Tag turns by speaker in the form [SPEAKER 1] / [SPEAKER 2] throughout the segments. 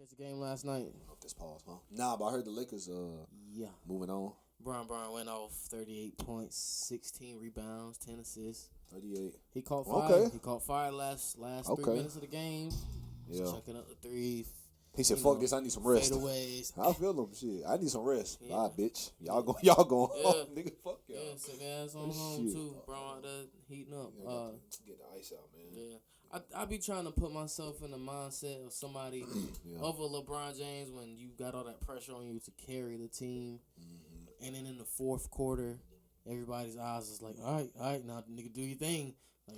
[SPEAKER 1] Catch the game last night.
[SPEAKER 2] Hope this pause, huh? Nah, but I heard the Lakers
[SPEAKER 1] Yeah.
[SPEAKER 2] moving on.
[SPEAKER 1] Bron went off 38 points, 16 rebounds, 10 assists.
[SPEAKER 2] 38.
[SPEAKER 1] He caught fire.
[SPEAKER 2] Okay.
[SPEAKER 1] He caught fire last
[SPEAKER 2] Okay.
[SPEAKER 1] 3 minutes of the game.
[SPEAKER 2] Yeah.
[SPEAKER 1] Chucking up the three.
[SPEAKER 2] He said, "Fuck this, I need some rest."
[SPEAKER 1] Fadeaways.
[SPEAKER 2] I feel him. Shit, I need some rest.
[SPEAKER 1] Yeah.
[SPEAKER 2] All right, bitch. Y'all going
[SPEAKER 1] Yeah.
[SPEAKER 2] home, nigga. Fuck y'all.
[SPEAKER 1] Yeah, sick ass on home
[SPEAKER 2] Shit.
[SPEAKER 1] too. Bron out there heating up.
[SPEAKER 2] Yeah, get the ice out, man.
[SPEAKER 1] Yeah. I be trying to put myself in the mindset of somebody
[SPEAKER 2] Yeah.
[SPEAKER 1] over LeBron James when you got all that pressure on you to carry the team.
[SPEAKER 2] Mm-hmm.
[SPEAKER 1] And then in the fourth quarter, everybody's eyes is like, all right, now nigga, do your thing.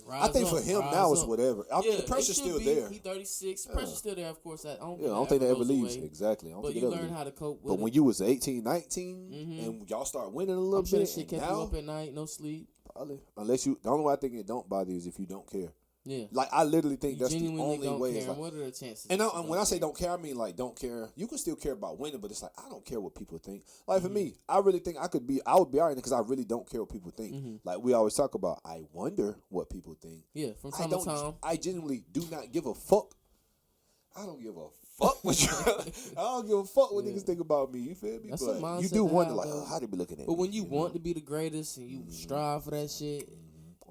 [SPEAKER 1] Like,
[SPEAKER 2] I think for him now it's whatever. The pressure's still there.
[SPEAKER 1] He 36.
[SPEAKER 2] Yeah.
[SPEAKER 1] Pressure's still there, of course. I don't
[SPEAKER 2] think that ever
[SPEAKER 1] goes
[SPEAKER 2] leaves.
[SPEAKER 1] away.
[SPEAKER 2] Exactly. I don't
[SPEAKER 1] But
[SPEAKER 2] think
[SPEAKER 1] you
[SPEAKER 2] it ever
[SPEAKER 1] learn
[SPEAKER 2] leaves.
[SPEAKER 1] how to cope with
[SPEAKER 2] But
[SPEAKER 1] it.
[SPEAKER 2] when you was 18, 19,
[SPEAKER 1] Mhm.
[SPEAKER 2] and y'all start winning a little
[SPEAKER 1] I'm sure
[SPEAKER 2] bit,
[SPEAKER 1] that shit
[SPEAKER 2] and
[SPEAKER 1] kept you
[SPEAKER 2] now,
[SPEAKER 1] up at night, no sleep.
[SPEAKER 2] probably, unless you, the only way I think it don't bother you is if you don't care.
[SPEAKER 1] Yeah.
[SPEAKER 2] Like, I literally think
[SPEAKER 1] You
[SPEAKER 2] that's the
[SPEAKER 1] genuinely
[SPEAKER 2] only
[SPEAKER 1] don't
[SPEAKER 2] way.
[SPEAKER 1] care.
[SPEAKER 2] It's like,
[SPEAKER 1] What are the chances?
[SPEAKER 2] and
[SPEAKER 1] that you
[SPEAKER 2] when I say
[SPEAKER 1] care?
[SPEAKER 2] don't care, I mean like don't care. You can still care about winning, but it's like I don't care what people think. Like
[SPEAKER 1] Mm-hmm.
[SPEAKER 2] for me, I really think I would be alright because I really don't care what people think.
[SPEAKER 1] Mm-hmm.
[SPEAKER 2] Like we always talk about, I wonder what people think.
[SPEAKER 1] Yeah, from
[SPEAKER 2] I
[SPEAKER 1] time to
[SPEAKER 2] don't.
[SPEAKER 1] time.
[SPEAKER 2] I genuinely do not give a fuck. I don't give a fuck what you. I don't give a fuck what
[SPEAKER 1] Yeah.
[SPEAKER 2] niggas think about me. You feel me?
[SPEAKER 1] That's a
[SPEAKER 2] But
[SPEAKER 1] mindset
[SPEAKER 2] you do
[SPEAKER 1] to
[SPEAKER 2] wonder
[SPEAKER 1] have,
[SPEAKER 2] like,
[SPEAKER 1] though.
[SPEAKER 2] how they be looking at
[SPEAKER 1] But
[SPEAKER 2] me?
[SPEAKER 1] when you want
[SPEAKER 2] know?
[SPEAKER 1] to be the greatest and you strive for that shit,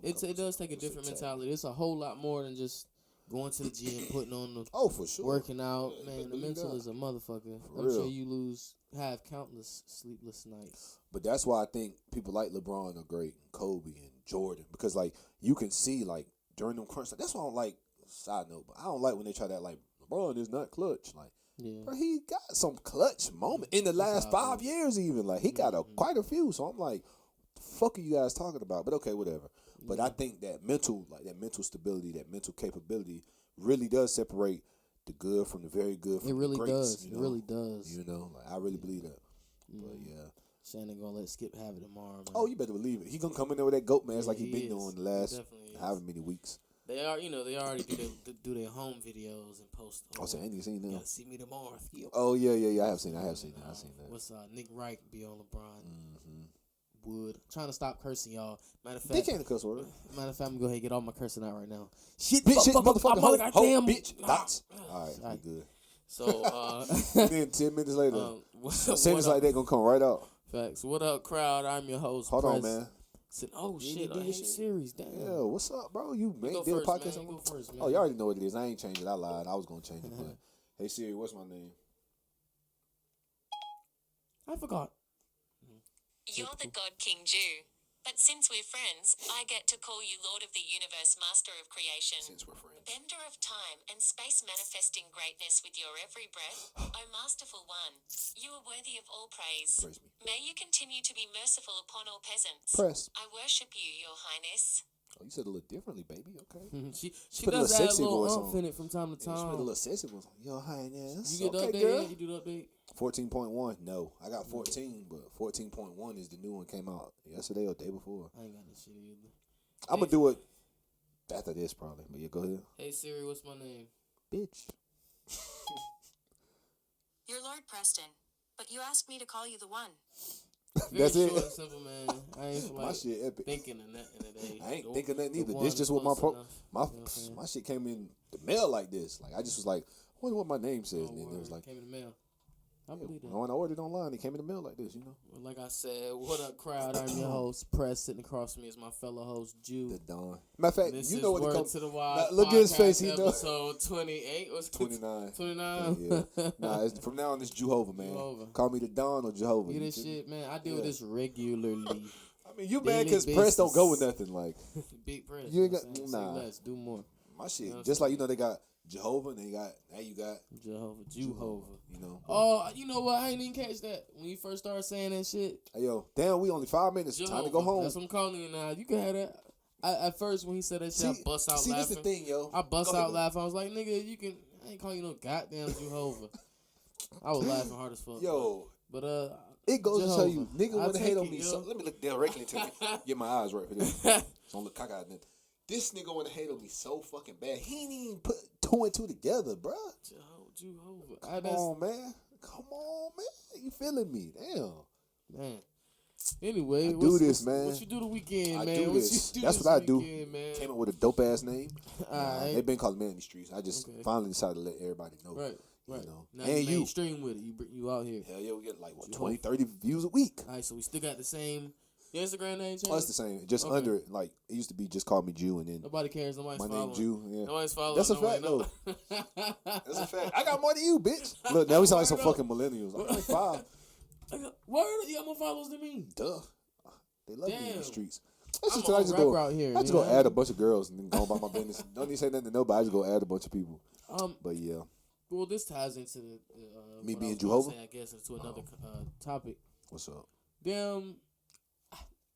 [SPEAKER 1] it does take a different mentality. It's a whole lot more than just going to the gym, putting on the
[SPEAKER 2] Oh, for sure.
[SPEAKER 1] working out.
[SPEAKER 2] Yeah,
[SPEAKER 1] Man, the
[SPEAKER 2] believe
[SPEAKER 1] mental
[SPEAKER 2] that.
[SPEAKER 1] is a motherfucker.
[SPEAKER 2] For
[SPEAKER 1] I'm
[SPEAKER 2] real.
[SPEAKER 1] sure you have countless sleepless nights.
[SPEAKER 2] But that's why I think people like LeBron are great, and Kobe and Jordan, because like you can see like during them crunch. That's why I don't like. Side note, but I don't like when they try that like LeBron is not clutch. Like,
[SPEAKER 1] Yeah.
[SPEAKER 2] bro, he got some clutch moment in the last
[SPEAKER 1] how it
[SPEAKER 2] 5 years. Even like he got
[SPEAKER 1] Mm-hmm.
[SPEAKER 2] quite a few. So I'm like, the fuck are you guys talking about? But okay, whatever. But I think that mental stability, that mental capability, really does separate the good from the very good. From
[SPEAKER 1] It really
[SPEAKER 2] the greats,
[SPEAKER 1] does.
[SPEAKER 2] you
[SPEAKER 1] It
[SPEAKER 2] know?
[SPEAKER 1] really does.
[SPEAKER 2] You know, like I really believe that. But yeah.
[SPEAKER 1] Shannon gonna let Skip have it tomorrow, man.
[SPEAKER 2] Oh, you better believe it. He gonna come in there with that goat mask like he
[SPEAKER 1] he
[SPEAKER 2] been
[SPEAKER 1] is.
[SPEAKER 2] doing the
[SPEAKER 1] He
[SPEAKER 2] last
[SPEAKER 1] definitely is.
[SPEAKER 2] however many weeks.
[SPEAKER 1] They are, they already do their home videos and post.
[SPEAKER 2] Oh, so I ain't even seen
[SPEAKER 1] You
[SPEAKER 2] that.
[SPEAKER 1] gotta see me tomorrow. Yo.
[SPEAKER 2] Oh yeah. I have seen that. I've seen that.
[SPEAKER 1] What's Nick Wright be on LeBron?
[SPEAKER 2] Mm-hmm.
[SPEAKER 1] Wood. Trying to stop cursing, y'all. Matter of
[SPEAKER 2] They
[SPEAKER 1] fact,
[SPEAKER 2] can't cuss word.
[SPEAKER 1] I'm gonna go ahead and get all my cursing out right now. Shit,
[SPEAKER 2] Bitch, shit, motherfucker, hoe,
[SPEAKER 1] goddamn.
[SPEAKER 2] bitch, dots. All right,
[SPEAKER 1] Alright.
[SPEAKER 2] we good.
[SPEAKER 1] So,
[SPEAKER 2] Then 10 minutes later,
[SPEAKER 1] what
[SPEAKER 2] sentence
[SPEAKER 1] up,
[SPEAKER 2] like that gonna come right out.
[SPEAKER 1] facts. What up, crowd? I'm your host.
[SPEAKER 2] Hold on,
[SPEAKER 1] Press.
[SPEAKER 2] man.
[SPEAKER 1] Said, oh
[SPEAKER 2] You
[SPEAKER 1] shit,
[SPEAKER 2] do
[SPEAKER 1] I
[SPEAKER 2] your
[SPEAKER 1] hate
[SPEAKER 2] shit.
[SPEAKER 1] series. Damn.
[SPEAKER 2] Yeah, what's up, bro? You
[SPEAKER 1] go
[SPEAKER 2] did a
[SPEAKER 1] first,
[SPEAKER 2] podcast.
[SPEAKER 1] man. You go first, man.
[SPEAKER 2] Oh, you already know what it is. I ain't changed it. I lied. I was gonna change it, but hey Siri, what's my name?
[SPEAKER 1] I forgot.
[SPEAKER 3] You're the God King Jew. But since we're friends, I get to call you Lord of the Universe, Master of Creation,
[SPEAKER 2] Since we're friends.
[SPEAKER 3] Bender of time and space, manifesting greatness with your every breath. O masterful one, you are worthy of all praise.
[SPEAKER 2] Praise me.
[SPEAKER 3] May you continue to be merciful upon all peasants.
[SPEAKER 2] Press.
[SPEAKER 3] I worship you, your highness.
[SPEAKER 2] Oh, you said a little differently, baby. Okay.
[SPEAKER 1] She
[SPEAKER 2] put a
[SPEAKER 1] does
[SPEAKER 2] little
[SPEAKER 1] add a
[SPEAKER 2] sexy
[SPEAKER 1] little
[SPEAKER 2] voice
[SPEAKER 1] umph
[SPEAKER 2] on.
[SPEAKER 1] in it from time to
[SPEAKER 2] Yeah, she put a
[SPEAKER 1] time.
[SPEAKER 2] little sexy voice on. Your highness.
[SPEAKER 1] You get the
[SPEAKER 2] Okay,
[SPEAKER 1] update?
[SPEAKER 2] girl.
[SPEAKER 1] You do the update?
[SPEAKER 2] 14.1. No, I got 14, but 14.1 is the new one. Came out yesterday or day before.
[SPEAKER 1] I ain't got this shit either.
[SPEAKER 2] I'm gonna do it after this probably. But yeah, go ahead,
[SPEAKER 1] Hey Siri, what's my name?
[SPEAKER 2] bitch.
[SPEAKER 3] You're Lord Preston, but you asked me to call you the one.
[SPEAKER 1] Very
[SPEAKER 2] That's it.
[SPEAKER 1] short and simple, man. I ain't feel
[SPEAKER 2] My
[SPEAKER 1] like
[SPEAKER 2] shit epic.
[SPEAKER 1] thinking of nothing today.
[SPEAKER 2] I ain't
[SPEAKER 1] The-
[SPEAKER 2] thinking nothing
[SPEAKER 1] the
[SPEAKER 2] either.
[SPEAKER 1] one
[SPEAKER 2] This just
[SPEAKER 1] is
[SPEAKER 2] what my
[SPEAKER 1] close enough.
[SPEAKER 2] my
[SPEAKER 1] You know what I'm saying?
[SPEAKER 2] my shit came in the mail like this. Like I just was like, I wonder what my name says, and then it was like,
[SPEAKER 1] came in the mail. I believe that.
[SPEAKER 2] when I ordered online, it came in the mail like this. You know,
[SPEAKER 1] Well, like I said, what up, crowd? I'm your host, Press. Sitting across from me is my fellow host, Jew.
[SPEAKER 2] the dawn. Matter of fact,
[SPEAKER 1] This
[SPEAKER 2] you
[SPEAKER 1] is
[SPEAKER 2] know what it
[SPEAKER 1] Word
[SPEAKER 2] comes.
[SPEAKER 1] to the Wise.
[SPEAKER 2] Look at his face.
[SPEAKER 1] podcast
[SPEAKER 2] He knows.
[SPEAKER 1] Episode 28. What's
[SPEAKER 2] 29.
[SPEAKER 1] 29.
[SPEAKER 2] Yeah. Nah, from now on, it's Jehovah, man.
[SPEAKER 1] Jehovah.
[SPEAKER 2] Call me the Don or Jehovah.
[SPEAKER 1] You
[SPEAKER 2] You
[SPEAKER 1] this
[SPEAKER 2] feel me?
[SPEAKER 1] shit, man. I deal with
[SPEAKER 2] Yeah.
[SPEAKER 1] this regularly.
[SPEAKER 2] I mean, you mad
[SPEAKER 1] Daily
[SPEAKER 2] because press don't go with
[SPEAKER 1] basis.
[SPEAKER 2] nothing. Like
[SPEAKER 1] Big Press.
[SPEAKER 2] You ain't
[SPEAKER 1] know
[SPEAKER 2] got-
[SPEAKER 1] what I'm saying?
[SPEAKER 2] nah.
[SPEAKER 1] Say less, do more.
[SPEAKER 2] my shit,
[SPEAKER 1] You know what
[SPEAKER 2] just
[SPEAKER 1] I'm
[SPEAKER 2] like they got Jehovah, and now you got
[SPEAKER 1] Jehovah.
[SPEAKER 2] You know.
[SPEAKER 1] Oh, you know what? I ain't even catch that when you first started saying that shit.
[SPEAKER 2] Hey, yo, damn, we only 5 minutes. Time to go home.
[SPEAKER 1] That's what I'm calling you now. You can have that. At first, when he said that shit, I bust out
[SPEAKER 2] see,
[SPEAKER 1] laughing.
[SPEAKER 2] this the thing, yo.
[SPEAKER 1] I bust
[SPEAKER 2] Go ahead,
[SPEAKER 1] out
[SPEAKER 2] though.
[SPEAKER 1] laughing. I was like, nigga, you can. I ain't calling you no goddamn Jehovah. I was laughing hard as fuck.
[SPEAKER 2] Yo,
[SPEAKER 1] But
[SPEAKER 2] it goes to show you,
[SPEAKER 1] Jehovah.
[SPEAKER 2] nigga
[SPEAKER 1] I
[SPEAKER 2] want to hate
[SPEAKER 1] take
[SPEAKER 2] on
[SPEAKER 1] it,
[SPEAKER 2] me.
[SPEAKER 1] yo.
[SPEAKER 2] So let me look directly into me. Get my eyes right for this. So don't look cockeyed. This nigga want to hate on me so fucking bad. He ain't even put 2 and 2 together, bruh.
[SPEAKER 1] Jehovah.
[SPEAKER 2] Come on, man. Come on, man. You feeling me? Damn.
[SPEAKER 1] Man. Anyway,
[SPEAKER 2] I do this, man.
[SPEAKER 1] What you do the weekend,
[SPEAKER 2] I
[SPEAKER 1] man?
[SPEAKER 2] do
[SPEAKER 1] What
[SPEAKER 2] this.
[SPEAKER 1] you do
[SPEAKER 2] That's
[SPEAKER 1] this
[SPEAKER 2] what I do.
[SPEAKER 1] weekend, man?
[SPEAKER 2] Came up with a dope ass name.
[SPEAKER 1] Alright.
[SPEAKER 2] They've been calling me in these streets. I just
[SPEAKER 1] Okay.
[SPEAKER 2] finally decided to let everybody know.
[SPEAKER 1] Right. Right.
[SPEAKER 2] You know,
[SPEAKER 1] Now
[SPEAKER 2] and
[SPEAKER 1] you mainstream with it. You out here.
[SPEAKER 2] Hell yeah, we get like what,
[SPEAKER 1] You
[SPEAKER 2] 20, 30 views a week.
[SPEAKER 1] All right, so we still got the same. Your Instagram name changed?
[SPEAKER 2] Oh, it's the same. Just
[SPEAKER 1] Okay.
[SPEAKER 2] under it. Like it used to be just call me Jew, and then
[SPEAKER 1] Nobody cares. Nobody's
[SPEAKER 2] my
[SPEAKER 1] following.
[SPEAKER 2] name Jew. Yeah.
[SPEAKER 1] Nobody's following.
[SPEAKER 2] That's a fact,
[SPEAKER 1] though.
[SPEAKER 2] That's a fact. I got more than you, bitch. Look, now we sound like some fucking millennials. I'm like 5.
[SPEAKER 1] Word, you got more followers than me.
[SPEAKER 2] Duh. They love me in
[SPEAKER 1] Damn.
[SPEAKER 2] the streets. That's
[SPEAKER 1] I'm
[SPEAKER 2] just
[SPEAKER 1] a
[SPEAKER 2] I
[SPEAKER 1] whole
[SPEAKER 2] just
[SPEAKER 1] rapper
[SPEAKER 2] go
[SPEAKER 1] out here.
[SPEAKER 2] I just
[SPEAKER 1] you
[SPEAKER 2] go
[SPEAKER 1] know?
[SPEAKER 2] add a bunch of girls and then go about my business. Don't need to say nothing to nobody. I just go add a bunch of people. But yeah,
[SPEAKER 1] Well, this ties into the
[SPEAKER 2] Me
[SPEAKER 1] what
[SPEAKER 2] being
[SPEAKER 1] I was gonna
[SPEAKER 2] Jehovah?
[SPEAKER 1] say, I guess, into another topic.
[SPEAKER 2] what's up?
[SPEAKER 1] Them,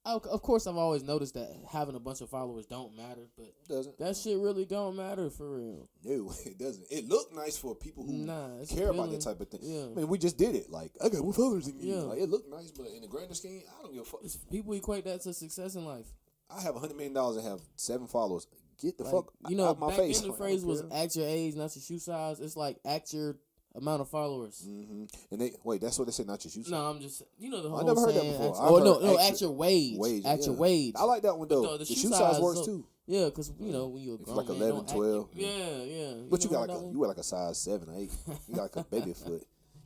[SPEAKER 1] of course, I've always noticed that having a bunch of followers don't matter, but
[SPEAKER 2] Doesn't
[SPEAKER 1] that shit really don't matter for real.
[SPEAKER 2] No, it doesn't. It look nice for people who
[SPEAKER 1] Nah, it's
[SPEAKER 2] care about
[SPEAKER 1] appealing.
[SPEAKER 2] that type of thing.
[SPEAKER 1] Yeah.
[SPEAKER 2] I mean, we just did it. Like I got more followers than you.
[SPEAKER 1] Yeah.
[SPEAKER 2] Like it looked nice, but in the grander scheme, I don't give a fuck.
[SPEAKER 1] People equate that to success in life.
[SPEAKER 2] I have $100 million and have 7 followers. Get the
[SPEAKER 1] Like,
[SPEAKER 2] fuck
[SPEAKER 1] you know,
[SPEAKER 2] out my
[SPEAKER 1] back
[SPEAKER 2] face.
[SPEAKER 1] then the
[SPEAKER 2] I
[SPEAKER 1] phrase
[SPEAKER 2] don't
[SPEAKER 1] was
[SPEAKER 2] care.
[SPEAKER 1] act your age, not your shoe size. It's like act your amount of followers.
[SPEAKER 2] And they wait. That's what they say. Not your shoes.
[SPEAKER 1] No, I'm just the whole
[SPEAKER 2] I never heard that
[SPEAKER 1] saying,
[SPEAKER 2] before.
[SPEAKER 1] act-
[SPEAKER 2] I've
[SPEAKER 1] oh no,
[SPEAKER 2] heard
[SPEAKER 1] no,
[SPEAKER 2] act
[SPEAKER 1] act your wage, act your
[SPEAKER 2] yeah.
[SPEAKER 1] wage.
[SPEAKER 2] I like that one though.
[SPEAKER 1] But
[SPEAKER 2] The shoe size works too.
[SPEAKER 1] Yeah, because when you're a
[SPEAKER 2] If
[SPEAKER 1] grown
[SPEAKER 2] like
[SPEAKER 1] man,
[SPEAKER 2] 11,
[SPEAKER 1] don't act-
[SPEAKER 2] 12.
[SPEAKER 1] Yeah.
[SPEAKER 2] But you
[SPEAKER 1] never
[SPEAKER 2] got
[SPEAKER 1] heard
[SPEAKER 2] like you got like a size 7 or 8. You got like a baby foot. You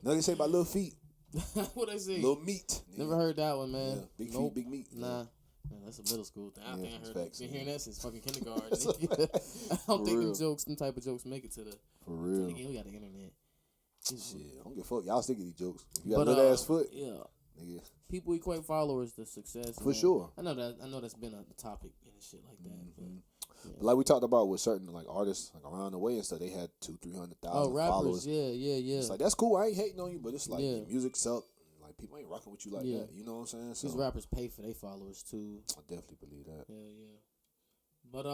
[SPEAKER 2] know what they say about little feet,
[SPEAKER 1] that one? What they say?
[SPEAKER 2] little meat.
[SPEAKER 1] Never heard that one, man.
[SPEAKER 2] Yeah, big
[SPEAKER 1] Nope.
[SPEAKER 2] feet, big meat.
[SPEAKER 1] Nah. Man, that's a middle school thing. I
[SPEAKER 2] Yeah,
[SPEAKER 1] think I
[SPEAKER 2] it's
[SPEAKER 1] heard
[SPEAKER 2] facts,
[SPEAKER 1] been
[SPEAKER 2] yeah.
[SPEAKER 1] hearing that since fucking kindergarten.
[SPEAKER 2] That's a
[SPEAKER 1] I
[SPEAKER 2] fact.
[SPEAKER 1] don't
[SPEAKER 2] For
[SPEAKER 1] think
[SPEAKER 2] real.
[SPEAKER 1] them type of jokes make it to the.
[SPEAKER 2] For real.
[SPEAKER 1] Again, we got the internet.
[SPEAKER 2] Shit, I don't give a fuck. Y'all stick to these jokes. If you got
[SPEAKER 1] But
[SPEAKER 2] a little ass foot,
[SPEAKER 1] yeah,
[SPEAKER 2] nigga.
[SPEAKER 1] people equate followers to success.
[SPEAKER 2] For
[SPEAKER 1] man.
[SPEAKER 2] sure.
[SPEAKER 1] I know that's been a topic and shit like that.
[SPEAKER 2] But like we talked about with certain like artists like around the way and stuff, they had 200,000-300,000
[SPEAKER 1] Oh, rappers,
[SPEAKER 2] followers.
[SPEAKER 1] yeah.
[SPEAKER 2] It's like that's cool. I ain't hating on you, but it's like
[SPEAKER 1] Yeah.
[SPEAKER 2] your music suck. Like people ain't rocking with you like
[SPEAKER 1] Yeah.
[SPEAKER 2] that. You know what I'm saying? So
[SPEAKER 1] These rappers pay for their followers too.
[SPEAKER 2] I definitely believe that.
[SPEAKER 1] Yeah. But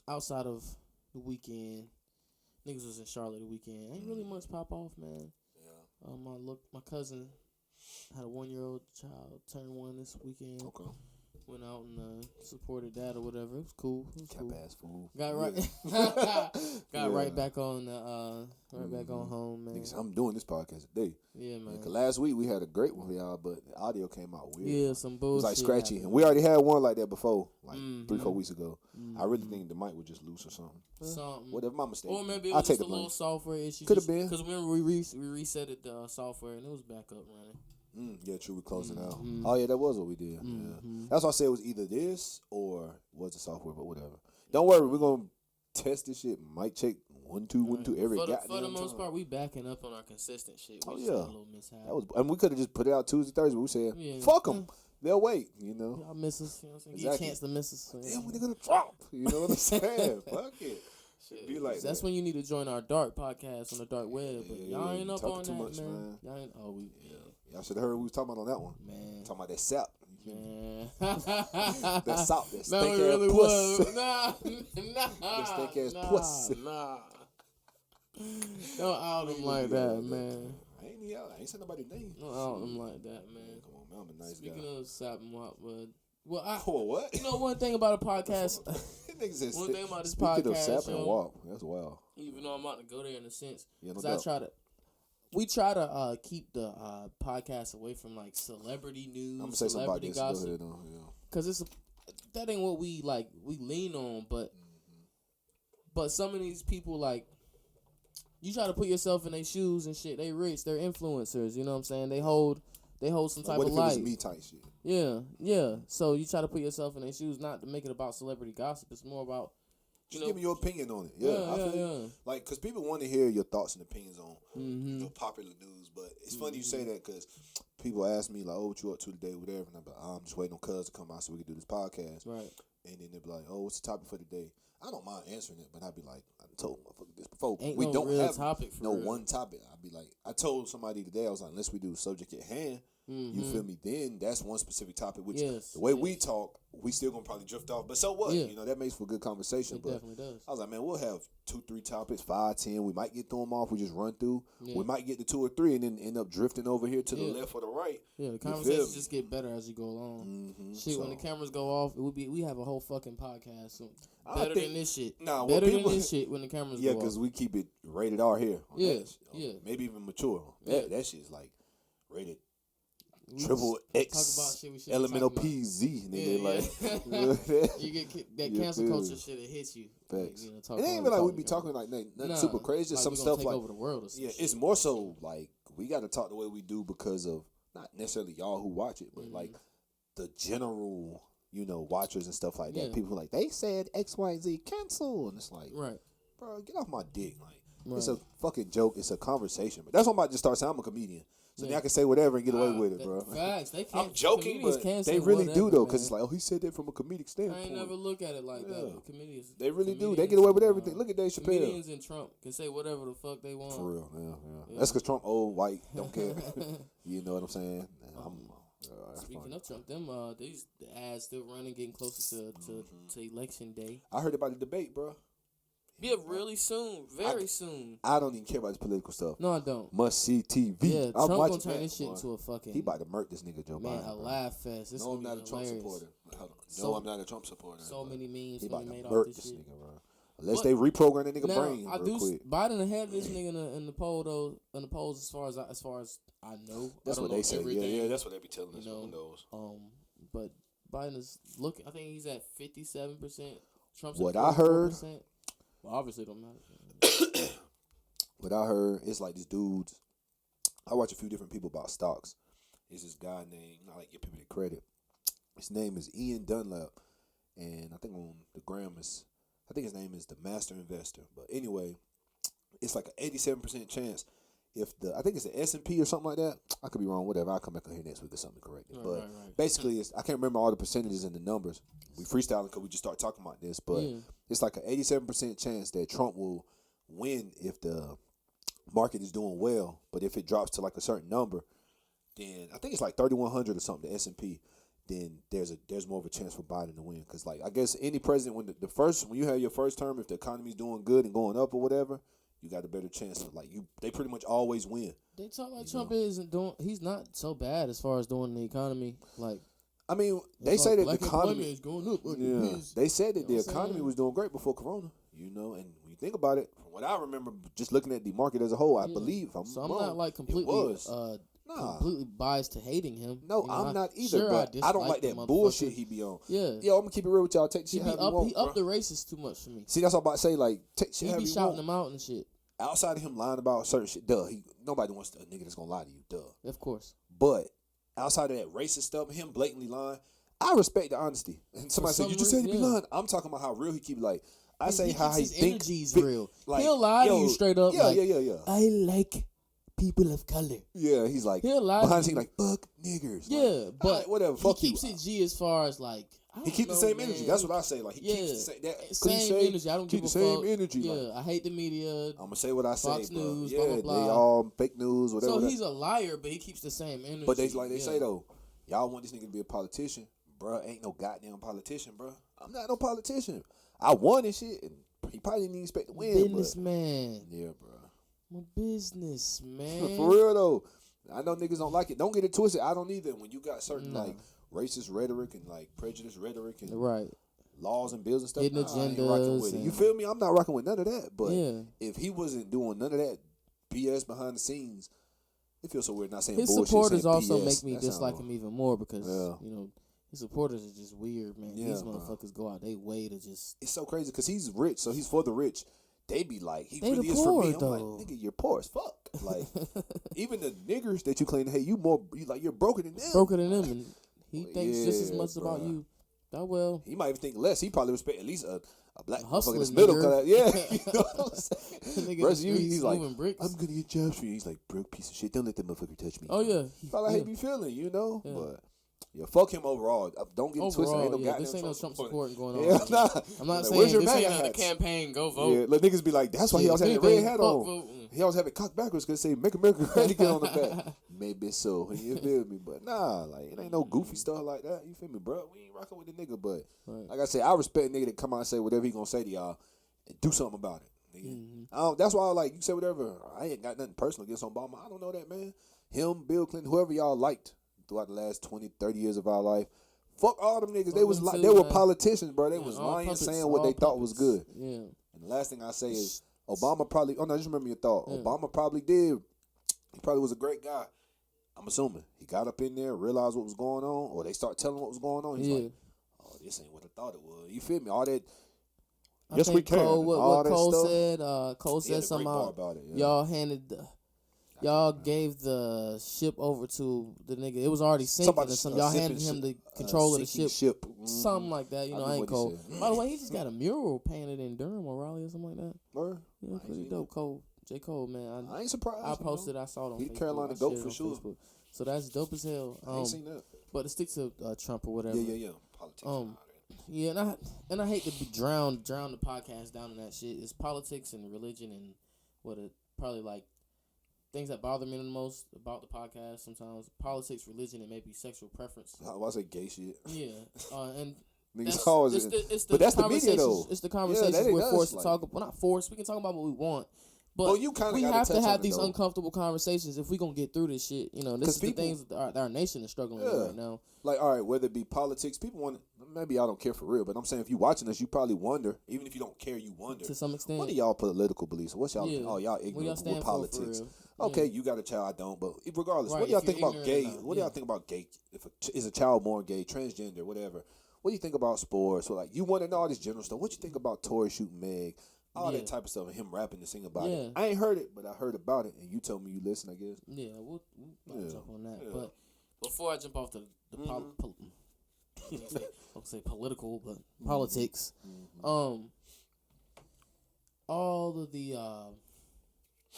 [SPEAKER 1] outside of the weekend, niggas was in Charlotte the weekend. Ain't really much pop off, man.
[SPEAKER 2] Yeah.
[SPEAKER 1] My cousin had a 1-year-old child turn 1 this weekend.
[SPEAKER 2] Okay.
[SPEAKER 1] Went out and supported that or whatever. It was cool.
[SPEAKER 2] Cap ass fool.
[SPEAKER 1] Got right,
[SPEAKER 2] Yeah.
[SPEAKER 1] right back on back on home, man.
[SPEAKER 2] Niggas, I'm doing this podcast today.
[SPEAKER 1] Yeah, man.
[SPEAKER 2] Cause last week we had a great one for y'all, but the audio came out weird.
[SPEAKER 1] Yeah, some
[SPEAKER 2] It
[SPEAKER 1] bullshit.
[SPEAKER 2] was like scratchy,
[SPEAKER 1] happened.
[SPEAKER 2] and we already had one like that before, like
[SPEAKER 1] Mm-hmm.
[SPEAKER 2] 3-4 weeks ago. I really think the mic was just loose or something.
[SPEAKER 1] Something.
[SPEAKER 2] Whatever, my mistake.
[SPEAKER 1] Or maybe it
[SPEAKER 2] I'll
[SPEAKER 1] was
[SPEAKER 2] take
[SPEAKER 1] just a
[SPEAKER 2] the blame.
[SPEAKER 1] little software issue.
[SPEAKER 2] Coulda been.
[SPEAKER 1] Because remember we reset the software and it was back up running.
[SPEAKER 2] Yeah, true. We closing out.
[SPEAKER 1] Mm-hmm.
[SPEAKER 2] Oh yeah, that was what we did. Yeah. That's why I said it was either this or was the software, but whatever. Don't worry, we're gonna test this shit. Mic check 1 2 1 2 every
[SPEAKER 1] For
[SPEAKER 2] goddamn
[SPEAKER 1] the most
[SPEAKER 2] time.
[SPEAKER 1] part, we backing up on our consistent shit. We
[SPEAKER 2] Oh,
[SPEAKER 1] just had
[SPEAKER 2] yeah.
[SPEAKER 1] a little mishap.
[SPEAKER 2] That was, and we could have just put it out Tuesday, Thursday. But we said,
[SPEAKER 1] Yeah.
[SPEAKER 2] fuck them. They'll wait. You know.
[SPEAKER 1] Y'all miss us. You know what I'm saying? Get
[SPEAKER 2] Exactly.
[SPEAKER 1] a chance to miss us.
[SPEAKER 2] Damn, when they gonna drop? You know what I'm saying? Fuck it.
[SPEAKER 1] Shit.
[SPEAKER 2] Be like
[SPEAKER 1] That's
[SPEAKER 2] that.
[SPEAKER 1] when you need to join our dark podcast on the dark web. But
[SPEAKER 2] Yeah,
[SPEAKER 1] y'all
[SPEAKER 2] yeah,
[SPEAKER 1] ain't
[SPEAKER 2] you
[SPEAKER 1] up
[SPEAKER 2] talking
[SPEAKER 1] on
[SPEAKER 2] too
[SPEAKER 1] that,
[SPEAKER 2] much, man.
[SPEAKER 1] Y'all ain't. Oh, we.
[SPEAKER 2] Y'all should have heard what we was talking about on that one.
[SPEAKER 1] Man.
[SPEAKER 2] Talking about that sap.
[SPEAKER 1] Man.
[SPEAKER 2] That sap. That
[SPEAKER 1] No,
[SPEAKER 2] stink
[SPEAKER 1] it really
[SPEAKER 2] ass
[SPEAKER 1] was.
[SPEAKER 2] puss.
[SPEAKER 1] Nah.
[SPEAKER 2] stink ass
[SPEAKER 1] nah,
[SPEAKER 2] puss.
[SPEAKER 1] Nah. Don't out him like that, man.
[SPEAKER 2] I ain't said nobody's name.
[SPEAKER 1] Don't out him like that, man.
[SPEAKER 2] Come on, man. I'm a nice
[SPEAKER 1] Speaking
[SPEAKER 2] guy.
[SPEAKER 1] of sap and what, well,
[SPEAKER 2] Oh, what?
[SPEAKER 1] you know one thing about a podcast,
[SPEAKER 2] Niggas said
[SPEAKER 1] one thing about this
[SPEAKER 2] speaking of
[SPEAKER 1] podcast,
[SPEAKER 2] sap and
[SPEAKER 1] yo,
[SPEAKER 2] WAP, that's wild.
[SPEAKER 1] even though I'm about to go there in a sense,
[SPEAKER 2] Yeah, no
[SPEAKER 1] because
[SPEAKER 2] doubt.
[SPEAKER 1] we try to keep the podcast away from like celebrity news,
[SPEAKER 2] I'm gonna say something about
[SPEAKER 1] celebrity
[SPEAKER 2] this. Go
[SPEAKER 1] gossip,
[SPEAKER 2] ahead, though. Yeah.
[SPEAKER 1] because that ain't what we lean on, but some of these people like. You try to put yourself in their shoes and shit. They rich. They're influencers. You know what I'm saying? They hold some type
[SPEAKER 2] What
[SPEAKER 1] of
[SPEAKER 2] if it was
[SPEAKER 1] light.
[SPEAKER 2] me type shit?
[SPEAKER 1] Yeah. So you try to put yourself in their shoes, not to make it about celebrity gossip. It's more about
[SPEAKER 2] Just give me your opinion on it. Yeah, I feel you. Like, because people want to hear your thoughts and opinions on popular news. But it's funny you say that because people ask me, like, oh, what you up to today, whatever. And I'm like, I'm just waiting on Cuz to come out so we can do this podcast.
[SPEAKER 1] Right.
[SPEAKER 2] And then they'll be like, oh, what's the topic for today? I don't mind answering it, but I'd be like, I told motherfucker this before.
[SPEAKER 1] Ain't
[SPEAKER 2] we
[SPEAKER 1] no
[SPEAKER 2] don't
[SPEAKER 1] real
[SPEAKER 2] have
[SPEAKER 1] topic for
[SPEAKER 2] no
[SPEAKER 1] real.
[SPEAKER 2] one topic. I'd be like, I told somebody today, I was like, unless we do subject at hand, you feel me? Then that's one specific topic, which
[SPEAKER 1] Yes,
[SPEAKER 2] the way we talk, we still gonna probably drift off. But so what?
[SPEAKER 1] Yeah.
[SPEAKER 2] You know, that makes for good conversation.
[SPEAKER 1] It
[SPEAKER 2] but
[SPEAKER 1] definitely does.
[SPEAKER 2] I was like, man, we'll have 2-3 topics, 5, 10. We might get through them off. We just run through.
[SPEAKER 1] Yeah.
[SPEAKER 2] We might get to 2 or 3 and then end up drifting over here to the
[SPEAKER 1] Yeah.
[SPEAKER 2] left or the right.
[SPEAKER 1] Yeah, the
[SPEAKER 2] feel
[SPEAKER 1] conversations
[SPEAKER 2] me?
[SPEAKER 1] just get better as you go along. Shit,
[SPEAKER 2] So-
[SPEAKER 1] when the cameras go off, we have a whole fucking podcast. So
[SPEAKER 2] I
[SPEAKER 1] better
[SPEAKER 2] think-
[SPEAKER 1] than this shit.
[SPEAKER 2] Nah, what
[SPEAKER 1] better than
[SPEAKER 2] people-
[SPEAKER 1] this shit when the cameras
[SPEAKER 2] Yeah,
[SPEAKER 1] go off.
[SPEAKER 2] because we keep it rated R here. On
[SPEAKER 1] Yeah,
[SPEAKER 2] that shit.
[SPEAKER 1] yeah.
[SPEAKER 2] Maybe even mature.
[SPEAKER 1] Yeah.
[SPEAKER 2] That shit's like rated triple X,
[SPEAKER 1] talk about shit we should
[SPEAKER 2] elemental PZ, nigga.
[SPEAKER 1] Like you get that cancel culture shit. It hits you.
[SPEAKER 2] Facts.
[SPEAKER 1] You know,
[SPEAKER 2] it ain't even like we be talking like nothing super crazy. Just
[SPEAKER 1] like
[SPEAKER 2] some stuff
[SPEAKER 1] take
[SPEAKER 2] like
[SPEAKER 1] over the world. Or some shit.
[SPEAKER 2] It's more so like we got to talk the way we do because of not necessarily y'all who watch it, but like the general, watchers and stuff like that.
[SPEAKER 1] Yeah.
[SPEAKER 2] People like they said X, Y, and Z cancel, and it's like,
[SPEAKER 1] right,
[SPEAKER 2] bro, get off my dick. Like
[SPEAKER 1] right.
[SPEAKER 2] It's a fucking joke. It's a conversation. But that's what I'm about to just start saying. I'm a comedian. So now I can say whatever and get away with it, bro.
[SPEAKER 1] Facts. They can't,
[SPEAKER 2] I'm joking, but they really do, though, because it's like, oh, he said that from a comedic standpoint.
[SPEAKER 1] I ain't never look at it like that. Comedians.
[SPEAKER 2] They really do. They get away with everything. Look at Dave Chappelle.
[SPEAKER 1] Comedians and Trump can say whatever the fuck they want.
[SPEAKER 2] For real, yeah. That's because Trump old, white, don't care. You know what I'm saying?
[SPEAKER 1] Speaking of Trump, these ads still running, getting closer to election day.
[SPEAKER 2] I heard about the debate, bro.
[SPEAKER 1] Yeah, really soon, very soon.
[SPEAKER 2] I don't even care about this political stuff.
[SPEAKER 1] No, I don't.
[SPEAKER 2] Must see TV.
[SPEAKER 1] Yeah,
[SPEAKER 2] I'm
[SPEAKER 1] Trump
[SPEAKER 2] watching
[SPEAKER 1] gonna turn
[SPEAKER 2] that,
[SPEAKER 1] this shit
[SPEAKER 2] boy.
[SPEAKER 1] into a fucking.
[SPEAKER 2] He about to murk this nigga Joe Biden.
[SPEAKER 1] Man, a laugh fest. This
[SPEAKER 2] no, I'm not
[SPEAKER 1] be
[SPEAKER 2] a Trump
[SPEAKER 1] hilarious.
[SPEAKER 2] supporter.
[SPEAKER 1] So,
[SPEAKER 2] I'm not a Trump supporter.
[SPEAKER 1] So many memes
[SPEAKER 2] he about
[SPEAKER 1] made
[SPEAKER 2] to
[SPEAKER 1] off
[SPEAKER 2] murk
[SPEAKER 1] this
[SPEAKER 2] this
[SPEAKER 1] shit.
[SPEAKER 2] nigga, bro. Unless they reprogram that nigga
[SPEAKER 1] now,
[SPEAKER 2] brain real quick.
[SPEAKER 1] Biden ahead of this nigga in the poll though. In the polls, as far as I know.
[SPEAKER 2] That's what they say. Yeah, that's what they be telling us. Who knows?
[SPEAKER 1] But Biden is looking. I think he's at 57%. Trump's
[SPEAKER 2] what
[SPEAKER 1] at 44%.
[SPEAKER 2] I heard.
[SPEAKER 1] Well, obviously, it don't matter.
[SPEAKER 2] What I heard is like this dude's. I watch a few different people about stocks. There's this guy named, I like give people the credit. His name is Ian Dunlap, and I think on the gram I think his name is the Master Investor. But anyway, it's like an 87% chance if I think it's the S&P or something like that. I could be wrong. Whatever. I'll come back on here next week or something correct. But basically, I can't remember all the percentages and the numbers. We freestyling because we just started talking about this, but it's like an 87% chance that Trump will win if the market is doing well. But if it drops to like a certain number, then I think it's like 3,100 or something, the S&P. Then there's more of a chance for Biden to win. Because like I guess any president when when you have your first term, if the economy's doing good and going up or whatever, you got a better chance of they pretty much always win.
[SPEAKER 1] They talk like Trump he's not so bad as far as doing the economy. Like,
[SPEAKER 2] I mean, they say that the economy
[SPEAKER 1] is going up.
[SPEAKER 2] They said that the economy was doing great before Corona. And when you think about it, from what I remember, just looking at the market as a whole, I believe I'm
[SPEAKER 1] not like completely biased to hating him.
[SPEAKER 2] No, I'm not either. But I don't like that bullshit he be on.
[SPEAKER 1] Yeah,
[SPEAKER 2] I'm gonna keep it real with y'all. Take shit
[SPEAKER 1] he
[SPEAKER 2] how
[SPEAKER 1] he upped the racist too much for me.
[SPEAKER 2] See, that's what I'm about to say. Like, take shit
[SPEAKER 1] he
[SPEAKER 2] how
[SPEAKER 1] be
[SPEAKER 2] you
[SPEAKER 1] shouting
[SPEAKER 2] want.
[SPEAKER 1] them out and shit.
[SPEAKER 2] Outside of him lying about certain shit, nobody wants a nigga that's gonna lie to you, duh.
[SPEAKER 1] Of course.
[SPEAKER 2] But outside of that racist stuff, him blatantly lying, I respect the honesty. And somebody said, you just said he be lying. I'm talking about how real he keep like. I say how he thinks.
[SPEAKER 1] His energy's real. Like, he'll lie to you straight up.
[SPEAKER 2] Yeah,
[SPEAKER 1] like,
[SPEAKER 2] yeah.
[SPEAKER 1] I like people of color.
[SPEAKER 2] Yeah, he's like,
[SPEAKER 1] he'll lie
[SPEAKER 2] behind the scene like, fuck niggers.
[SPEAKER 1] Yeah,
[SPEAKER 2] like,
[SPEAKER 1] but
[SPEAKER 2] right, whatever. Fuck
[SPEAKER 1] he keeps it G as far as like.
[SPEAKER 2] He keeps the same energy. That's what I say. Like he keeps the same
[SPEAKER 1] energy. I don't
[SPEAKER 2] keep
[SPEAKER 1] give
[SPEAKER 2] the
[SPEAKER 1] a
[SPEAKER 2] same
[SPEAKER 1] fuck.
[SPEAKER 2] energy.
[SPEAKER 1] Yeah,
[SPEAKER 2] like,
[SPEAKER 1] I hate the media.
[SPEAKER 2] I'm gonna say what I say.
[SPEAKER 1] Fox News,
[SPEAKER 2] yeah,
[SPEAKER 1] blah, blah, blah.
[SPEAKER 2] They all fake news, whatever.
[SPEAKER 1] So he's a liar, but he keeps the same energy.
[SPEAKER 2] But they say though, y'all want this nigga to be a politician, bruh. Ain't no goddamn politician, bruh. I'm not no politician. I won and shit, and he probably didn't expect to win.
[SPEAKER 1] Businessman.
[SPEAKER 2] Yeah, bruh.
[SPEAKER 1] I'm a businessman.
[SPEAKER 2] For real though, I know niggas don't like it. Don't get it twisted. I don't either. When you got certain like racist rhetoric and like prejudice rhetoric and laws and bills and stuff,
[SPEAKER 1] hidden
[SPEAKER 2] I ain't rocking with it. You feel me? I'm not rocking with none of that. But if he wasn't doing none of that BS behind the scenes, it feels so weird not saying
[SPEAKER 1] his
[SPEAKER 2] bullshit.
[SPEAKER 1] Supporters
[SPEAKER 2] saying
[SPEAKER 1] also
[SPEAKER 2] BS.
[SPEAKER 1] make me dislike him even more because his supporters are just weird, man.
[SPEAKER 2] Yeah,
[SPEAKER 1] these motherfuckers go out they way to just.
[SPEAKER 2] It's so crazy because he's rich, so he's for the rich. They be like, he
[SPEAKER 1] they
[SPEAKER 2] really
[SPEAKER 1] the
[SPEAKER 2] is
[SPEAKER 1] poor,
[SPEAKER 2] for me. I'm
[SPEAKER 1] though.
[SPEAKER 2] like, nigga, you're poor as fuck. Like, even the niggers that you claim to hate, you're broker than them.
[SPEAKER 1] Broker than them, and he thinks just as much about you. That well,
[SPEAKER 2] he might even think less. He probably respect at least a black motherfucker that's
[SPEAKER 1] nigger.
[SPEAKER 2] middle class. Yeah, you know what I'm saying. Versus you, he's like,
[SPEAKER 1] bricks.
[SPEAKER 2] I'm gonna get jobs for you. He's like, broke piece of shit. Don't let that motherfucker touch me.
[SPEAKER 1] Oh yeah,
[SPEAKER 2] probably hate me feeling, you know. Yeah. But yeah, fuck him overall. Don't get it twisted. Ain't no goddamn
[SPEAKER 1] this ain't no Trump supporting going on.
[SPEAKER 2] Yeah, nah.
[SPEAKER 1] I'm not
[SPEAKER 2] like,
[SPEAKER 1] saying
[SPEAKER 2] where's your
[SPEAKER 1] this ain't
[SPEAKER 2] MAGA
[SPEAKER 1] the campaign. Go vote.
[SPEAKER 2] Yeah, let niggas be like, that's why he always had that red hat on. He always have it cocked backwards because say "Make America Great Again" on the back. Maybe so. You feel me? But nah, like it ain't no goofy stuff like that. You feel me, bro? We ain't rocking with the nigga, but like I said, I respect nigga that come out and say whatever he gonna say to y'all and do something about it. Nigga. That's why I like you say whatever. I ain't got nothing personal against Obama. I don't know that man. Him, Bill Clinton, whoever y'all liked throughout the last 20, 30 years of our life. Fuck all them niggas. They were politicians, bro. They was lying, saying what they thought was good.
[SPEAKER 1] Yeah.
[SPEAKER 2] And the last thing I say is Obama probably. Oh no, just remember your thought. Yeah. Obama probably did. He probably was a great guy. I'm assuming he got up in there, realized what was going on, or they start telling what was going on. He's like, "Oh, this ain't what I thought it was." You feel me? All that. Yes, we can.
[SPEAKER 1] What Cole
[SPEAKER 2] stuff.
[SPEAKER 1] said. Cole said something
[SPEAKER 2] about it.
[SPEAKER 1] Y'all gave the ship over to the nigga. It was already sinking or something. Y'all handed him the control of the ship. Something like that. You know, I ain't Cole. By the way, he just got a mural painted in Durham or Raleigh or something like that. Yeah, pretty dope. Cole. J. Cole, man.
[SPEAKER 2] I ain't surprised.
[SPEAKER 1] I posted. I saw it on Facebook.
[SPEAKER 2] He Carolina goat for sure.
[SPEAKER 1] Facebook. So that's dope as hell.
[SPEAKER 2] I ain't seen that.
[SPEAKER 1] But to stick to Trump or whatever.
[SPEAKER 2] Yeah. Politics.
[SPEAKER 1] Yeah, and I hate to be drown the podcast down in that shit. It's politics and religion and probably like things that bother me the most about the podcast sometimes. Politics, religion, and maybe sexual preference.
[SPEAKER 2] I say gay shit.
[SPEAKER 1] Yeah, and
[SPEAKER 2] niggas always. But that's the media though.
[SPEAKER 1] It's the conversations we're forced to talk about. We're not forced. We can talk about what we want. But
[SPEAKER 2] you
[SPEAKER 1] we have to have these uncomfortable conversations if we're going to get through this shit. You know, this is the things that our nation is struggling with right now.
[SPEAKER 2] Like, all right, whether it be politics, people want, maybe y'all don't care for real, but I'm saying if you're watching us, you probably wonder, even if you don't care, you wonder.
[SPEAKER 1] To some extent.
[SPEAKER 2] What are y'all political beliefs? What's y'all, y'all ignorant with politics. Okay, you got a child, I don't, but regardless, what do y'all think about gay? What do y'all think about gay? If is a child born gay, transgender, whatever. What do you think about sports? So, like, you want to know all this general stuff. What you think about Tory shooting Meg? All that type of stuff, and him rapping and singing about it. I ain't heard it, but I heard about it, and you told me you listen, I guess.
[SPEAKER 1] Yeah, we'll jump on that. Yeah. But before I jump off the I'll say political, but politics. All of the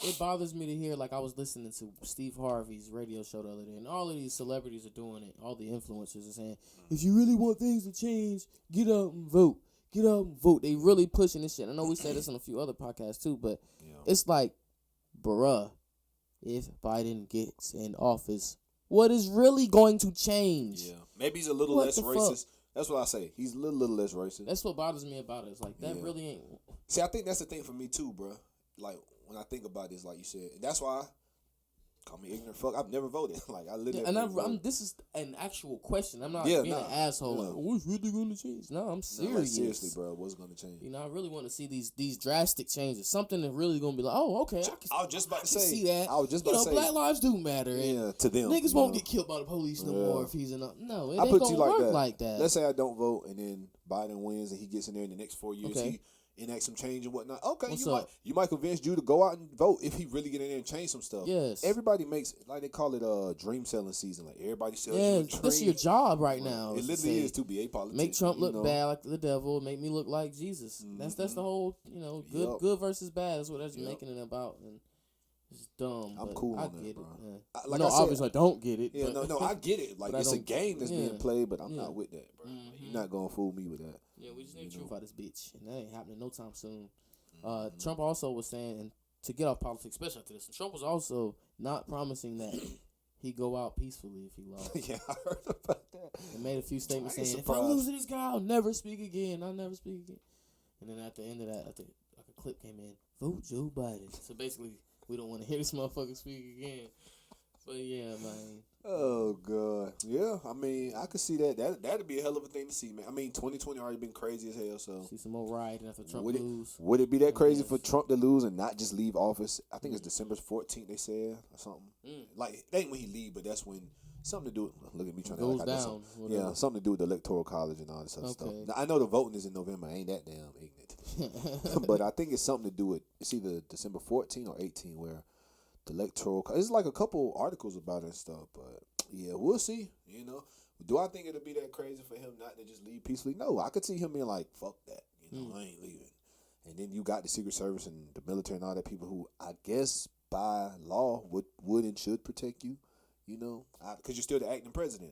[SPEAKER 1] it bothers me to hear, like I was listening to Steve Harvey's radio show the other day, and all of these celebrities are doing it. All the influencers are saying, if you really want things to change, get out and vote. Get out and vote. They really pushing this shit. I know we said this on a few other podcasts too, but it's like, bruh, if Biden gets in office, what is really going to change? Yeah,
[SPEAKER 2] maybe he's a little less racist. That's what I say. He's a little less racist.
[SPEAKER 1] That's what bothers me about it. It's like, that really ain't.
[SPEAKER 2] See, I think that's the thing for me too, bruh. Like, when I think about this, like you said, that's why. Call me ignorant fuck. I've never voted. Like, I literally.
[SPEAKER 1] And this is an actual question. I'm not being an asshole. Like, what's really going to change? No, I'm serious.
[SPEAKER 2] Like, seriously, bro. What's going to change?
[SPEAKER 1] You know, I really want to see these drastic changes. Something that really going to be like, oh, okay.
[SPEAKER 2] I was just about to say.
[SPEAKER 1] See that.
[SPEAKER 2] I was just about to say.
[SPEAKER 1] Black lives do matter.
[SPEAKER 2] Yeah, to them.
[SPEAKER 1] Niggas won't get killed by the police no more if he's in. No, it ain't going to work like that.
[SPEAKER 2] Let's say I don't vote, and then Biden wins, and he gets in there in the next 4 years. He enact some change and whatnot. Okay, you might convince you to go out and vote if he really get in there and change some stuff.
[SPEAKER 1] Yes.
[SPEAKER 2] Everybody makes, like they call it dream selling season. Like everybody sells you a dream.
[SPEAKER 1] This is your job right now.
[SPEAKER 2] It literally is to be a politician.
[SPEAKER 1] Make Trump look bad like the devil, make me look like Jesus. Mm-hmm. That's the whole, good versus bad is what they're making it about. And it's dumb.
[SPEAKER 2] I'm cool on
[SPEAKER 1] that,
[SPEAKER 2] get
[SPEAKER 1] bro.
[SPEAKER 2] It.
[SPEAKER 1] Yeah. Like obviously I don't get it.
[SPEAKER 2] Yeah, no, I get it. Like it's a game that's being played, but I'm not with that, bro. Mm-hmm. You're not gonna fool me with that.
[SPEAKER 1] Yeah, we just need truth out this bitch, and that ain't happening no time soon. Trump also was saying, and to get off politics, especially after this, Trump was also not promising that he'd go out peacefully if he lost.
[SPEAKER 2] Yeah, I heard about that.
[SPEAKER 1] And made a few statements saying, if I lose to this guy, I'll never speak again. I'll never speak again. And then at the end of that, like a clip came in, vote Joe Biden. So basically, we don't want to hear this motherfucker speak again. But yeah, man.
[SPEAKER 2] Oh, God. Yeah, I mean, I could see that. That'd be a hell of a thing to see, man. I mean, 2020 already been crazy as hell, so.
[SPEAKER 1] See some more rioting after Trump lose.
[SPEAKER 2] Would it be that crazy for Trump to lose and not just leave office? I think it's December 14th, they said, or something. Like, that ain't when he leave, but that's when something to do with, look at me trying to
[SPEAKER 1] goes down.
[SPEAKER 2] Yeah, something to do with the Electoral College and all this other stuff. Now, I know the voting is in November. I ain't that damn ignorant. But I think it's something to do with, it's either December 14 or 18 where the Electoral College, it's like a couple articles about it and stuff, but yeah, we'll see, Do I think it'll be that crazy for him not to just leave peacefully? No, I could see him being like, fuck that, I ain't leaving. And then you got the Secret Service and the military and all that people who I guess by law would and should protect you, because you're still the acting president.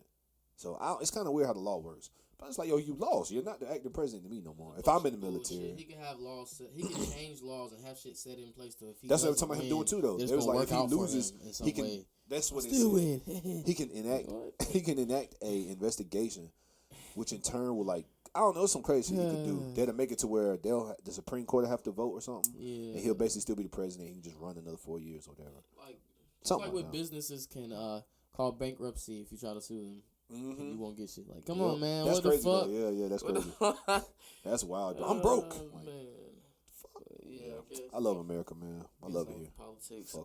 [SPEAKER 2] So it's kind of weird how the law works. But it's like, yo, you lost. You're not the acting president to me no more. If I'm in the military.
[SPEAKER 1] He can have laws. He can change laws and have shit set in place to. If he
[SPEAKER 2] that's what I'm talking about him doing too, though. It was like if he loses, he can. Way. That's what it said. He can enact. He can enact a investigation, which in turn will I don't know, some crazy shit he could do. That'll make it to where the Supreme Court will have to vote or something, and he'll basically still be the president. He can just run another 4 years or whatever.
[SPEAKER 1] Like what businesses can call bankruptcy if you try to sue them. Mm-hmm. You won't get shit. Like, come on, man.
[SPEAKER 2] That's
[SPEAKER 1] what
[SPEAKER 2] crazy,
[SPEAKER 1] the fuck?
[SPEAKER 2] Though. Yeah, that's crazy. That's wild. I'm broke.
[SPEAKER 1] Man. Fuck. Yeah.
[SPEAKER 2] I love America, man. I love it here.
[SPEAKER 1] Politics.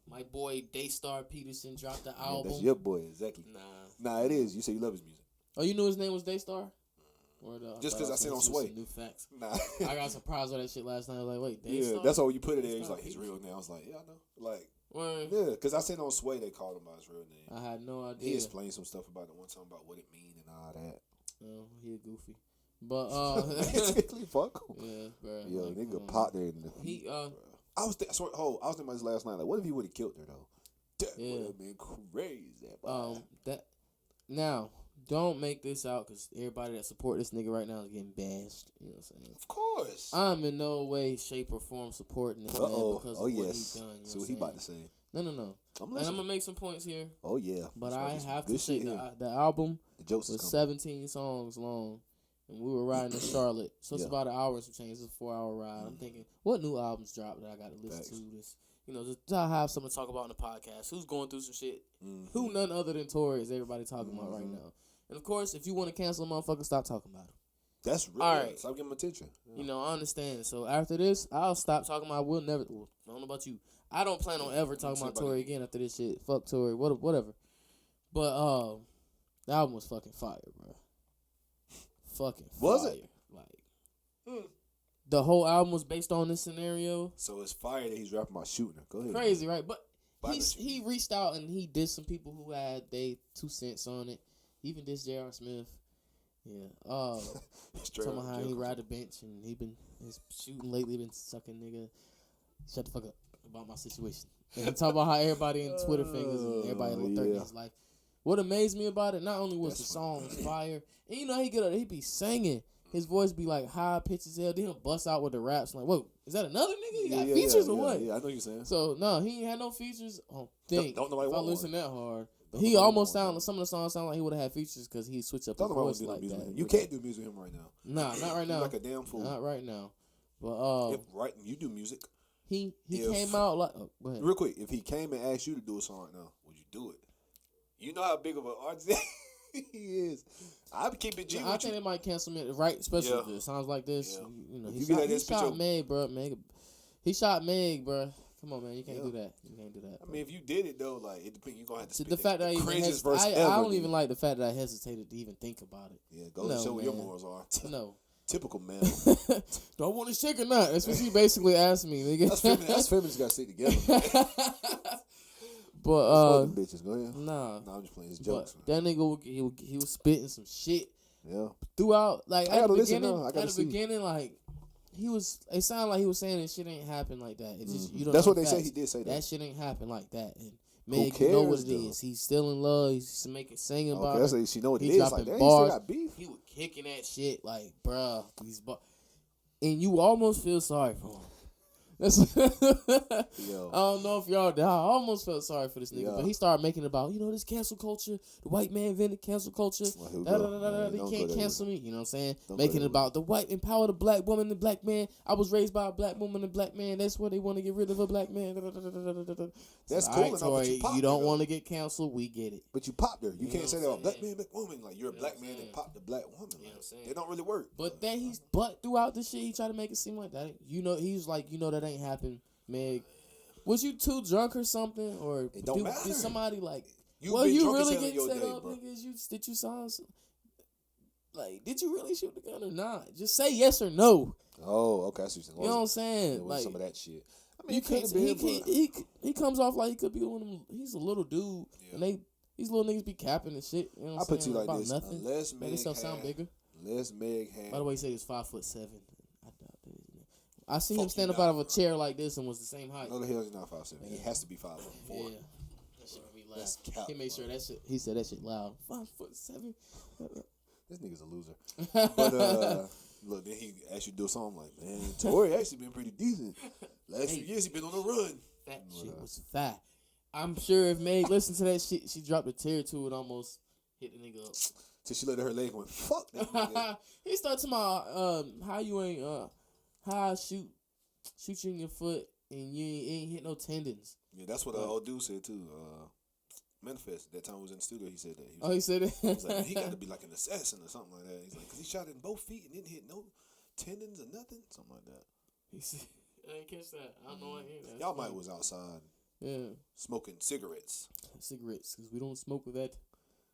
[SPEAKER 1] My boy Daystar Peterson dropped the
[SPEAKER 2] Yeah,
[SPEAKER 1] album.
[SPEAKER 2] that's your boy, exactly.
[SPEAKER 1] Nah,
[SPEAKER 2] It is. You say you love his music.
[SPEAKER 1] Oh, you knew his name was Daystar?
[SPEAKER 2] Just because I seen on Sway.
[SPEAKER 1] New facts.
[SPEAKER 2] Nah.
[SPEAKER 1] I got surprised with that shit last night. I was like, wait, Daystar?
[SPEAKER 2] Yeah, that's all you put it there. He's
[SPEAKER 1] Daystar
[SPEAKER 2] like, his real name. I was like, yeah, I know. Like,
[SPEAKER 1] Word.
[SPEAKER 2] yeah, because I seen on Sway they called him by his real name.
[SPEAKER 1] I had no idea.
[SPEAKER 2] He explained some stuff about it one time about what it mean and all that.
[SPEAKER 1] Oh, he a goofy. But,
[SPEAKER 2] Basically, fuck him.
[SPEAKER 1] yeah, bro.
[SPEAKER 2] Yo,
[SPEAKER 1] like,
[SPEAKER 2] nigga popped there. In the
[SPEAKER 1] he,
[SPEAKER 2] I was thinking about this last night. Like, what if he would have killed her, though? That
[SPEAKER 1] Yeah.
[SPEAKER 2] would have been crazy. Boy.
[SPEAKER 1] Now, don't make this out because everybody that support this nigga right now is getting bashed. You know what I'm saying?
[SPEAKER 2] Of course.
[SPEAKER 1] I'm in no way, shape, or form supporting this man because of what he's done. You
[SPEAKER 2] So
[SPEAKER 1] know
[SPEAKER 2] what he
[SPEAKER 1] what
[SPEAKER 2] about to say?
[SPEAKER 1] No.
[SPEAKER 2] I'm
[SPEAKER 1] And I'm
[SPEAKER 2] listening.
[SPEAKER 1] gonna make some points here,
[SPEAKER 2] Oh yeah.
[SPEAKER 1] but
[SPEAKER 2] That's
[SPEAKER 1] I
[SPEAKER 2] right. Some
[SPEAKER 1] have
[SPEAKER 2] good
[SPEAKER 1] to say
[SPEAKER 2] shit here.
[SPEAKER 1] the album
[SPEAKER 2] The jokes is
[SPEAKER 1] was
[SPEAKER 2] coming.
[SPEAKER 1] 17 songs long, and we were riding to Charlotte, so it's
[SPEAKER 2] Yeah.
[SPEAKER 1] about an hour and some change. It's a 4-hour ride. I'm thinking, what new albums dropped that I got to listen
[SPEAKER 2] Facts.
[SPEAKER 1] to this? You know, just to have something to talk about in the podcast. Who's going through some shit?
[SPEAKER 2] Mhm.
[SPEAKER 1] Who none other than Tory is everybody talking about right
[SPEAKER 2] Mm-hmm.
[SPEAKER 1] now? And of course, if you want to cancel a motherfucker, stop talking about him.
[SPEAKER 2] That's real.
[SPEAKER 1] All right.
[SPEAKER 2] Stop giving him attention. Yeah.
[SPEAKER 1] You know, I understand. So after this, I'll stop talking about. We'll never. Well, I don't know about you. I don't plan on ever talking about Tory again after this shit. Fuck Tory. Whatever. But the album was fucking fire, bro. Fucking fire.
[SPEAKER 2] Was it?
[SPEAKER 1] Like, the whole album was based on this scenario.
[SPEAKER 2] So it's fire that he's rapping about shooting her. Go ahead.
[SPEAKER 1] Crazy, right? But
[SPEAKER 2] But
[SPEAKER 1] he reached out and he did some people who had they 2 cents on it. Even this J.R. Smith. Yeah.
[SPEAKER 2] Straight
[SPEAKER 1] Talking
[SPEAKER 2] up
[SPEAKER 1] about how he
[SPEAKER 2] joke.
[SPEAKER 1] ride the bench and his shooting lately been sucking nigga. Shut the fuck up about my situation. And he talk about how everybody in Twitter fingers and everybody in the 30s is like. What amazed me about it, not only was the song fire, and you know he be singing. His voice be like high pitched as hell. Then he'll bust out with the raps like, whoa, is that another nigga? He got features or what?
[SPEAKER 2] Yeah, I know what you're saying.
[SPEAKER 1] So no, he ain't had no features. I don't think.
[SPEAKER 2] Don't nobody
[SPEAKER 1] if I
[SPEAKER 2] want
[SPEAKER 1] listen
[SPEAKER 2] one.
[SPEAKER 1] that hard. But
[SPEAKER 2] Don't
[SPEAKER 1] he
[SPEAKER 2] nobody
[SPEAKER 1] almost
[SPEAKER 2] want
[SPEAKER 1] sound some of the songs sound like he would have had features because he switched up
[SPEAKER 2] Don't
[SPEAKER 1] his
[SPEAKER 2] nobody
[SPEAKER 1] voice
[SPEAKER 2] do no
[SPEAKER 1] like
[SPEAKER 2] music
[SPEAKER 1] that.
[SPEAKER 2] with him. You can't do music with him right now.
[SPEAKER 1] Nah, not right now.
[SPEAKER 2] You're like a damn fool.
[SPEAKER 1] Not right now. But
[SPEAKER 2] If you do music.
[SPEAKER 1] he
[SPEAKER 2] if-
[SPEAKER 1] came out like go ahead.
[SPEAKER 2] Real quick, if he came and asked you to do a song right now, would you do it? You know how big of an artist he is. I'd keep it G
[SPEAKER 1] I
[SPEAKER 2] with
[SPEAKER 1] think
[SPEAKER 2] you.
[SPEAKER 1] they might cancel me, right? Especially
[SPEAKER 2] Yeah.
[SPEAKER 1] if it sounds like this.
[SPEAKER 2] Yeah.
[SPEAKER 1] You know,
[SPEAKER 2] If
[SPEAKER 1] he
[SPEAKER 2] you
[SPEAKER 1] shot,
[SPEAKER 2] get that
[SPEAKER 1] he
[SPEAKER 2] speech
[SPEAKER 1] shot
[SPEAKER 2] over-
[SPEAKER 1] Meg, bro. He shot Meg, bro. Come on, man. You can't
[SPEAKER 2] Yeah.
[SPEAKER 1] do that. You can't do that.
[SPEAKER 2] I mean, if you did it though, like it depends. You're gonna have to
[SPEAKER 1] See,
[SPEAKER 2] spit
[SPEAKER 1] the fact that I even
[SPEAKER 2] cringiest verse
[SPEAKER 1] I
[SPEAKER 2] ever.
[SPEAKER 1] don't
[SPEAKER 2] nigga.
[SPEAKER 1] even like the fact that I hesitated to even think about it.
[SPEAKER 2] Yeah, go
[SPEAKER 1] No,
[SPEAKER 2] show what your
[SPEAKER 1] man.
[SPEAKER 2] morals are.
[SPEAKER 1] No.
[SPEAKER 2] Typical man.
[SPEAKER 1] Do I want to shake or not? That's what she basically asked me, nigga.
[SPEAKER 2] That's feminists gotta stick together. Man.
[SPEAKER 1] But
[SPEAKER 2] Fuck them bitches. Go ahead.
[SPEAKER 1] nah.
[SPEAKER 2] No, I'm just playing his
[SPEAKER 1] But
[SPEAKER 2] jokes.
[SPEAKER 1] that nigga, he was spitting some shit
[SPEAKER 2] Yeah.
[SPEAKER 1] throughout. Like
[SPEAKER 2] I
[SPEAKER 1] at the
[SPEAKER 2] gotta listen
[SPEAKER 1] beginning,
[SPEAKER 2] now. I gotta
[SPEAKER 1] at the
[SPEAKER 2] see.
[SPEAKER 1] beginning, like he was. It sounded like he was saying this shit ain't happen like that. It just you don't.
[SPEAKER 2] That's
[SPEAKER 1] know
[SPEAKER 2] what they
[SPEAKER 1] the
[SPEAKER 2] say.
[SPEAKER 1] facts.
[SPEAKER 2] He did say that.
[SPEAKER 1] That shit ain't happen like that. And Meg, you know what
[SPEAKER 2] cares,
[SPEAKER 1] it is.
[SPEAKER 2] though?
[SPEAKER 1] He's still in love. He's making singing about
[SPEAKER 2] Okay,
[SPEAKER 1] it.
[SPEAKER 2] that's like she know what it
[SPEAKER 1] He
[SPEAKER 2] is. Like,
[SPEAKER 1] dropping
[SPEAKER 2] damn,
[SPEAKER 1] bars.
[SPEAKER 2] he still got beef.
[SPEAKER 1] He was kicking that shit like, bruh, and you almost feel sorry for him. That's
[SPEAKER 2] Yo.
[SPEAKER 1] I don't know if y'all did. I almost felt sorry for this nigga,
[SPEAKER 2] Yeah.
[SPEAKER 1] but he started making it about, this cancel culture. The white man invented cancel culture.
[SPEAKER 2] Well, here we
[SPEAKER 1] Da,
[SPEAKER 2] go.
[SPEAKER 1] da, da, da, da.
[SPEAKER 2] Man,
[SPEAKER 1] They
[SPEAKER 2] don't go
[SPEAKER 1] can't
[SPEAKER 2] that
[SPEAKER 1] cancel me. You know what I'm saying?
[SPEAKER 2] Don't go
[SPEAKER 1] Making
[SPEAKER 2] that
[SPEAKER 1] it about the white empower the black woman, the black man. I was raised by a black woman and black man. That's where they want to get rid of a black man. Da, da, da, da, da, da, da.
[SPEAKER 2] That's
[SPEAKER 1] So,
[SPEAKER 2] cool
[SPEAKER 1] all
[SPEAKER 2] enough, but
[SPEAKER 1] Tory,
[SPEAKER 2] you popped
[SPEAKER 1] you don't
[SPEAKER 2] her, though.
[SPEAKER 1] want to get canceled. We get it.
[SPEAKER 2] But you popped her. You
[SPEAKER 1] know
[SPEAKER 2] can't say
[SPEAKER 1] what
[SPEAKER 2] that
[SPEAKER 1] I'm
[SPEAKER 2] about black
[SPEAKER 1] saying?
[SPEAKER 2] man, black woman. Like you're a
[SPEAKER 1] You know
[SPEAKER 2] black
[SPEAKER 1] what
[SPEAKER 2] man
[SPEAKER 1] I'm
[SPEAKER 2] that
[SPEAKER 1] saying?
[SPEAKER 2] popped the black woman.
[SPEAKER 1] You know what I'm saying?
[SPEAKER 2] They don't really work.
[SPEAKER 1] But throughout this shit, he tried to make it seem like that. He's like, that ain't happened, Meg. Was you too drunk or something, or
[SPEAKER 2] It don't matter.
[SPEAKER 1] did somebody like?
[SPEAKER 2] You've
[SPEAKER 1] Well,
[SPEAKER 2] been
[SPEAKER 1] you
[SPEAKER 2] drunk as
[SPEAKER 1] really
[SPEAKER 2] hell in
[SPEAKER 1] get
[SPEAKER 2] your
[SPEAKER 1] set
[SPEAKER 2] day,
[SPEAKER 1] up,
[SPEAKER 2] bro.
[SPEAKER 1] niggas. Did you sound like? Did you really shoot the gun or not? Just say yes or no.
[SPEAKER 2] Oh, okay. That's what
[SPEAKER 1] You know what I'm saying?
[SPEAKER 2] There was
[SPEAKER 1] Like
[SPEAKER 2] some of that shit. I mean,
[SPEAKER 1] you
[SPEAKER 2] it could
[SPEAKER 1] can't.
[SPEAKER 2] have been, but
[SPEAKER 1] He comes off like he could be one of them. He's a little dude,
[SPEAKER 2] Yeah.
[SPEAKER 1] and these little niggas be capping and shit. You know
[SPEAKER 2] I
[SPEAKER 1] what
[SPEAKER 2] put
[SPEAKER 1] I'm saying?
[SPEAKER 2] you like
[SPEAKER 1] About
[SPEAKER 2] this.
[SPEAKER 1] nothing.
[SPEAKER 2] Unless
[SPEAKER 1] Make
[SPEAKER 2] Meg
[SPEAKER 1] yourself sound
[SPEAKER 2] had,
[SPEAKER 1] bigger.
[SPEAKER 2] unless Meg had.
[SPEAKER 1] By the way, he said he was 5'7". I doubt that. I seen
[SPEAKER 2] Fuck
[SPEAKER 1] him stand
[SPEAKER 2] you
[SPEAKER 1] up out
[SPEAKER 2] not,
[SPEAKER 1] of a
[SPEAKER 2] bro.
[SPEAKER 1] chair like this and was the same height.
[SPEAKER 2] No, the hell is not 5'7". He has to be 5'4".
[SPEAKER 1] Yeah. That shit made me laugh.
[SPEAKER 2] That's cap,
[SPEAKER 1] He made sure
[SPEAKER 2] bro.
[SPEAKER 1] that shit. He said that shit loud. 5'7".
[SPEAKER 2] This nigga's a loser. But look, then he asked you to do something like, man, Tory actually been pretty decent. Last few years he been on the run.
[SPEAKER 1] That shit was fat. I'm sure if Meg listened to that shit, she dropped a tear to it, almost hit the nigga up.
[SPEAKER 2] Till she let her leg went, fuck that nigga.
[SPEAKER 1] He started talking about how you ain't how I shoot you in your foot and you ain't hit no tendons.
[SPEAKER 2] Yeah, that's what old dude said too. Manifest, that time we was in the studio, he said that.
[SPEAKER 1] He said it.
[SPEAKER 2] He was like, he got to be like an assassin or something like that. He's like, because he shot in both feet and didn't hit no tendons or nothing. Something like that.
[SPEAKER 1] He said, I didn't catch that. I don't know what.
[SPEAKER 2] Y'all might was outside.
[SPEAKER 1] Yeah.
[SPEAKER 2] Smoking cigarettes.
[SPEAKER 1] Cigarettes, because we don't smoke with that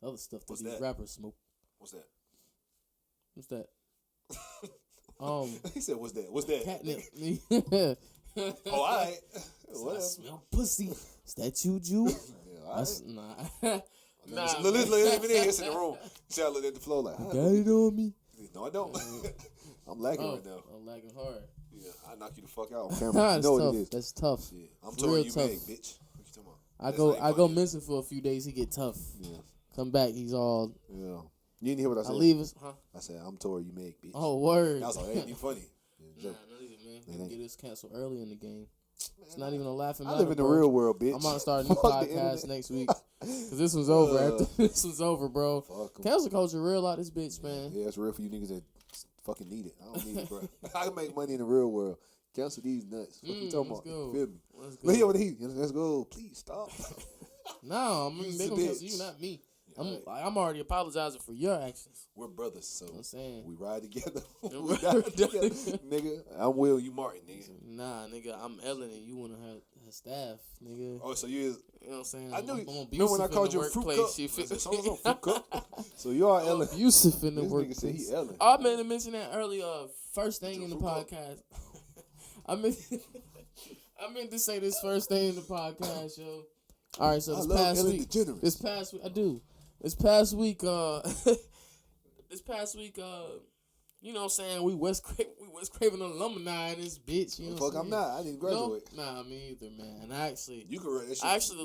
[SPEAKER 1] other stuff that
[SPEAKER 2] What's
[SPEAKER 1] these
[SPEAKER 2] that?
[SPEAKER 1] rappers smoke.
[SPEAKER 2] What's that?
[SPEAKER 1] What's that?
[SPEAKER 2] He said, "What's that? What's that?"
[SPEAKER 1] Catnip.
[SPEAKER 2] Oh, all right.
[SPEAKER 1] I
[SPEAKER 2] Whatever.
[SPEAKER 1] smell pussy. Is that you, Jew?
[SPEAKER 2] Yeah, all right.
[SPEAKER 1] Nah. Nah.
[SPEAKER 2] Look, let me in here in the room. See, I look at the floor like,
[SPEAKER 1] Got it on me.
[SPEAKER 2] no, I don't. I'm lagging right now.
[SPEAKER 1] I'm lagging hard.
[SPEAKER 2] Yeah, I knock you the fuck out on camera.
[SPEAKER 1] That's
[SPEAKER 2] you know
[SPEAKER 1] tough.
[SPEAKER 2] what it is.
[SPEAKER 1] That's tough.
[SPEAKER 2] Yeah, I'm
[SPEAKER 1] It's
[SPEAKER 2] touring
[SPEAKER 1] real
[SPEAKER 2] you,
[SPEAKER 1] tough.
[SPEAKER 2] Meg, bitch. What you talking about?
[SPEAKER 1] I go missing for a few days. He get tough.
[SPEAKER 2] Yeah,
[SPEAKER 1] Come back. He's all.
[SPEAKER 2] yeah. You didn't hear what I
[SPEAKER 1] I
[SPEAKER 2] said?
[SPEAKER 1] leave us. Huh?
[SPEAKER 2] I said, I'm touring you, Meg, bitch.
[SPEAKER 1] Oh, word.
[SPEAKER 2] That was like, ain't even funny.
[SPEAKER 1] Nah, not even, man. We
[SPEAKER 2] It
[SPEAKER 1] can
[SPEAKER 2] ain't.
[SPEAKER 1] get us canceled early in the game. It's not even a laughing
[SPEAKER 2] I
[SPEAKER 1] matter.
[SPEAKER 2] live in the
[SPEAKER 1] bro.
[SPEAKER 2] real world, bitch.
[SPEAKER 1] I'm about to start a new
[SPEAKER 2] Fuck the
[SPEAKER 1] podcast
[SPEAKER 2] internet.
[SPEAKER 1] next week. Cause this one's over. After this one's over, bro.
[SPEAKER 2] Fuck 'em.
[SPEAKER 1] Cancel culture real out this bitch, man.
[SPEAKER 2] Yeah, it's real for you niggas that fucking need it. I don't need it, bro. I can make money in the real world. Cancel these nuts. What you talking
[SPEAKER 1] let's
[SPEAKER 2] about?
[SPEAKER 1] go.
[SPEAKER 2] Feel me?
[SPEAKER 1] Let's
[SPEAKER 2] Look here
[SPEAKER 1] go.
[SPEAKER 2] with the heat. Let's go. Please stop.
[SPEAKER 1] No, I mean, they
[SPEAKER 2] You's a
[SPEAKER 1] gonna cancel
[SPEAKER 2] bitch.
[SPEAKER 1] you, not me.
[SPEAKER 2] Right.
[SPEAKER 1] I'm already apologizing for your actions.
[SPEAKER 2] We're brothers, so
[SPEAKER 1] You know what I'm saying?
[SPEAKER 2] we ride together.
[SPEAKER 1] Yeah,
[SPEAKER 2] we die together. Nigga, I'm Will, you Martin, nigga.
[SPEAKER 1] Nah, nigga, I'm Ellen and you wanna have her staff, nigga.
[SPEAKER 2] Oh, so you is.
[SPEAKER 1] You know what I'm saying?
[SPEAKER 2] I knew.
[SPEAKER 1] I'm
[SPEAKER 2] Remember when I
[SPEAKER 1] abusive
[SPEAKER 2] called
[SPEAKER 1] in
[SPEAKER 2] you
[SPEAKER 1] the
[SPEAKER 2] a fruit
[SPEAKER 1] workplace.
[SPEAKER 2] cup?
[SPEAKER 1] You
[SPEAKER 2] I
[SPEAKER 1] feel
[SPEAKER 2] said, so-and-so fruit cup. So you are Ellen.
[SPEAKER 1] abusive in the
[SPEAKER 2] This nigga
[SPEAKER 1] workplace.
[SPEAKER 2] said he Ellen.
[SPEAKER 1] Oh, I meant to mention that earlier. First thing
[SPEAKER 2] Your
[SPEAKER 1] in the
[SPEAKER 2] fruit cup.
[SPEAKER 1] podcast. I meant to say this first thing in the podcast, yo. All right, so
[SPEAKER 2] I
[SPEAKER 1] this
[SPEAKER 2] love
[SPEAKER 1] past
[SPEAKER 2] Ellen
[SPEAKER 1] week,
[SPEAKER 2] DeGeneres.
[SPEAKER 1] this past week, this past week, you know what I'm saying, we West Craven alumni in this bitch, you know what
[SPEAKER 2] Fuck,
[SPEAKER 1] I'm
[SPEAKER 2] I'm
[SPEAKER 1] saying?
[SPEAKER 2] not. I didn't graduate.
[SPEAKER 1] No? Nah, me either, man. I
[SPEAKER 2] You can write that shit.
[SPEAKER 1] actually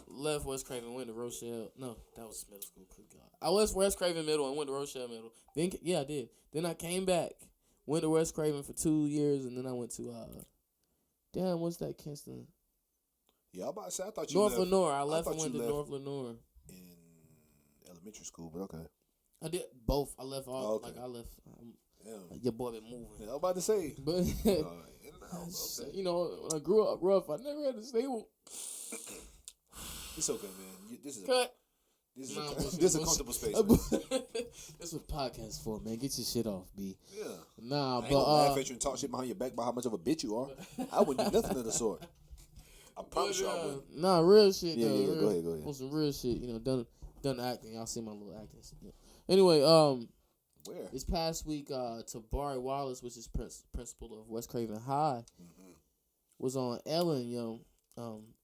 [SPEAKER 1] left West Craven, went to Rochelle. No, that was middle school. Good God. I was West Craven middle and went to Rochelle middle. Then I did. Then I came back, went to West Craven for 2 years, and then I went to what's that Kinston?
[SPEAKER 2] Yeah, I'm about to say, I thought you
[SPEAKER 1] North
[SPEAKER 2] left
[SPEAKER 1] Lenore. I left
[SPEAKER 2] thought
[SPEAKER 1] and went
[SPEAKER 2] you
[SPEAKER 1] to
[SPEAKER 2] left
[SPEAKER 1] North Lenore.
[SPEAKER 2] in elementary school, but okay.
[SPEAKER 1] I did both. I left all
[SPEAKER 2] Oh, okay.
[SPEAKER 1] I left.
[SPEAKER 2] Yeah.
[SPEAKER 1] Your boy been moving,
[SPEAKER 2] Yeah, I'm about to say.
[SPEAKER 1] but
[SPEAKER 2] In and out, okay.
[SPEAKER 1] you know, when I grew up rough, I never had a stable.
[SPEAKER 2] It's okay, man. This is
[SPEAKER 1] Cut.
[SPEAKER 2] this is
[SPEAKER 1] Nah,
[SPEAKER 2] a,
[SPEAKER 1] bullshit,
[SPEAKER 2] this is a
[SPEAKER 1] bullshit.
[SPEAKER 2] comfortable space. Man.
[SPEAKER 1] That's what podcast for, man. Get your shit off, B.
[SPEAKER 2] Yeah.
[SPEAKER 1] Nah,
[SPEAKER 2] I ain't
[SPEAKER 1] but
[SPEAKER 2] gonna laugh at you and talk shit behind your back about how much of a bitch you are. I wouldn't do nothing of the sort. I promise you I wouldn't.
[SPEAKER 1] nah, real shit.
[SPEAKER 2] Yeah,
[SPEAKER 1] though.
[SPEAKER 2] yeah,
[SPEAKER 1] Real,
[SPEAKER 2] go ahead, go ahead.
[SPEAKER 1] On some real shit, you know, done acting. Y'all see my little acting. Yeah. Anyway,
[SPEAKER 2] Where?
[SPEAKER 1] this past week, Tabari Wallace, which is principal of West Craven High, was on Ellen, yo.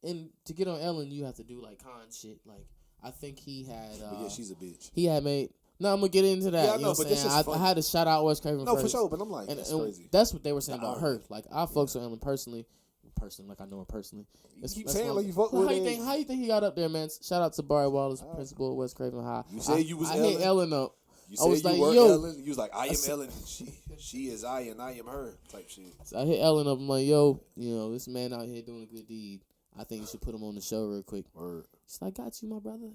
[SPEAKER 1] And to get on Ellen, you have to do like con shit. Like I think he had.
[SPEAKER 2] But yeah, she's a bitch.
[SPEAKER 1] He had made. No, I'm gonna get into that.
[SPEAKER 2] Yeah, I
[SPEAKER 1] you
[SPEAKER 2] know,
[SPEAKER 1] know what
[SPEAKER 2] but
[SPEAKER 1] I'm
[SPEAKER 2] this
[SPEAKER 1] saying?
[SPEAKER 2] is
[SPEAKER 1] I
[SPEAKER 2] funny.
[SPEAKER 1] had to shout out West Craven
[SPEAKER 2] No,
[SPEAKER 1] first.
[SPEAKER 2] for sure, but I'm like,
[SPEAKER 1] And,
[SPEAKER 2] that's
[SPEAKER 1] and
[SPEAKER 2] crazy.
[SPEAKER 1] that's what they were saying
[SPEAKER 2] The
[SPEAKER 1] about
[SPEAKER 2] irony.
[SPEAKER 1] her. Like I fucks with Ellen personally, like I know her personally.
[SPEAKER 2] You keep
[SPEAKER 1] That's
[SPEAKER 2] saying
[SPEAKER 1] why-
[SPEAKER 2] like you fuck
[SPEAKER 1] Well,
[SPEAKER 2] with
[SPEAKER 1] how you
[SPEAKER 2] her.
[SPEAKER 1] think? How you think he got up there, man? Shout out to Barry Wallace, principal at West Craven High.
[SPEAKER 2] You said you was
[SPEAKER 1] I hit
[SPEAKER 2] Ellen?
[SPEAKER 1] Ellen up.
[SPEAKER 2] You
[SPEAKER 1] I
[SPEAKER 2] said
[SPEAKER 1] was
[SPEAKER 2] you
[SPEAKER 1] like,
[SPEAKER 2] were
[SPEAKER 1] yo.
[SPEAKER 2] Ellen. You was like, I am
[SPEAKER 1] said-
[SPEAKER 2] Ellen. She is I and I am her type shit.
[SPEAKER 1] So I hit Ellen up. I'm like, yo, you know, this man out here doing a good deed. I think you should put him on the show real quick.
[SPEAKER 2] Word.
[SPEAKER 1] She's like, got you, my brother.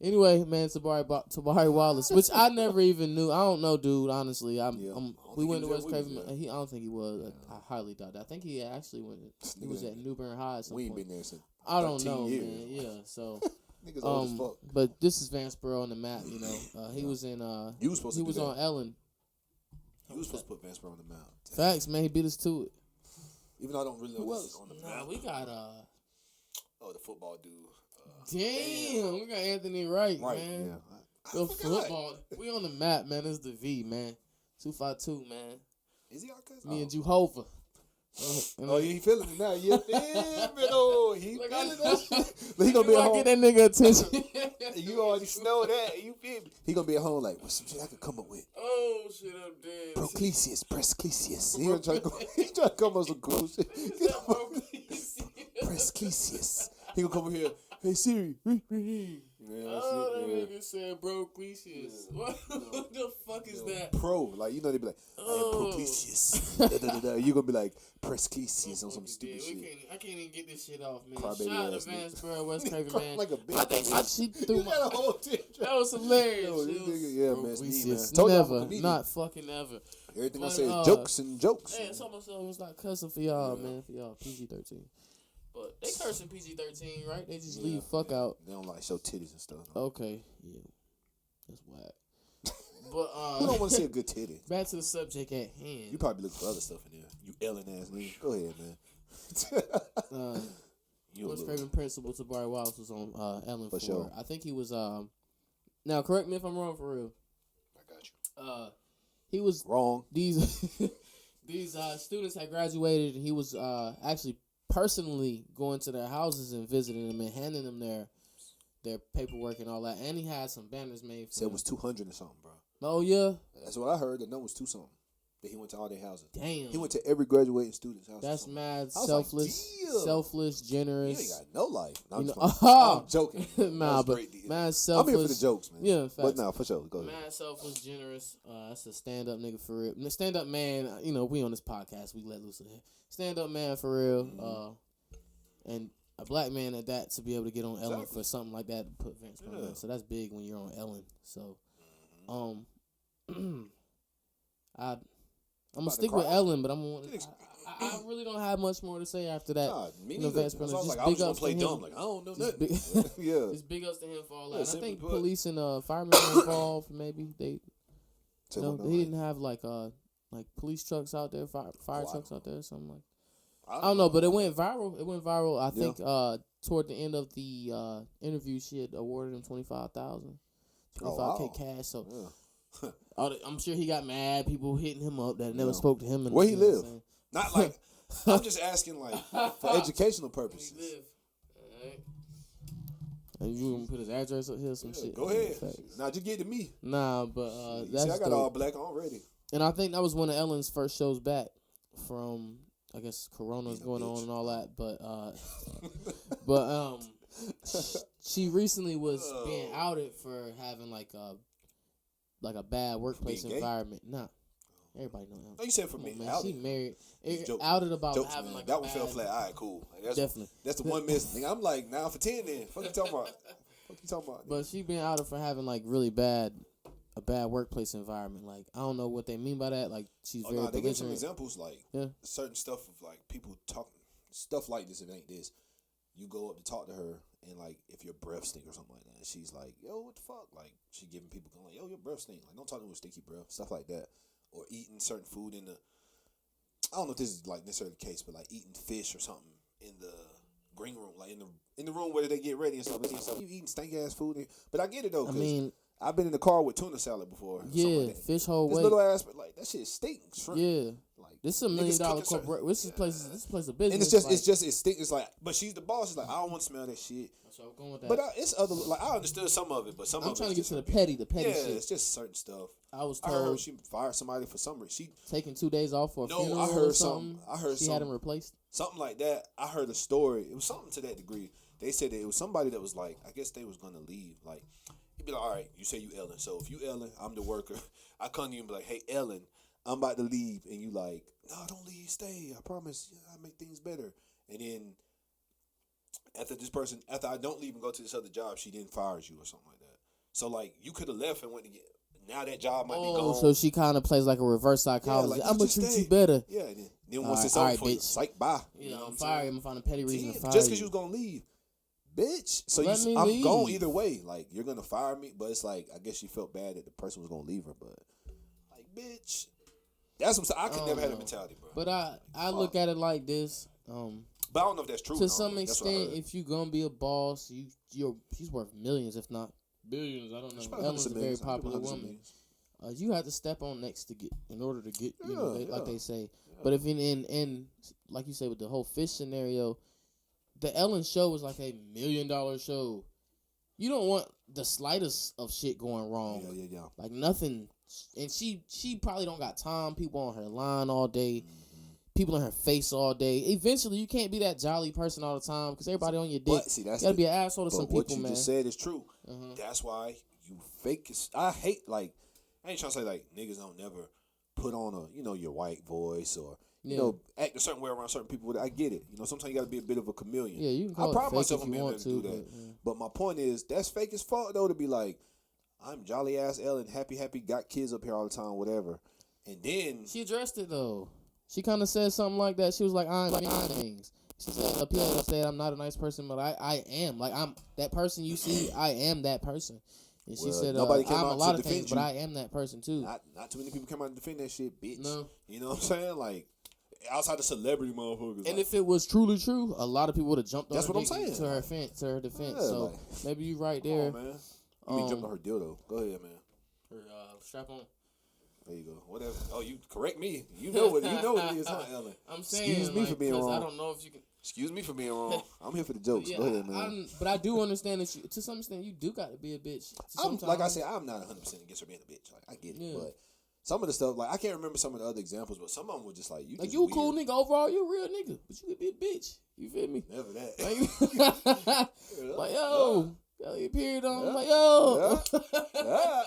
[SPEAKER 1] Anyway, man, Tabari Wallace, which I never even knew. I don't know, dude. Honestly,
[SPEAKER 2] Yeah.
[SPEAKER 1] we
[SPEAKER 2] I don't
[SPEAKER 1] went
[SPEAKER 2] think
[SPEAKER 1] to
[SPEAKER 2] he was
[SPEAKER 1] West
[SPEAKER 2] there with
[SPEAKER 1] Craven.
[SPEAKER 2] you,
[SPEAKER 1] I don't think he was. I highly doubt that. I think he actually went. He was at New Bern High. At some
[SPEAKER 2] We ain't
[SPEAKER 1] point.
[SPEAKER 2] been there since
[SPEAKER 1] I don't
[SPEAKER 2] 13
[SPEAKER 1] know,
[SPEAKER 2] years.
[SPEAKER 1] man. Yeah, so
[SPEAKER 2] Niggas old as fuck.
[SPEAKER 1] but this is Vanceboro on the map. You know, he was in.
[SPEAKER 2] You was supposed
[SPEAKER 1] He
[SPEAKER 2] to
[SPEAKER 1] was
[SPEAKER 2] do that.
[SPEAKER 1] on Ellen.
[SPEAKER 2] You was supposed to put Vanceboro on the map.
[SPEAKER 1] Facts, man. He beat us to it.
[SPEAKER 2] Even though I don't really know
[SPEAKER 1] Who
[SPEAKER 2] this
[SPEAKER 1] else?
[SPEAKER 2] is on the
[SPEAKER 1] Nah,
[SPEAKER 2] map.
[SPEAKER 1] we got
[SPEAKER 2] Oh, the football dude.
[SPEAKER 1] Damn, we got Anthony Wright,
[SPEAKER 2] Right,
[SPEAKER 1] man.
[SPEAKER 2] yeah. I
[SPEAKER 1] The
[SPEAKER 2] forgot.
[SPEAKER 1] football. We on the map, man. It's the V, man. 252, man.
[SPEAKER 2] Is he our cousin?
[SPEAKER 1] Me and Jehovah.
[SPEAKER 2] Oh, he feeling it now. Yeah, oh, he
[SPEAKER 1] Like,
[SPEAKER 2] feeling
[SPEAKER 1] I-
[SPEAKER 2] that shit. He gonna be at
[SPEAKER 1] I
[SPEAKER 2] home.
[SPEAKER 1] get that nigga attention.
[SPEAKER 2] You already know that. You feel me? He gonna be at home like, what's some shit I could come up with?
[SPEAKER 1] Oh shit, I'm dead.
[SPEAKER 2] Presclesius. He gonna try to come up with some cool shit.
[SPEAKER 1] Presclesius.
[SPEAKER 2] Presclesius. He gonna come over here. Hey Siri. Yeah,
[SPEAKER 1] Oh, that
[SPEAKER 2] shit,
[SPEAKER 1] nigga said Proclesius. What the fuck is
[SPEAKER 2] yeah.
[SPEAKER 1] that?
[SPEAKER 2] Pro, like you know they be like, I am
[SPEAKER 1] Oh.
[SPEAKER 2] Proclesius. Da, da, da, da. You gonna be like Presclesius on some
[SPEAKER 1] Fucking
[SPEAKER 2] stupid
[SPEAKER 1] dead.
[SPEAKER 2] shit.
[SPEAKER 1] I can't even get this shit off, man.
[SPEAKER 2] Crybaby
[SPEAKER 1] Shout out
[SPEAKER 2] ass
[SPEAKER 1] to
[SPEAKER 2] nigga.
[SPEAKER 1] Vanceboro, West Craven, man.
[SPEAKER 2] Like a bitch.
[SPEAKER 1] I think she threw
[SPEAKER 2] You
[SPEAKER 1] my.
[SPEAKER 2] got a whole tip.
[SPEAKER 1] That was hilarious.
[SPEAKER 2] Yo, this
[SPEAKER 1] It was
[SPEAKER 2] nigga, yeah, man, it's me, man.
[SPEAKER 1] Proclesius.
[SPEAKER 2] Told you I'm a
[SPEAKER 1] Never,
[SPEAKER 2] comedian.
[SPEAKER 1] not fucking ever.
[SPEAKER 2] Everything I
[SPEAKER 1] But,
[SPEAKER 2] say is jokes and jokes.
[SPEAKER 1] Hey, it's almost almost like cussing for y'all, man. For y'all, PG-13. But they cursing PG-13, right? They just leave fuck out.
[SPEAKER 2] They don't like show titties and stuff.
[SPEAKER 1] Okay, yeah, that's whack. But
[SPEAKER 2] Who don't want to see a good titty?
[SPEAKER 1] back to the subject at hand.
[SPEAKER 2] You probably look for other stuff in there. You Ellen ass nigga. Go ahead, man.
[SPEAKER 1] Wes Craven principal Tabari Wallace was on Ellen
[SPEAKER 2] For sure.
[SPEAKER 1] I think he was now correct me if I'm wrong for real.
[SPEAKER 2] I got you.
[SPEAKER 1] He was
[SPEAKER 2] wrong.
[SPEAKER 1] These students had graduated and he was actually personally going to their houses and visiting them and handing them their paperwork and all that. And he had some banners made for
[SPEAKER 2] Said it was 200 or something, bro.
[SPEAKER 1] Oh yeah.
[SPEAKER 2] That's what I heard. The number was 2 something. That he went to all their houses.
[SPEAKER 1] Damn.
[SPEAKER 2] He went to every graduating student's house.
[SPEAKER 1] That's mad
[SPEAKER 2] selfless,
[SPEAKER 1] selfless, generous.
[SPEAKER 2] You ain't got no life. No, I'm joking.
[SPEAKER 1] Nah, but mad selfless.
[SPEAKER 2] I'm here for the jokes, man.
[SPEAKER 1] Yeah, facts.
[SPEAKER 2] But nah, for sure. Go ahead.
[SPEAKER 1] Mad selfless, generous. That's a stand-up nigga for real. Stand-up man. You know, we on this podcast. We let loose of that. Stand-up man for real.
[SPEAKER 2] Mm-hmm.
[SPEAKER 1] And a black man at that to be able to get on Ellen
[SPEAKER 2] Exactly.
[SPEAKER 1] for something like that. Put Vince on there. So that's big when you're on Ellen. So, I'm gonna stick with Ellen, but I really don't have much more to say after that.
[SPEAKER 2] Nah, me
[SPEAKER 1] neither.
[SPEAKER 2] neither. I was like, I was gonna play dumb. Like, I don't know nothing. Yeah.
[SPEAKER 1] Just big ups to him for all that.
[SPEAKER 2] Yeah,
[SPEAKER 1] And I think
[SPEAKER 2] put.
[SPEAKER 1] police and firemen were involved. Maybe they, he didn't have like police trucks out there, fire trucks out there, or something like. I don't know, but it went viral. I think toward the end of the interview, she had awarded him $25,000 cash. So.
[SPEAKER 2] Yeah.
[SPEAKER 1] I'm sure he got mad. People hitting him up that never spoke to him.
[SPEAKER 2] Where he live? Not like I'm just asking, like for educational purposes.
[SPEAKER 1] Where he live? Alright. And you gonna put his address up here, some shit.
[SPEAKER 2] Go ahead. Now just get to me.
[SPEAKER 1] Nah, but that's
[SPEAKER 2] see, I got all black already.
[SPEAKER 1] And I think that was one of Ellen's first shows back from, I guess, Corona's going on and all that. But she recently was being outed for having like a bad workplace environment. Nah, everybody know that.
[SPEAKER 2] No, you said for me.
[SPEAKER 1] Man, she married. Outed about
[SPEAKER 2] jokes,
[SPEAKER 1] having
[SPEAKER 2] man.
[SPEAKER 1] like
[SPEAKER 2] that
[SPEAKER 1] a
[SPEAKER 2] one
[SPEAKER 1] bad,
[SPEAKER 2] fell flat. All right, cool. Like,
[SPEAKER 1] definitely.
[SPEAKER 2] That's the one missing thing. I'm like 9 for 10 then. Fuck you talking about?
[SPEAKER 1] But she been outed for having like really bad workplace environment. Like I don't know what they mean by that. Like she's very.
[SPEAKER 2] They give some examples like certain stuff of like people talking stuff like this. If it ain't this, you go up to talk to her and like if your breath stink or something like that, and she's like, "Yo, what the fuck?" Like she giving people like, "Yo, your breath stink." Like don't talk to me with sticky breath, stuff like that, or eating certain food in the. I don't know if this is like necessarily the case, but like eating fish or something in the green room, like in the room where they get ready and stuff. You eating stank ass food, but I get it though. I mean, I've been in the car with tuna salad before.
[SPEAKER 1] Yeah, like fish whole
[SPEAKER 2] this
[SPEAKER 1] way.
[SPEAKER 2] Little ass, but like that shit stinks. Shrimp.
[SPEAKER 1] Yeah,
[SPEAKER 2] like
[SPEAKER 1] this is $1 million corporation. This place of business.
[SPEAKER 2] And it stinks. It's like, but she's the boss. It's like I don't want to smell that shit.
[SPEAKER 1] So I'm going with that.
[SPEAKER 2] But it's other like I understood some of it, but some
[SPEAKER 1] I'm
[SPEAKER 2] of it.
[SPEAKER 1] trying to get to the petty shit.
[SPEAKER 2] Yeah, it's just certain stuff.
[SPEAKER 1] I was
[SPEAKER 2] I
[SPEAKER 1] told
[SPEAKER 2] heard she fired somebody for some reason. She
[SPEAKER 1] taking 2 days off for a funeral.
[SPEAKER 2] I heard
[SPEAKER 1] or something.
[SPEAKER 2] I heard
[SPEAKER 1] she had him replaced.
[SPEAKER 2] Something like that. I heard a story. It was something to that degree. They said that it was somebody that was like, I guess they was gonna leave. Like, he'd be like, all right, you say you Ellen. So if you Ellen, I'm the worker. I come to you and be like, hey Ellen, I'm about to leave, and you like, no, don't leave, stay. I promise, I make things better. And then after I don't leave and go to this other job, she then fires you or something like that. So like you could have left and went to get. Now that job might be gone.
[SPEAKER 1] So she kind of plays like a reverse psychologist.
[SPEAKER 2] Like,
[SPEAKER 1] I'm gonna treat you better.
[SPEAKER 2] Yeah. Then once it's over for you, it's like bye.
[SPEAKER 1] You know, I'm fired. I'm gonna find a petty reason to fire
[SPEAKER 2] just because you was gonna leave, bitch. So I'm going either way. Like you're gonna fire me, but it's like I guess she felt bad that the person was gonna leave her, but like bitch, that's what I could never have that mentality, bro.
[SPEAKER 1] But I look at it like this.
[SPEAKER 2] But I don't know if that's true.
[SPEAKER 1] To some extent, if you gonna be a boss, she's worth millions, if not billions. I don't know. Ellen's a very popular woman. You have to step on next in order to get, like they say. Yeah. But if in like you say with the whole fish scenario, the Ellen show was like $1 million show. You don't want the slightest of shit going wrong.
[SPEAKER 2] Yeah.
[SPEAKER 1] Like nothing. And she probably don't got time. People on her line all day. People in her face all day. Eventually, you can't be that jolly person all the time because everybody on your dick.
[SPEAKER 2] See, that's
[SPEAKER 1] you gotta be an asshole to some people, man.
[SPEAKER 2] What you just said is true. That's why you fake. I hate I ain't trying to say like niggas don't never put on your white voice or act a certain way around certain people. I get it. Sometimes you gotta be a bit of a chameleon.
[SPEAKER 1] Yeah, you can call
[SPEAKER 2] I pride
[SPEAKER 1] it
[SPEAKER 2] myself
[SPEAKER 1] fake
[SPEAKER 2] on being able to do that. But my point is that's fake as fuck though to be like I'm jolly ass Ellen, happy, got kids up here all the time, whatever. And then
[SPEAKER 1] she addressed it though. She kind of said something like that. She was like, I'm things. She said, people say I'm not a nice person, but I am. Like, I'm that person you see, I am that person. And she said, I'm a lot of things, but I am that person too.
[SPEAKER 2] Not too many people come out and defend that shit, bitch.
[SPEAKER 1] No.
[SPEAKER 2] You know what I'm saying? Like, outside the celebrity motherfuckers.
[SPEAKER 1] And if it was truly true, a lot of people would have jumped on
[SPEAKER 2] That's
[SPEAKER 1] her
[SPEAKER 2] what I'm
[SPEAKER 1] dick
[SPEAKER 2] saying.
[SPEAKER 1] to her defense.
[SPEAKER 2] Yeah,
[SPEAKER 1] so
[SPEAKER 2] like,
[SPEAKER 1] maybe you right
[SPEAKER 2] come
[SPEAKER 1] there.
[SPEAKER 2] on, man. I mean, jumped on her dildo. Go ahead, man.
[SPEAKER 1] Her strap on.
[SPEAKER 2] There you go. Whatever. Oh, you correct me. You know what it is, huh, Ellen?
[SPEAKER 1] I'm saying,
[SPEAKER 2] Excuse me for being wrong.
[SPEAKER 1] I don't know if you can.
[SPEAKER 2] Excuse me for being wrong. I'm here for the jokes.
[SPEAKER 1] Yeah,
[SPEAKER 2] Go ahead, man.
[SPEAKER 1] but I do understand that to some extent you do got to be a bitch.
[SPEAKER 2] Like I said, I'm not 100% against her being a bitch. Like I get it,
[SPEAKER 1] Yeah.
[SPEAKER 2] but some of the stuff, like I can't remember some of the other examples, but some of them were just like you.
[SPEAKER 1] Like
[SPEAKER 2] just
[SPEAKER 1] you a cool
[SPEAKER 2] weird.
[SPEAKER 1] nigga overall, you a real nigga, but you could be a bitch. You feel me?
[SPEAKER 2] Never that.
[SPEAKER 1] Like, like yo, your period on. Like yo,
[SPEAKER 2] Yeah.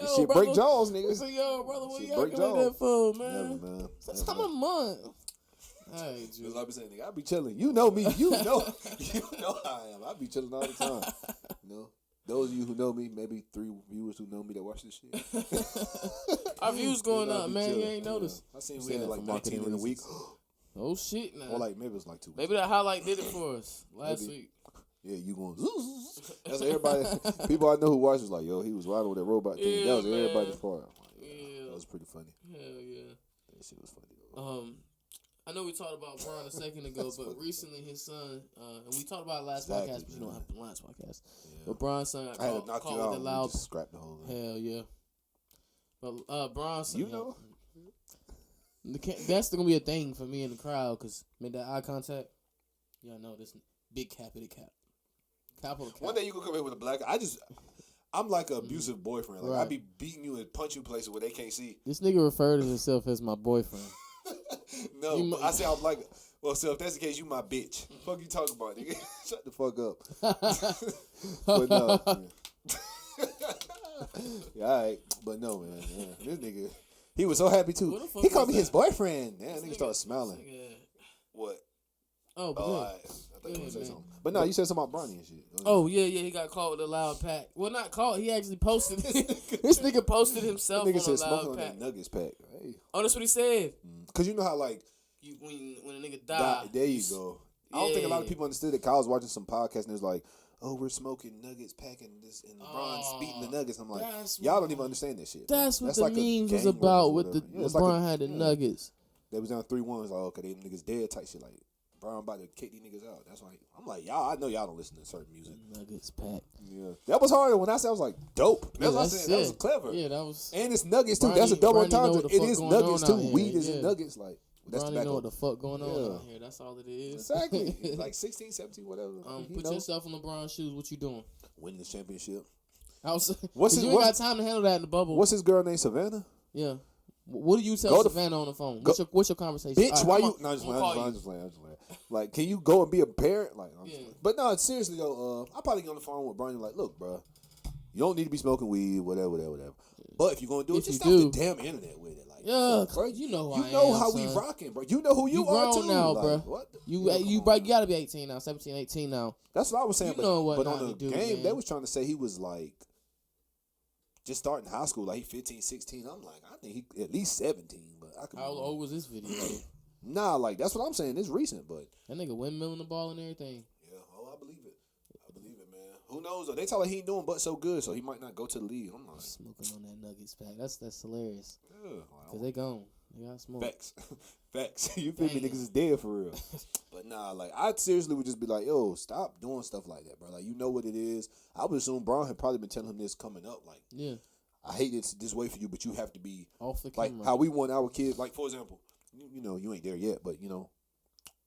[SPEAKER 1] yo,
[SPEAKER 2] Shit
[SPEAKER 1] brother.
[SPEAKER 2] break jaws, nigga.
[SPEAKER 1] So, yo, brother, what
[SPEAKER 2] Shit
[SPEAKER 1] you
[SPEAKER 2] break
[SPEAKER 1] acting like
[SPEAKER 2] jaws.
[SPEAKER 1] that for,
[SPEAKER 2] Never,
[SPEAKER 1] man?
[SPEAKER 2] man.
[SPEAKER 1] That's time a month. Hey,
[SPEAKER 2] Cause I be saying, nigga, I be chilling. You know me. You know how I am. I be chilling all the time. You know, those of you who know me, maybe 3 viewers who know me that watch this shit.
[SPEAKER 1] Our views going up, man.
[SPEAKER 2] Chilling.
[SPEAKER 1] You ain't noticed.
[SPEAKER 2] I seen
[SPEAKER 1] Say
[SPEAKER 2] we had
[SPEAKER 1] that
[SPEAKER 2] like
[SPEAKER 1] for
[SPEAKER 2] 19
[SPEAKER 1] marketing
[SPEAKER 2] in a week.
[SPEAKER 1] reasons. Oh shit, now.
[SPEAKER 2] Or like maybe it was like 2 weeks.
[SPEAKER 1] Maybe that highlight did it for us last week.
[SPEAKER 2] Yeah, you going. That's everybody. People I know who watch was like, yo, he was riding with that robot thing.
[SPEAKER 1] Yeah,
[SPEAKER 2] That was
[SPEAKER 1] man.
[SPEAKER 2] everybody's part. I'm like,
[SPEAKER 1] Yeah.
[SPEAKER 2] That was pretty funny.
[SPEAKER 1] Hell yeah.
[SPEAKER 2] That shit was funny though.
[SPEAKER 1] I know we talked about Bron a second ago, but recently his son, and we talked about it last
[SPEAKER 2] Exactly,
[SPEAKER 1] podcast, but you know what
[SPEAKER 2] man.
[SPEAKER 1] happened last podcast.
[SPEAKER 2] Yeah.
[SPEAKER 1] But Bron's son got
[SPEAKER 2] I had to knock
[SPEAKER 1] caught
[SPEAKER 2] you
[SPEAKER 1] with
[SPEAKER 2] out.
[SPEAKER 1] the
[SPEAKER 2] And
[SPEAKER 1] loud.
[SPEAKER 2] just scrap the whole thing.
[SPEAKER 1] Hell yeah. But Bron's son,
[SPEAKER 2] You know.
[SPEAKER 1] that's gonna be a thing for me in the crowd because made that eye contact. Y'all know this big capital cap. Capital cap.
[SPEAKER 2] One day you gonna come here with a black. I'm like an abusive boyfriend. Like I
[SPEAKER 1] Right.
[SPEAKER 2] be beating you and punching you places where they can't see.
[SPEAKER 1] This nigga referred to himself as my boyfriend.
[SPEAKER 2] No,
[SPEAKER 1] You
[SPEAKER 2] but I say I'm like. Well, so if that's the case, you my bitch. Fuck you talking about, nigga? Shut the fuck up. But no. Yeah, all right. But no, man. Yeah. This nigga, he was so happy
[SPEAKER 1] Who
[SPEAKER 2] too.
[SPEAKER 1] the fuck
[SPEAKER 2] He called
[SPEAKER 1] was
[SPEAKER 2] me his
[SPEAKER 1] that?
[SPEAKER 2] boyfriend. Damn, nigga started smiling. What?
[SPEAKER 1] Oh, but
[SPEAKER 2] Oh,
[SPEAKER 1] yeah.
[SPEAKER 2] all right. I thought you
[SPEAKER 1] Yeah,
[SPEAKER 2] were gonna say
[SPEAKER 1] man.
[SPEAKER 2] something. But no, you said something about Bronny and shit. Go ahead.
[SPEAKER 1] Oh yeah, he got caught with a loud pack. Well, not caught. He actually posted. This nigga posted himself
[SPEAKER 2] That nigga
[SPEAKER 1] on
[SPEAKER 2] said
[SPEAKER 1] a
[SPEAKER 2] smoking
[SPEAKER 1] loud
[SPEAKER 2] on
[SPEAKER 1] pack.
[SPEAKER 2] that Nuggets pack. Hey.
[SPEAKER 1] Oh, that's what he said.
[SPEAKER 2] Cause you know how like
[SPEAKER 1] When a nigga died.
[SPEAKER 2] there you go. I don't think a lot of
[SPEAKER 1] Yeah.
[SPEAKER 2] people understood it. 'Cause I was watching some podcast and it was like, oh, we're smoking Nuggets, packing this, and LeBron's beating the Nuggets. I'm like,
[SPEAKER 1] that's
[SPEAKER 2] y'all don't even understand that shit.
[SPEAKER 1] That's what the
[SPEAKER 2] like a
[SPEAKER 1] memes was
[SPEAKER 2] gang
[SPEAKER 1] about
[SPEAKER 2] reference or
[SPEAKER 1] with the
[SPEAKER 2] whatever. Yeah, it's
[SPEAKER 1] LeBron
[SPEAKER 2] like
[SPEAKER 1] had the Nuggets.
[SPEAKER 2] They was down 3-1. It's like, okay, they niggas dead type shit. Like, Brown about to kick these niggas out. That's why I'm like, y'all. I know y'all don't listen to certain music.
[SPEAKER 1] Nuggets pack.
[SPEAKER 2] Yeah, that was hard. When I said, I was like, dope. That's what I
[SPEAKER 1] that's
[SPEAKER 2] said. That was
[SPEAKER 1] it.
[SPEAKER 2] clever.
[SPEAKER 1] Yeah, that was.
[SPEAKER 2] And it's Nuggets too.
[SPEAKER 1] Bronny-
[SPEAKER 2] That's a double
[SPEAKER 1] Bronny know
[SPEAKER 2] entendre.
[SPEAKER 1] what the
[SPEAKER 2] It
[SPEAKER 1] fuck
[SPEAKER 2] is
[SPEAKER 1] going
[SPEAKER 2] Nuggets
[SPEAKER 1] on
[SPEAKER 2] too.
[SPEAKER 1] out here,
[SPEAKER 2] Weed is
[SPEAKER 1] yeah.
[SPEAKER 2] in Nuggets. Like that's
[SPEAKER 1] Bronny
[SPEAKER 2] tobacco.
[SPEAKER 1] know what the fuck going on
[SPEAKER 2] Yeah.
[SPEAKER 1] out here. That's all it is.
[SPEAKER 2] Exactly. Like 16, 17, whatever. You
[SPEAKER 1] Put
[SPEAKER 2] know.
[SPEAKER 1] yourself in LeBron's shoes. What you doing?
[SPEAKER 2] Winning the championship.
[SPEAKER 1] I was.
[SPEAKER 2] What's
[SPEAKER 1] 'cause
[SPEAKER 2] his-
[SPEAKER 1] you ain't got
[SPEAKER 2] what's-
[SPEAKER 1] time to handle that in the bubble.
[SPEAKER 2] What's his girl named Savannah?
[SPEAKER 1] Yeah. What do you tell
[SPEAKER 2] Go to-
[SPEAKER 1] Savannah on the phone? What's your conversation?
[SPEAKER 2] Bitch,
[SPEAKER 1] All
[SPEAKER 2] why
[SPEAKER 1] right,
[SPEAKER 2] you?
[SPEAKER 1] I'm
[SPEAKER 2] No, I'm just
[SPEAKER 1] gonna
[SPEAKER 2] playing.
[SPEAKER 1] call
[SPEAKER 2] I'm
[SPEAKER 1] you.
[SPEAKER 2] just playing. I'm just playing. Like, can you go and be a parent? Like, I'm just
[SPEAKER 1] Yeah.
[SPEAKER 2] playing. But no, seriously though, I'll probably get on the phone with Brian. Like, look, bro, you don't need to be smoking weed, whatever. But if you're gonna do it,
[SPEAKER 1] If
[SPEAKER 2] just
[SPEAKER 1] you
[SPEAKER 2] stop
[SPEAKER 1] do.
[SPEAKER 2] the damn internet with it. Like,
[SPEAKER 1] Yeah,
[SPEAKER 2] bro,
[SPEAKER 1] you know who
[SPEAKER 2] you
[SPEAKER 1] I
[SPEAKER 2] know
[SPEAKER 1] am,
[SPEAKER 2] how we
[SPEAKER 1] son.
[SPEAKER 2] rocking, bro. You know who you are
[SPEAKER 1] grown
[SPEAKER 2] too.
[SPEAKER 1] now,
[SPEAKER 2] like,
[SPEAKER 1] bro.
[SPEAKER 2] What?
[SPEAKER 1] You
[SPEAKER 2] come
[SPEAKER 1] you
[SPEAKER 2] on.
[SPEAKER 1] gotta be 18 now, 17, 18 now.
[SPEAKER 2] That's what I was saying.
[SPEAKER 1] You know what
[SPEAKER 2] but
[SPEAKER 1] not
[SPEAKER 2] on the
[SPEAKER 1] to do,
[SPEAKER 2] game,
[SPEAKER 1] man.
[SPEAKER 2] they was trying to say he was like just starting high school, like he 15, 16. I'm like, I think he at least 17, but I could. be
[SPEAKER 1] How
[SPEAKER 2] wrong.
[SPEAKER 1] old was this video?
[SPEAKER 2] Nah, like that's what I'm saying. It's recent, but
[SPEAKER 1] That nigga windmilling the ball and everything.
[SPEAKER 2] yeah, I believe it. I believe it, man. Who knows? Though? They tell her he ain't doing but so good, so he might not go to the league. I'm like,
[SPEAKER 1] Smoking on that Nuggets pack. That's hilarious.
[SPEAKER 2] yeah,
[SPEAKER 1] Cause they gone. They got smoke.
[SPEAKER 2] facts, facts. You feel me?
[SPEAKER 1] Damn.
[SPEAKER 2] Niggas is dead for real. But nah, like I seriously would just be like, yo, stop doing stuff like that, bro. Like you know what it is. I would assume Braun had probably been telling him this coming up. Like,
[SPEAKER 1] Yeah.
[SPEAKER 2] I hate this way for you, but you have to be
[SPEAKER 1] Off the
[SPEAKER 2] like
[SPEAKER 1] camera.
[SPEAKER 2] how we want our kids. Like for example, you know you ain't there yet, but you know,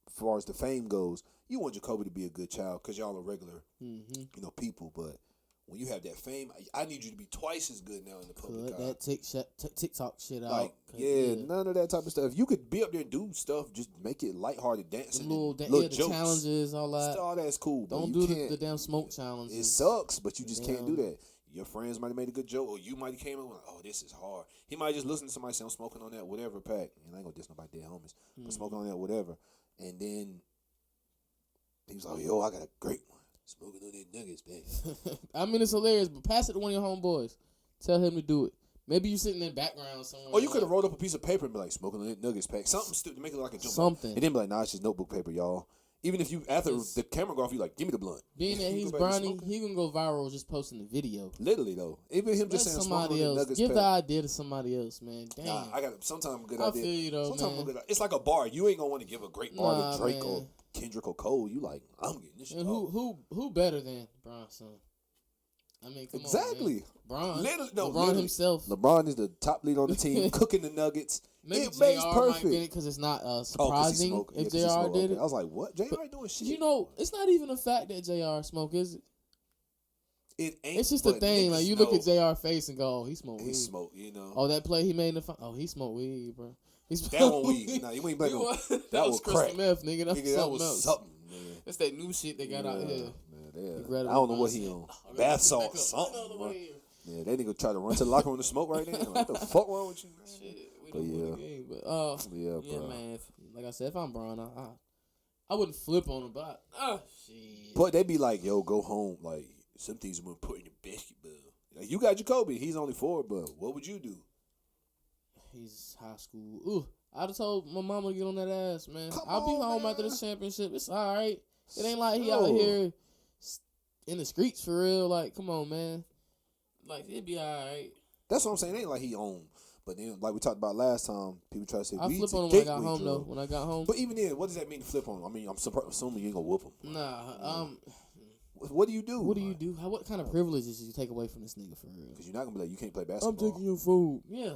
[SPEAKER 2] as far as the fame goes, you want Jacoby to be a good child because y'all are regular,
[SPEAKER 1] Mm-hmm.
[SPEAKER 2] you know, people. But when you have that fame, I need you to be twice as good now in the public
[SPEAKER 1] Cut
[SPEAKER 2] eye.
[SPEAKER 1] that TikTok shit out.
[SPEAKER 2] Like,
[SPEAKER 1] 'cause,
[SPEAKER 2] yeah, none of that type of stuff. If you could be up there and do stuff, just make it lighthearted
[SPEAKER 1] The
[SPEAKER 2] dancing,
[SPEAKER 1] little,
[SPEAKER 2] and
[SPEAKER 1] the
[SPEAKER 2] little jokes.
[SPEAKER 1] challenges, all that.
[SPEAKER 2] All that's cool. But
[SPEAKER 1] Don't
[SPEAKER 2] you
[SPEAKER 1] do
[SPEAKER 2] can't,
[SPEAKER 1] the damn smoke challenges.
[SPEAKER 2] it sucks, but you just can't do
[SPEAKER 1] Damn.
[SPEAKER 2] that. Your friends might have made a good joke, or you might have came in like, oh, this is hard. He might just listen to somebody say, I'm smoking on that whatever pack. And I ain't gonna diss nobody dead homies, but smoking on that whatever. And then he was like, yo, I got a great one. Smoking on that Nuggets pack.
[SPEAKER 1] I mean, it's hilarious, but pass it to one of your homeboys. Tell him to do it. Maybe you sitting in the background somewhere.
[SPEAKER 2] Or you could have rolled up a piece of paper and be like, smoking on that Nuggets pack. Something stupid to make it look like a jump.
[SPEAKER 1] Something.
[SPEAKER 2] And then be like, nah, it's just notebook paper, y'all. Even if you after the camera go off, you like, give me the blunt.
[SPEAKER 1] Being that he's Bronny, he gonna go viral just posting the video.
[SPEAKER 2] Literally though, even him just saying
[SPEAKER 1] somebody else give the idea to somebody else, man. Damn.
[SPEAKER 2] Nah, I got sometimes a good
[SPEAKER 1] I
[SPEAKER 2] idea.
[SPEAKER 1] feel you though,
[SPEAKER 2] sometimes
[SPEAKER 1] man.
[SPEAKER 2] a good idea. It's like a bar. You ain't gonna want to give a great bar to Drake or Kendrick or Cole. You like, I'm getting this shit.
[SPEAKER 1] And who better than Bronson? I mean, come
[SPEAKER 2] exactly.
[SPEAKER 1] On,
[SPEAKER 2] literally, no,
[SPEAKER 1] LeBron himself.
[SPEAKER 2] LeBron is the top lead on the team, cooking the Nuggets.
[SPEAKER 1] Maybe
[SPEAKER 2] it
[SPEAKER 1] JR
[SPEAKER 2] makes perfect.
[SPEAKER 1] might get it because it's not surprising if JR did it.
[SPEAKER 2] I was like, what? JR ain't doing shit.
[SPEAKER 1] You know, it's not even a fact that JR smoke, is it?
[SPEAKER 2] It ain't.
[SPEAKER 1] It's just a thing. Like you look at JR face and go, oh, he smoked weed.
[SPEAKER 2] He smoked, you know.
[SPEAKER 1] Oh, that play he made in the oh, he smoked weed, bro.
[SPEAKER 2] That one weed. Nah, you ain't blaming
[SPEAKER 1] that was
[SPEAKER 2] crack.
[SPEAKER 1] crystal meth, nigga. That was
[SPEAKER 2] something. Man.
[SPEAKER 1] That's that new shit they got out here.
[SPEAKER 2] Man, I don't know what he on. Bath salt, something. Yeah, that nigga try to run to the locker room to smoke right now. Like, what the fuck wrong with you, man?
[SPEAKER 1] Shit, we
[SPEAKER 2] but
[SPEAKER 1] don't win the game. But yeah, man. Like I said, if I'm Bron, I wouldn't flip on him, but shit.
[SPEAKER 2] But they be like, yo, go home. Like some things we put in your basketball. Like you got Jacoby, he's only 4, but what would you do?
[SPEAKER 1] He's high school. Ooh, I'd have told my mama to get on that ass, man. I'll be home after this championship. It's all right. It ain't like he out here in the streets for real. Like, come on, man. Like, it'd be all right.
[SPEAKER 2] That's what I'm saying. It ain't like he owned. But then, like we talked about last time, people try to say,
[SPEAKER 1] I flip on him when I got home, though. When I got home.
[SPEAKER 2] But even then, what does that mean to flip on him? I mean, I'm assuming you ain't going to whoop him.
[SPEAKER 1] Nah.
[SPEAKER 2] What do you do?
[SPEAKER 1] What do you do? What kind of privileges did you take away from this nigga for real?
[SPEAKER 2] Because you're not going to be like, you can't play basketball.
[SPEAKER 1] I'm taking your food. Yeah.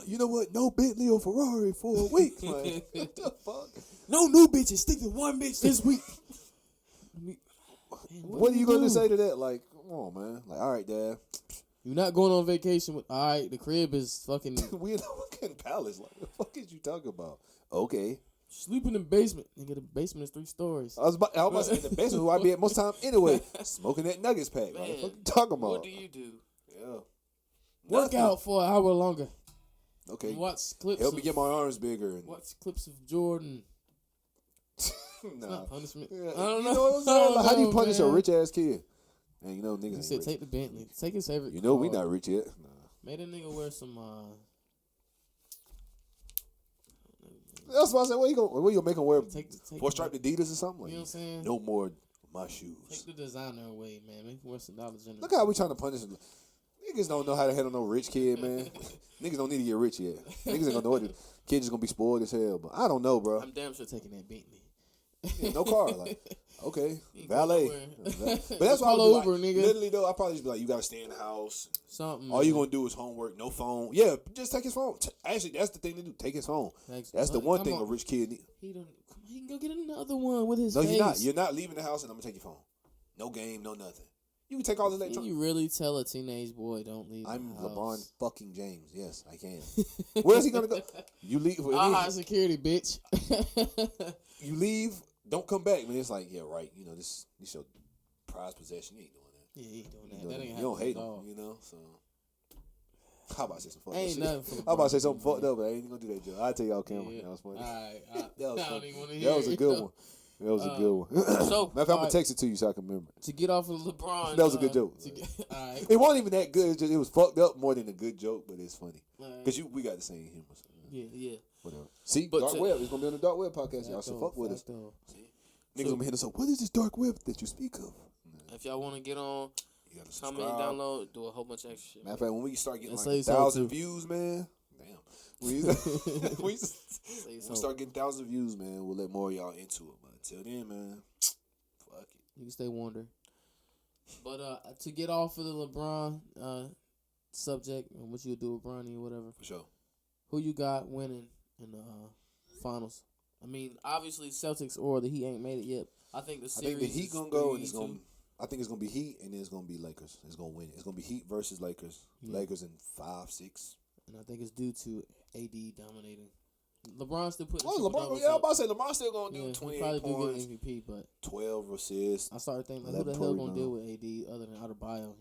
[SPEAKER 2] You know what? No Bentley or Ferrari for a week. Like, what the fuck?
[SPEAKER 1] No new bitches. Stick to one bitch this week.
[SPEAKER 2] Man, what are you going to say to that? Like, come on, man. Like, all right, Dad.
[SPEAKER 1] You're not going on vacation with. All right, the crib is fucking.
[SPEAKER 2] We in a fucking palace. Like, the fuck is you talking about? Okay.
[SPEAKER 1] Sleep in the basement. Nigga, the basement is 3 stories.
[SPEAKER 2] I was about to say the basement who I be at most time anyway. Smoking that Nuggets pack.
[SPEAKER 1] Man,
[SPEAKER 2] like, what the fuck you talking about?
[SPEAKER 1] What do you do?
[SPEAKER 2] Yeah.
[SPEAKER 1] Work out for an hour longer.
[SPEAKER 2] Okay.
[SPEAKER 1] And watch clips.
[SPEAKER 2] Help me get my arms bigger. And
[SPEAKER 1] watch clips of Jordan.
[SPEAKER 2] nah.
[SPEAKER 1] It's not punishment.
[SPEAKER 2] Yeah.
[SPEAKER 1] I don't know.
[SPEAKER 2] You know what I'm saying? Like, how do you punish a
[SPEAKER 1] man.
[SPEAKER 2] rich ass kid? And you know niggas.
[SPEAKER 1] He said, take the Bentley. Take his favorite.
[SPEAKER 2] You know
[SPEAKER 1] car.
[SPEAKER 2] we not rich yet. Nah.
[SPEAKER 1] Made a nigga wear some.
[SPEAKER 2] That's why I said, what you gonna make him wear?
[SPEAKER 1] Take
[SPEAKER 2] 4-striped Adidas or something? Like,
[SPEAKER 1] you know what I'm saying?
[SPEAKER 2] No more my shoes.
[SPEAKER 1] Take the designer away, man. Make him wear some Dollar General.
[SPEAKER 2] Look how we trying to punish him. Niggas don't know how to handle no rich kid, man. Niggas don't need to get rich yet. Niggas ain't gonna know what the kid just gonna be spoiled as hell. But I don't know, bro.
[SPEAKER 1] I'm damn sure taking that Bentley.
[SPEAKER 2] Yeah, no car, like okay, valet. But that's why I
[SPEAKER 1] call
[SPEAKER 2] would be
[SPEAKER 1] Uber,
[SPEAKER 2] like,
[SPEAKER 1] nigga.
[SPEAKER 2] literally though, I probably just be like, you gotta stay in the house.
[SPEAKER 1] Something.
[SPEAKER 2] All you gonna do is homework, no phone. Yeah, just take his phone. Actually, that's the thing to do. Take his phone. That's the one thing a rich kid need.
[SPEAKER 1] He can go get another one with his
[SPEAKER 2] No,
[SPEAKER 1] face.
[SPEAKER 2] you're not. You're not leaving the house, and I'm gonna take your phone. No game, no nothing. You can take all the
[SPEAKER 1] Can
[SPEAKER 2] electronics.
[SPEAKER 1] you really tell a teenage boy don't leave?
[SPEAKER 2] I'm
[SPEAKER 1] the house?
[SPEAKER 2] LeBron fucking James. Yes, I can. Where's he gonna go? You leave.
[SPEAKER 1] High security, bitch.
[SPEAKER 2] You leave. Don't come back, man. It's like, yeah, right. You know, this your prized possession. You ain't doing that.
[SPEAKER 1] Yeah, he ain't doing that.
[SPEAKER 2] You,
[SPEAKER 1] That ain't
[SPEAKER 2] you don't hate him,
[SPEAKER 1] all.
[SPEAKER 2] you know. So, how about I say some fucked
[SPEAKER 1] Ain't
[SPEAKER 2] up
[SPEAKER 1] nothing
[SPEAKER 2] shit?
[SPEAKER 1] for
[SPEAKER 2] How about I say something
[SPEAKER 1] LeBron,
[SPEAKER 2] fucked up? But I ain't gonna do that, Joe. I'll tell y'all, camera.
[SPEAKER 1] Yeah.
[SPEAKER 2] That was funny.
[SPEAKER 1] All right.
[SPEAKER 2] That was
[SPEAKER 1] I
[SPEAKER 2] funny.
[SPEAKER 1] don't even want to hear
[SPEAKER 2] That was a
[SPEAKER 1] it.
[SPEAKER 2] good one. That was a good one.
[SPEAKER 1] So,
[SPEAKER 2] Matter of fact, I'm
[SPEAKER 1] all
[SPEAKER 2] gonna text it to you so I can remember.
[SPEAKER 1] To get off of LeBron.
[SPEAKER 2] That was a good joke.
[SPEAKER 1] All right.
[SPEAKER 2] It wasn't even that good. It was fucked up more than a good joke, but it's funny because we got the same humor. So.
[SPEAKER 1] Yeah.
[SPEAKER 2] Whatever. See,
[SPEAKER 1] But
[SPEAKER 2] Dark Web. It's gonna be on the Dark Web podcast. Y'all should fuck with us. Niggas gonna be hitting us up. What is this Dark Web that you speak of?
[SPEAKER 1] If y'all want to get on,
[SPEAKER 2] You gotta
[SPEAKER 1] comment,
[SPEAKER 2] subscribe.
[SPEAKER 1] download, do a whole bunch of extra shit.
[SPEAKER 2] Matter of fact, when we start getting
[SPEAKER 1] And
[SPEAKER 2] like
[SPEAKER 1] say so,
[SPEAKER 2] 1,000
[SPEAKER 1] too.
[SPEAKER 2] views, man. Damn. We start getting 1,000 views, man. We'll let more of y'all into it. But until then, man, fuck it.
[SPEAKER 1] You can stay wonder. But to get off of the LeBron subject and what you do with Bronny or whatever,
[SPEAKER 2] For sure.
[SPEAKER 1] who you got winning in the finals? I mean, obviously Celtics or the Heat ain't made it yet. I think the series.
[SPEAKER 2] I think the Heat
[SPEAKER 1] is
[SPEAKER 2] gonna go and
[SPEAKER 1] 3-2.
[SPEAKER 2] I think it's gonna be Heat and then it's gonna be Lakers. It's gonna win. It's gonna be Heat versus Lakers.
[SPEAKER 1] Yeah.
[SPEAKER 2] Lakers in 5-6.
[SPEAKER 1] And I think it's due to AD dominating. LeBron still putting.
[SPEAKER 2] Oh, LeBron. Yeah, I'm about to say LeBron still gonna do 28
[SPEAKER 1] probably
[SPEAKER 2] points,
[SPEAKER 1] do get MVP, but
[SPEAKER 2] 12 assists.
[SPEAKER 1] I started thinking, like, who the
[SPEAKER 2] 11
[SPEAKER 1] hell
[SPEAKER 2] total
[SPEAKER 1] gonna deal
[SPEAKER 2] now.
[SPEAKER 1] with AD other than Adebayo?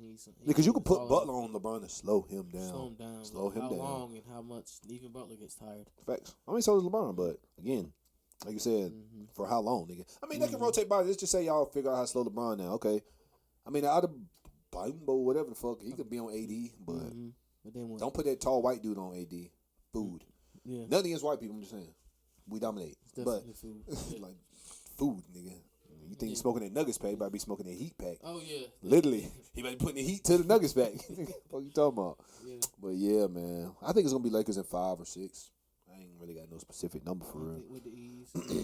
[SPEAKER 2] Because you
[SPEAKER 1] can
[SPEAKER 2] could put Butler on LeBron to slow him down.
[SPEAKER 1] Slow him down.
[SPEAKER 2] Slow him
[SPEAKER 1] how
[SPEAKER 2] down.
[SPEAKER 1] long and how much? Even Butler gets tired.
[SPEAKER 2] Facts. I mean, so does LeBron, but again, like you said, for how long, nigga? I mean, they can rotate by. Let's just say y'all figure out how to slow LeBron now. Okay. I mean, out of Bimbo, whatever the fuck, he could be on AD, but
[SPEAKER 1] But then what?
[SPEAKER 2] don't put that tall white dude on AD. Food.
[SPEAKER 1] Yeah.
[SPEAKER 2] Nothing against white people. I'm just saying, we dominate.
[SPEAKER 1] It's
[SPEAKER 2] But
[SPEAKER 1] definitely food.
[SPEAKER 2] like food, nigga. You think you smoking that Nuggets pack? You might be smoking that Heat pack.
[SPEAKER 1] Oh yeah.
[SPEAKER 2] Literally, he might be putting the heat to the Nuggets pack. What you talking about?
[SPEAKER 1] Yeah.
[SPEAKER 2] But yeah, man, I think it's gonna be Lakers in 5 or 6. I ain't really got no specific number for real.
[SPEAKER 1] With the ease. Yeah.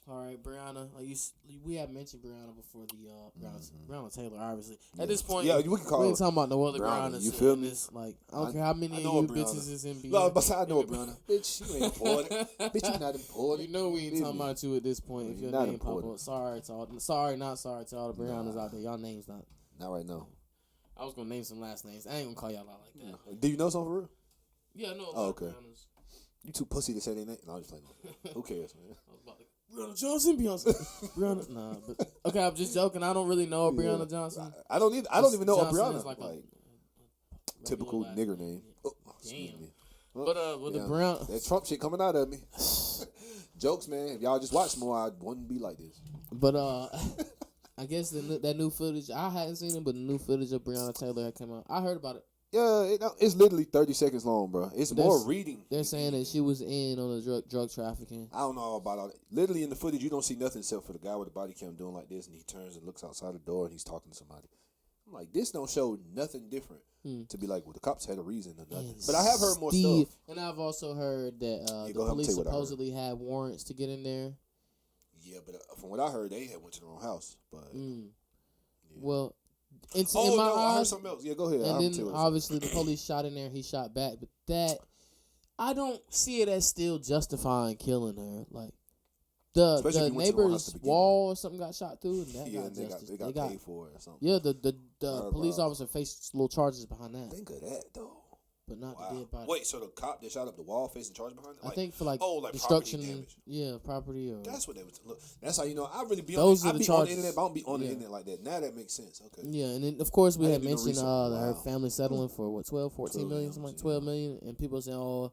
[SPEAKER 1] All right, Brianna. We have mentioned Brianna before the Brianna Taylor, obviously. At this point,
[SPEAKER 2] yeah, we can call
[SPEAKER 1] we
[SPEAKER 2] her
[SPEAKER 1] ain't talking about no other
[SPEAKER 2] Brianna,
[SPEAKER 1] Briannas.
[SPEAKER 2] you feel me?
[SPEAKER 1] Like, I don't care how many of
[SPEAKER 2] know
[SPEAKER 1] you
[SPEAKER 2] a Brianna.
[SPEAKER 1] bitches is in BN.
[SPEAKER 2] No, but I know it, Brianna. Bitch, you ain't important. Bitch, you not important.
[SPEAKER 1] You know we ain't talking about you at this point. If your
[SPEAKER 2] Not
[SPEAKER 1] name pop
[SPEAKER 2] important.
[SPEAKER 1] up, sorry to all the Briannas out there. Y'all names
[SPEAKER 2] Not right now.
[SPEAKER 1] I was gonna name some last names. I ain't gonna call y'all out like that.
[SPEAKER 2] Do you know something for real?
[SPEAKER 1] Yeah, I know.
[SPEAKER 2] Oh, okay.
[SPEAKER 1] Briannas.
[SPEAKER 2] You too pussy to say their name. No, I'm just playing. Who cares, man?
[SPEAKER 1] I was about to, Brianna Johnson, Beyonce. Brianna, nah, but okay, I'm just joking. I don't really know a Brianna Johnson.
[SPEAKER 2] I don't even know
[SPEAKER 1] Johnson
[SPEAKER 2] a Brianna.
[SPEAKER 1] is like a
[SPEAKER 2] typical
[SPEAKER 1] last
[SPEAKER 2] nigger name. Oh,
[SPEAKER 1] Damn.
[SPEAKER 2] me.
[SPEAKER 1] But with the Brown,
[SPEAKER 2] that Trump shit coming out of me. Jokes, man. If y'all just watch more, I wouldn't be like this.
[SPEAKER 1] but I guess that new footage, I hadn't seen it, but the new footage of Breonna Taylor had come out. I heard about it.
[SPEAKER 2] Yeah, it's literally 30 seconds long, bro. It's more reading.
[SPEAKER 1] They're saying that she was in on the drug trafficking.
[SPEAKER 2] I don't know all about all that. Literally in the footage, you don't see nothing except for the guy with the body cam doing like this, and he turns and looks outside the door, and he's talking to somebody. I'm like, this don't show nothing different to be like, well, the cops had a reason or nothing.
[SPEAKER 1] And
[SPEAKER 2] but I have heard more stuff.
[SPEAKER 1] And I've also heard that the
[SPEAKER 2] go ahead and
[SPEAKER 1] police
[SPEAKER 2] tell you what I heard.
[SPEAKER 1] supposedly had warrants to get in there.
[SPEAKER 2] Yeah, but from what I heard, they had went to the wrong house. But yeah.
[SPEAKER 1] Well, it's
[SPEAKER 2] oh
[SPEAKER 1] in my
[SPEAKER 2] no, I heard
[SPEAKER 1] eyes.
[SPEAKER 2] something else. Yeah, go ahead.
[SPEAKER 1] And then obviously the police shot in there. He shot back, but that I don't see it as still justifying killing her. Like the neighbor's wall or something got shot through, and that
[SPEAKER 2] they got paid for it or something.
[SPEAKER 1] Yeah, the police officer faced little charges behind that.
[SPEAKER 2] Think of that though.
[SPEAKER 1] But not the dead body.
[SPEAKER 2] Wait, so the cop that shot up the wall facing charge behind it?
[SPEAKER 1] I think for like
[SPEAKER 2] destruction,
[SPEAKER 1] property damage. Yeah, property or
[SPEAKER 2] that's what they was. Look, that's how you know. I really be
[SPEAKER 1] those
[SPEAKER 2] on.
[SPEAKER 1] are the
[SPEAKER 2] be
[SPEAKER 1] charges.
[SPEAKER 2] on the internet, but I don't be on the internet like that. Now that makes sense. Okay.
[SPEAKER 1] Yeah, and then of course we had mentioned her
[SPEAKER 2] Wow.
[SPEAKER 1] family settling for what 14 million, something like 12 million, and people saying,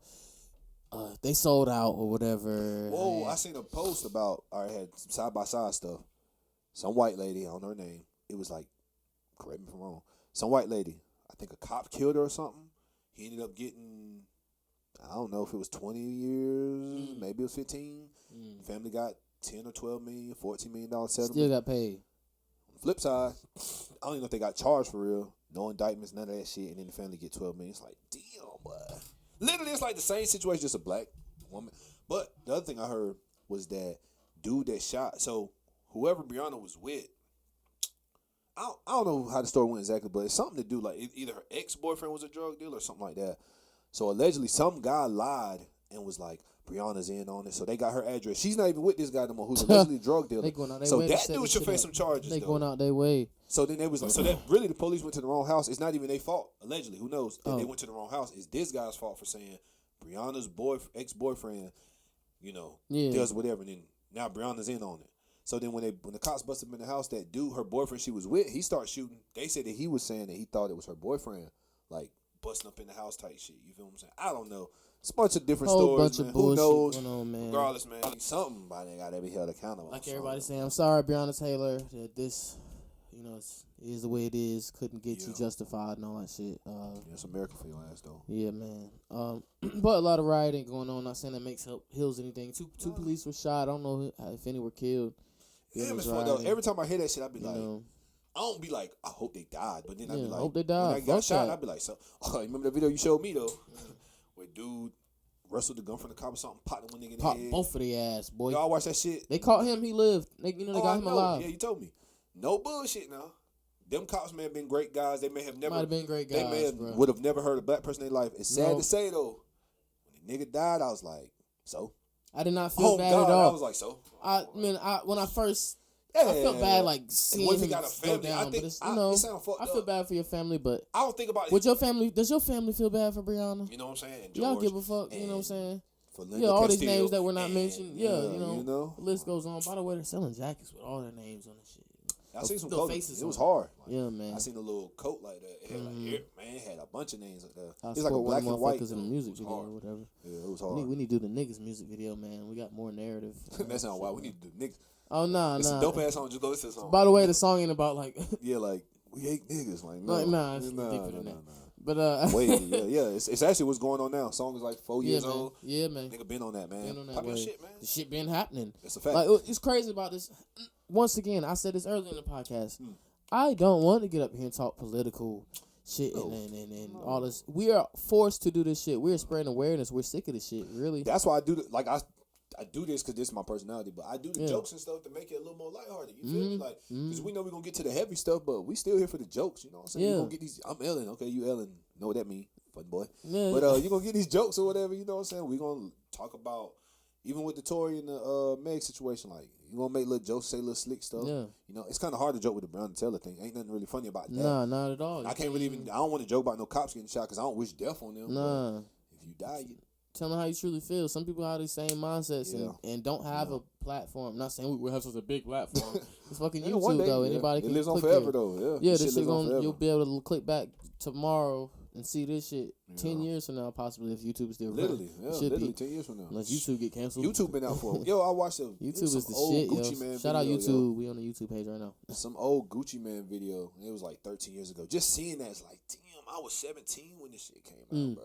[SPEAKER 1] they sold out or whatever.
[SPEAKER 2] Whoa, I seen a post about I had some side by side stuff. Some white lady, I don't know her name. It was like, correct me if I'm wrong. Some white lady, I think a cop killed her or something. He ended up getting, I don't know if it was 20 years, maybe it was 15. The family got 10 or 12 million, $14 million settlement.
[SPEAKER 1] Still got paid.
[SPEAKER 2] Flip side, I don't even know if they got charged for real. No indictments, none of that shit, and then the family get 12 million. It's like, damn, boy. Literally, it's like the same situation, just a black woman. But the other thing I heard was that dude that shot, so whoever Breonna was with, I don't know how the story went exactly, but it's something to do, like either her ex-boyfriend was a drug dealer or something like that. So allegedly, some guy lied and was like, Breonna's in on it. So they got her address. She's not even with this guy no more, who's allegedly a drug dealer. So that dude should face some charges,
[SPEAKER 1] They
[SPEAKER 2] though.
[SPEAKER 1] going out their way.
[SPEAKER 2] So then they was like, so that really the police went to the wrong house. It's not even their fault, allegedly. Who knows? That they went to the wrong house. It's this guy's fault for saying Breonna's ex-boyfriend, does whatever. And then now Breonna's in on it. So then when the cops busted him in the house, that dude, her boyfriend she was with, he started shooting. They said that he was saying that he thought it was her boyfriend, like busting up in the house type shit. You feel what I'm saying? I don't know. It's a bunch of different stories, man. Who knows?
[SPEAKER 1] Going on, man.
[SPEAKER 2] Regardless, man, somebody got to be held accountable.
[SPEAKER 1] Like everybody saying, I'm sorry, Breonna Taylor, that this, it is the way it is. Couldn't get you justified and all that shit.
[SPEAKER 2] It's America for your ass, though.
[SPEAKER 1] Yeah, man. But a lot of rioting going on. Not saying that makes heals anything. Two police were shot. I don't know if any were killed.
[SPEAKER 2] Yeah, it's fun though. Every time I hear that shit, I be like, I don't be like, I hope they died, but then I be like,
[SPEAKER 1] I hope they died.
[SPEAKER 2] When I got shot, I be like, so remember the video you showed me though, where dude wrestled the gun from the cop or something, popped one nigga in the head.
[SPEAKER 1] Both of their ass, boy.
[SPEAKER 2] Y'all watch that shit?
[SPEAKER 1] They caught him. He lived. They got him alive.
[SPEAKER 2] Yeah, you told me. No bullshit now. Them cops may have been great guys. They may have never.
[SPEAKER 1] Might have been great guys.
[SPEAKER 2] They would have never heard a black person in their life. It's sad to say though. When the nigga died, I was like, so.
[SPEAKER 1] I did not feel bad at all.
[SPEAKER 2] I was like, so.
[SPEAKER 1] When I first, I felt bad like seeing him go down. But it's, I feel bad for your family, but
[SPEAKER 2] I don't think about it.
[SPEAKER 1] Does your family feel bad for Breonna?
[SPEAKER 2] You know what I'm saying?
[SPEAKER 1] Y'all give a fuck. You know what I'm saying?
[SPEAKER 2] Yeah,
[SPEAKER 1] all these names that were not mentioned. Yeah,
[SPEAKER 2] the
[SPEAKER 1] list goes on. By the way, they're selling jackets with all their names on the shit.
[SPEAKER 2] I seen some
[SPEAKER 1] faces.
[SPEAKER 2] It was hard.
[SPEAKER 1] Yeah, man.
[SPEAKER 2] I seen a little coat like that. It had it had a bunch of names like that.
[SPEAKER 1] It's
[SPEAKER 2] like a black and white.
[SPEAKER 1] In the music video or whatever.
[SPEAKER 2] Yeah, it was hard.
[SPEAKER 1] We need to do the niggas music video, man. We got more narrative.
[SPEAKER 2] That's not why we need to do niggas.
[SPEAKER 1] Oh nah.
[SPEAKER 2] It's a dope ass song. Just go listen to the song.
[SPEAKER 1] By the way, the song ain't about like.
[SPEAKER 2] Yeah, like we hate niggas. Like
[SPEAKER 1] nah, it's deeper than that. But
[SPEAKER 2] Wait, yeah. It's actually what's going on now. Song is like 4 years
[SPEAKER 1] man.
[SPEAKER 2] old.
[SPEAKER 1] Yeah, man.
[SPEAKER 2] Nigga been on that, man.
[SPEAKER 1] Been on that
[SPEAKER 2] Pop your
[SPEAKER 1] wave.
[SPEAKER 2] shit, man.
[SPEAKER 1] The shit been happening.
[SPEAKER 2] That's a fact.
[SPEAKER 1] Like it's crazy about this. Once again, I said this earlier in the podcast. I don't want to get up here and talk political shit and all this. We are forced to do this shit. We're spreading awareness. We're sick of this shit. Really.
[SPEAKER 2] That's why I do I do this because this is my personality, but I do the jokes and stuff to make it a little more lighthearted. You feel me? Like, because we know we're going to get to the heavy stuff, but we still here for the jokes. You know what I'm saying? You're going to get these. I'm Ellen. Okay, you Ellen. Know what that mean, fun boy.
[SPEAKER 1] Yeah.
[SPEAKER 2] But you're going to get these jokes or whatever. You know what I'm saying? We're going to talk about, even with the Tory and the Meg situation, like, you're going to make little jokes, say little slick stuff.
[SPEAKER 1] Yeah.
[SPEAKER 2] You know, it's kind of hard to joke with the Brown and Taylor thing. Ain't nothing really funny about that.
[SPEAKER 1] Nah, not at all.
[SPEAKER 2] I can't really even, I don't want to joke about no cops getting shot because I don't wish death on them.
[SPEAKER 1] Nah.
[SPEAKER 2] If you die, you
[SPEAKER 1] Tell them how you truly feel. Some people have these same mindsets and don't have a platform. I'm not saying we have such a big platform. It's fucking YouTube,
[SPEAKER 2] one day,
[SPEAKER 1] though. Anybody can
[SPEAKER 2] it lives on
[SPEAKER 1] click
[SPEAKER 2] forever,
[SPEAKER 1] there.
[SPEAKER 2] though.
[SPEAKER 1] Yeah,
[SPEAKER 2] this
[SPEAKER 1] this shit
[SPEAKER 2] lives on
[SPEAKER 1] gonna,
[SPEAKER 2] forever.
[SPEAKER 1] you'll be able to click back tomorrow and see this shit 10 years from now, possibly, if YouTube is still running.
[SPEAKER 2] Literally, yeah,
[SPEAKER 1] Should
[SPEAKER 2] literally
[SPEAKER 1] be.
[SPEAKER 2] 10 years from now.
[SPEAKER 1] Unless YouTube get canceled.
[SPEAKER 2] YouTube been out for I watched a
[SPEAKER 1] YouTube is the
[SPEAKER 2] old
[SPEAKER 1] shit,
[SPEAKER 2] Gucci
[SPEAKER 1] yo.
[SPEAKER 2] Man
[SPEAKER 1] Shout out
[SPEAKER 2] video,
[SPEAKER 1] YouTube. We on the YouTube page right now.
[SPEAKER 2] Some old Gucci Man video. It was like 13 years ago. Just seeing that, it's like, damn, I was 17 when this shit came out, bro.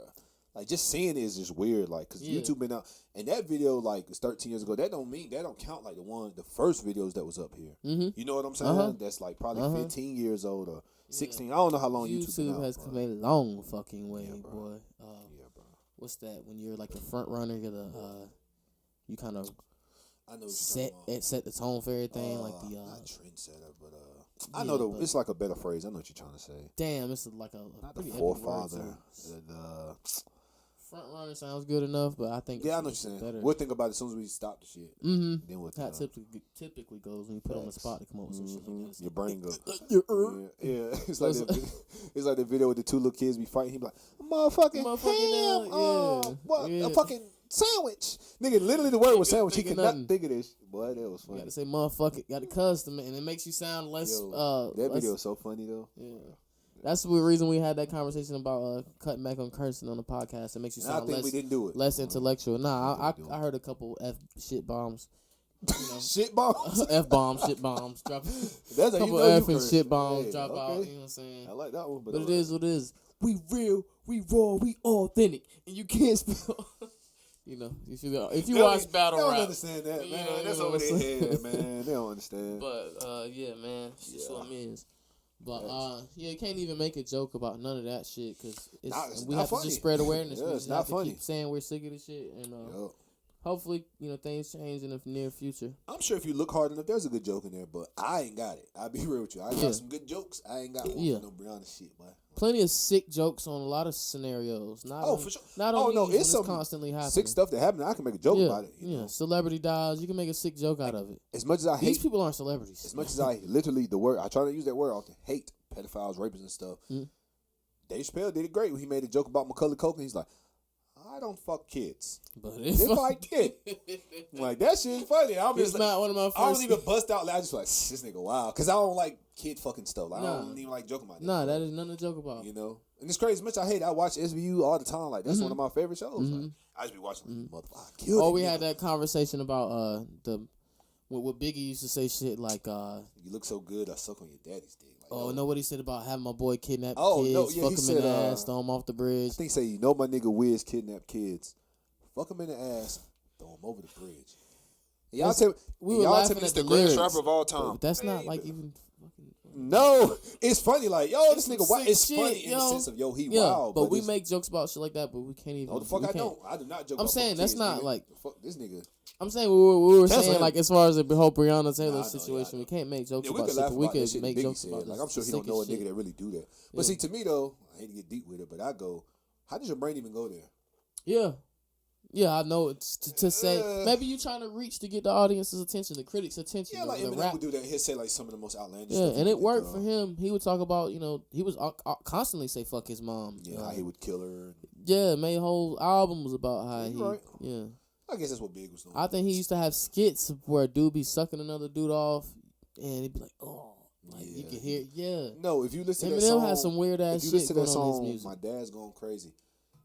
[SPEAKER 2] Like, just seeing it is just weird, like, because YouTube been out. And that video, like, it's 13 years ago. That don't count, like, the first videos that was up here. You know what I'm saying? That's, like, probably 15 years old or 16. I don't know how long YouTube been out,
[SPEAKER 1] has come a long fucking way, boy. What's that? When you're, like, the front runner, you're the, you kind of
[SPEAKER 2] I know
[SPEAKER 1] set the tone for everything, like the...
[SPEAKER 2] not trendsetter, but... I know it's like a better phrase. I know what you're trying to say.
[SPEAKER 1] Damn, it's like a
[SPEAKER 2] not the
[SPEAKER 1] pretty
[SPEAKER 2] forefather.
[SPEAKER 1] Front runner sounds good enough, but I think
[SPEAKER 2] I know what you're saying.
[SPEAKER 1] better.
[SPEAKER 2] We'll think about it as soon as we stop the shit. Then we'll
[SPEAKER 1] How it typically goes when you put on the spot to come up with some shit like that.
[SPEAKER 2] Your brain goes. Yeah. It's like the video with the two little kids be fighting. He be like, motherfucking ham, a fucking sandwich. Nigga, literally the word was sandwich. He could not think of this. Boy, that was funny.
[SPEAKER 1] You gotta say motherfucker. Got to custom it, and it makes you sound less.
[SPEAKER 2] That video is so funny though.
[SPEAKER 1] Yeah. That's the reason we had that conversation about cutting back on cursing on the podcast. It makes you sound
[SPEAKER 2] we didn't do it.
[SPEAKER 1] less intellectual. Nah, I heard a couple shit bombs. You know,
[SPEAKER 2] shit bombs,
[SPEAKER 1] F bombs, shit bombs. Drop
[SPEAKER 2] that's
[SPEAKER 1] a couple F and shit bombs. Drop out. You know what I'm saying?
[SPEAKER 2] I like that one,
[SPEAKER 1] but it is what it is. We real, we raw, we authentic, and you can't spell. You know, if you watch battle rap,
[SPEAKER 2] they don't understand that, man. That's over their head, man. They don't understand.
[SPEAKER 1] But yeah, man, that's what it means. But you can't even make a joke about none of that shit because we have to just spread awareness. We just have to keep saying we're sick of this shit, and hopefully, things change in the near future.
[SPEAKER 2] I'm sure if you look hard enough, there's a good joke in there, but I ain't got it. I'll be real with you. I got some good jokes. I ain't got one for no Brianna shit, boy.
[SPEAKER 1] Plenty of sick jokes on a lot of scenarios.
[SPEAKER 2] For sure.
[SPEAKER 1] Not on it's constantly happening.
[SPEAKER 2] Sick stuff that happened. I can make a joke about it. You know?
[SPEAKER 1] Celebrity dies. You can make a sick joke out of it.
[SPEAKER 2] As much as I hate
[SPEAKER 1] these people aren't celebrities.
[SPEAKER 2] As much as I literally I try to use that word often. Hate pedophiles, rapists, and stuff. Dave Chappelle did it great when he made a joke about Macaulay Culkin. He's like, I don't fuck kids.
[SPEAKER 1] But
[SPEAKER 2] if I did, like that shit is funny. I'm
[SPEAKER 1] it's
[SPEAKER 2] just
[SPEAKER 1] not one of my first.
[SPEAKER 2] I don't even bust out loud. I just like this nigga wow, because I don't like kid fucking stuff. Like, I don't even like joking about that.
[SPEAKER 1] Nah, that is nothing to joke about.
[SPEAKER 2] You know, and it's crazy. As much I hate, I watch SVU all the time. Like that's one of my favorite shows. Like, I just be watching motherfucker.
[SPEAKER 1] We had that conversation about what Biggie used to say shit like
[SPEAKER 2] you look so good, I suck on your daddy's dick.
[SPEAKER 1] Like, know what he said about having my boy kidnap kids, fuck him in the ass, throw him off the bridge.
[SPEAKER 2] I think say my nigga Wiz kidnapped kids, fuck him in the ass, throw him over the bridge. Y'all tell me it's the greatest rapper of all time.
[SPEAKER 1] But that's not like even fucking.
[SPEAKER 2] No, it's funny. Like this nigga, it's funny in the sense of he wild.
[SPEAKER 1] But we make jokes about shit like that, but we can't even.
[SPEAKER 2] No, the fuck I don't. I do not joke.
[SPEAKER 1] I'm saying that's not like
[SPEAKER 2] fuck this nigga.
[SPEAKER 1] I'm saying we were saying like as far as the whole Breonna Taylor situation, we can't make jokes about shit. But we could make jokes about this.
[SPEAKER 2] Like I'm sure he don't know a nigga that really do that. But see, to me though, I hate to get deep with it, but I go, how does your brain even go there?
[SPEAKER 1] Yeah, I know it's to say maybe you trying to reach to get the audience's attention, the critics' attention.
[SPEAKER 2] Yeah, like Eminem would do that. He'd say like some of the most outlandish.
[SPEAKER 1] Yeah, and it worked for him. He would talk about he was constantly say fuck his mom.
[SPEAKER 2] Yeah, how he would kill her.
[SPEAKER 1] Yeah, made whole albums about how he. Yeah.
[SPEAKER 2] I guess that's what Big was doing.
[SPEAKER 1] I think he used to have skits where a dude be sucking another dude off, and he'd be like, "Oh, like you can hear,
[SPEAKER 2] No, if you listen to that
[SPEAKER 1] Eminem
[SPEAKER 2] song,
[SPEAKER 1] has some weird ass shit going on in his music.
[SPEAKER 2] My Dad's Going Crazy.